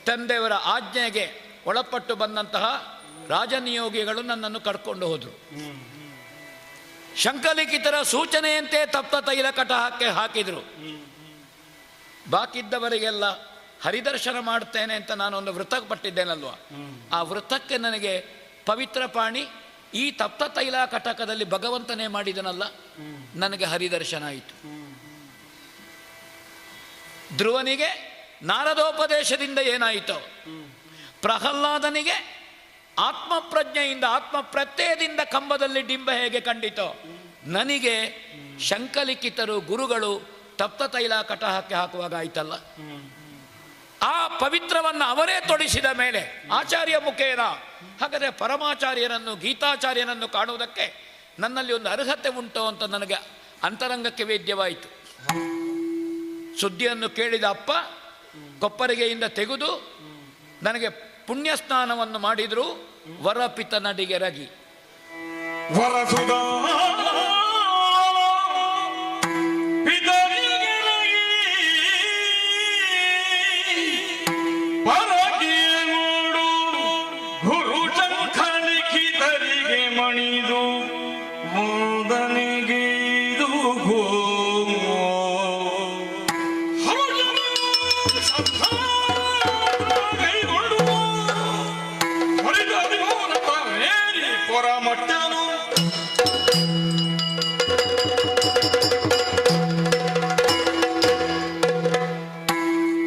ತಂದೆಯವರ ಆಜ್ಞೆಗೆ ಒಳಪಟ್ಟು ಬಂದಂತಹ ರಾಜನಿಯೋಗಿಗಳು ನನ್ನನ್ನು ಕರ್ಕೊಂಡು ಹೋದರು. ಶಂಕಲಿಖಿತರ ಸೂಚನೆಯಂತೆ ತಪ್ತ ತೈಲ ಕಟಹಕ್ಕೆ ಹಾಕಿದರು. ಬಾಕಿದ್ದವರಿಗೆಲ್ಲ ಹರಿದರ್ಶನ ಮಾಡ್ತೇನೆ ಅಂತ ನಾನೊಂದು ವೃತ ಪಟ್ಟಿದ್ದೇನಲ್ವ, ಆ ವೃತಕ್ಕೆ ನನಗೆ ಪವಿತ್ರ ಪಾಣಿ ಈ ತಪ್ತ ತೈಲ ಕಟಕದಲ್ಲಿ ಭಗವಂತನೇ ಮಾಡಿದನಲ್ಲ, ನನಗೆ ಹರಿದರ್ಶನ ಆಯಿತು. ಧ್ರುವನಿಗೆ ನಾರದೋಪದೇಶದಿಂದ ಏನಾಯಿತೋ, ಪ್ರಹ್ಲಾದನಿಗೆ ಆತ್ಮಪ್ರಜ್ಞೆಯಿಂದ ಆತ್ಮಪ್ರತ್ಯಯದಿಂದ ಕಂಬದಲ್ಲಿ ಡಿಂಬ ಹೇಗೆ ಕಂಡಿತೋ, ನನಗೆ ಶಂಕಲಿಖಿತರು ಗುರುಗಳು ತಪ್ತ ತೈಲ ಕಟಹಕ್ಕೆ ಹಾಕುವಾಗ ಆಯ್ತಲ್ಲ. ಆ ಪವಿತ್ರವನ್ನು ಅವರೇ ತೊಡಿಸಿದ ಮೇಲೆ ಆಚಾರ್ಯ ಮುಖೇನ, ಹಾಗಾದರೆ ಪರಮಾಚಾರ್ಯರನ್ನು ಗೀತಾಚಾರ್ಯನನ್ನು ಕಾಣುವುದಕ್ಕೆ ನನ್ನಲ್ಲಿ ಒಂದು ಅರ್ಹತೆ ಉಂಟು ಅಂತ ನನಗೆ ಅಂತರಂಗಕ್ಕೆ ವೇದ್ಯವಾಯಿತು. ಸುದ್ದಿಯನ್ನು ಕೇಳಿದ ಅಪ್ಪ ಕೊಪ್ಪರಿಗೆಯಿಂದ ತೆಗೆದು ನನಗೆ ಪುಣ್ಯ ಸ್ನಾನವನ್ನು ಮಾಡಿದ್ರು. ವರಪಿತನಡಿಗೆರಗಿ ಗುರು ಶಂಖಲಿಖಿತರಿಗೆ ಮಣಿದು ವಂದನೆಗೆ ಇದು ಪರಮಟ್ಟನು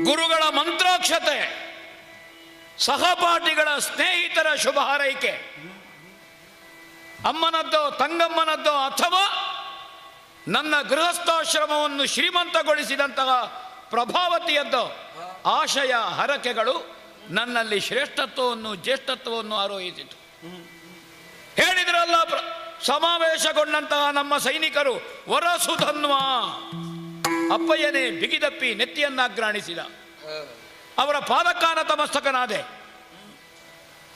ಗುರುಗಳ ಮಂತ್ರಾಕ್ಷತೆ, ಸಹಪಾಠಿಗಳ ಸ್ನೇಹಿತರ ಶುಭ ಹಾರೈಕೆ, ಅಮ್ಮನದ್ದೋ ತಂಗಮ್ಮನದ್ದೋ ಅಥವಾ ನನ್ನ ಗೃಹಸ್ಥಾಶ್ರಮವನ್ನು ಶ್ರೀಮಂತಗೊಳಿಸಿದಂತಹ ಪ್ರಭಾವತಿಯದ್ದೋ ಆಶಯ ಹರಕೆಗಳು ನನ್ನಲ್ಲಿ ಶ್ರೇಷ್ಠತ್ವವನ್ನು ಜ್ಯೇಷ್ಠತ್ವವನ್ನು ಆರೋಹಿಸಿತು. ಹೇಳಿದ್ರಲ್ಲ, ಸಮಾವೇಶಗೊಂಡಂತಹ ನಮ್ಮ ಸೈನಿಕರು ವರಸುಧನ್ವ, ಅಪ್ಪಯ್ಯನೇ ಬಿಗಿದಪ್ಪಿ ನೆತ್ತಿಯನ್ನಾಗ್ರಾಣಿಸಿದ. ಅವರ ಪಾದಕ್ಕಾನ ತಮಸ್ತಕನಾದೆ.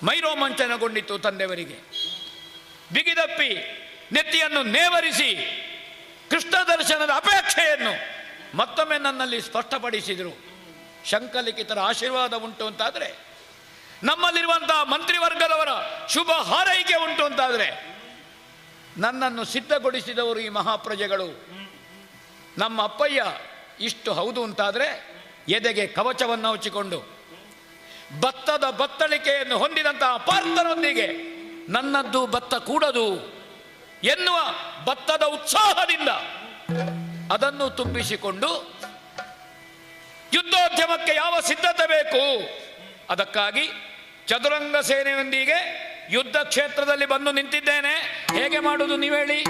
ಮೈರೋಮಂಚನಗೊಂಡಿತ್ತು ತಂದೆಯವರಿಗೆ. ಬಿಗಿದಪ್ಪಿ ನೆತ್ತಿಯನ್ನು ನೇವರಿಸಿ ಕೃಷ್ಣ ದರ್ಶನದ ಅಪೇಕ್ಷೆಯನ್ನು ಮತ್ತೊಮ್ಮೆ ನನ್ನಲ್ಲಿ ಸ್ಪಷ್ಟಪಡಿಸಿದರು. ಶಂಕಲಿಖಿತರ ಆಶೀರ್ವಾದ ಉಂಟು ಅಂತಾದರೆ, ನಮ್ಮಲ್ಲಿರುವಂತಹ ಮಂತ್ರಿವರ್ಗದವರ ಶುಭ ಹಾರೈಕೆ ಉಂಟು ಅಂತಾದರೆ, ನನ್ನನ್ನು ಸಿದ್ಧಗೊಳಿಸಿದವರು ಈ ಮಹಾಪ್ರಜೆಗಳು. ನಮ್ಮ ಅಪ್ಪಯ್ಯ ಇಷ್ಟು ಹೌದು ಅಂತಾದರೆ, ಎದೆಗೆ ಕವಚವನ್ನು ಹಚ್ಚಿಕೊಂಡು ಭತ್ತದ ಬತ್ತಳಿಕೆಯನ್ನು ಹೊಂದಿದಂತಹ ಪಾರ್ಥನೊಂದಿಗೆ ನನ್ನದ್ದು ಭತ್ತ ಕೂಡದು ಎನ್ನುವ ಭತ್ತದ ಉತ್ಸಾಹದಿಂದ ಅದನ್ನು ತುಂಬಿಸಿಕೊಂಡು ಯುದ್ಧೋದ್ಯಮಕ್ಕೆ ಯಾವ ಸಿದ್ಧತೆ ಬೇಕು, ಅದಕ್ಕಾಗಿ ಚದುರಂಗ ಸೇನೆಯೊಂದಿಗೆ ಯುದ್ಧ ಕ್ಷೇತ್ರದಲ್ಲಿ ಬಂದು ನಿಂತಿದ್ದೇನೆ. ಹೇಗೆ ಮಾಡುವುದು ನೀವು ಹೇಳಿ?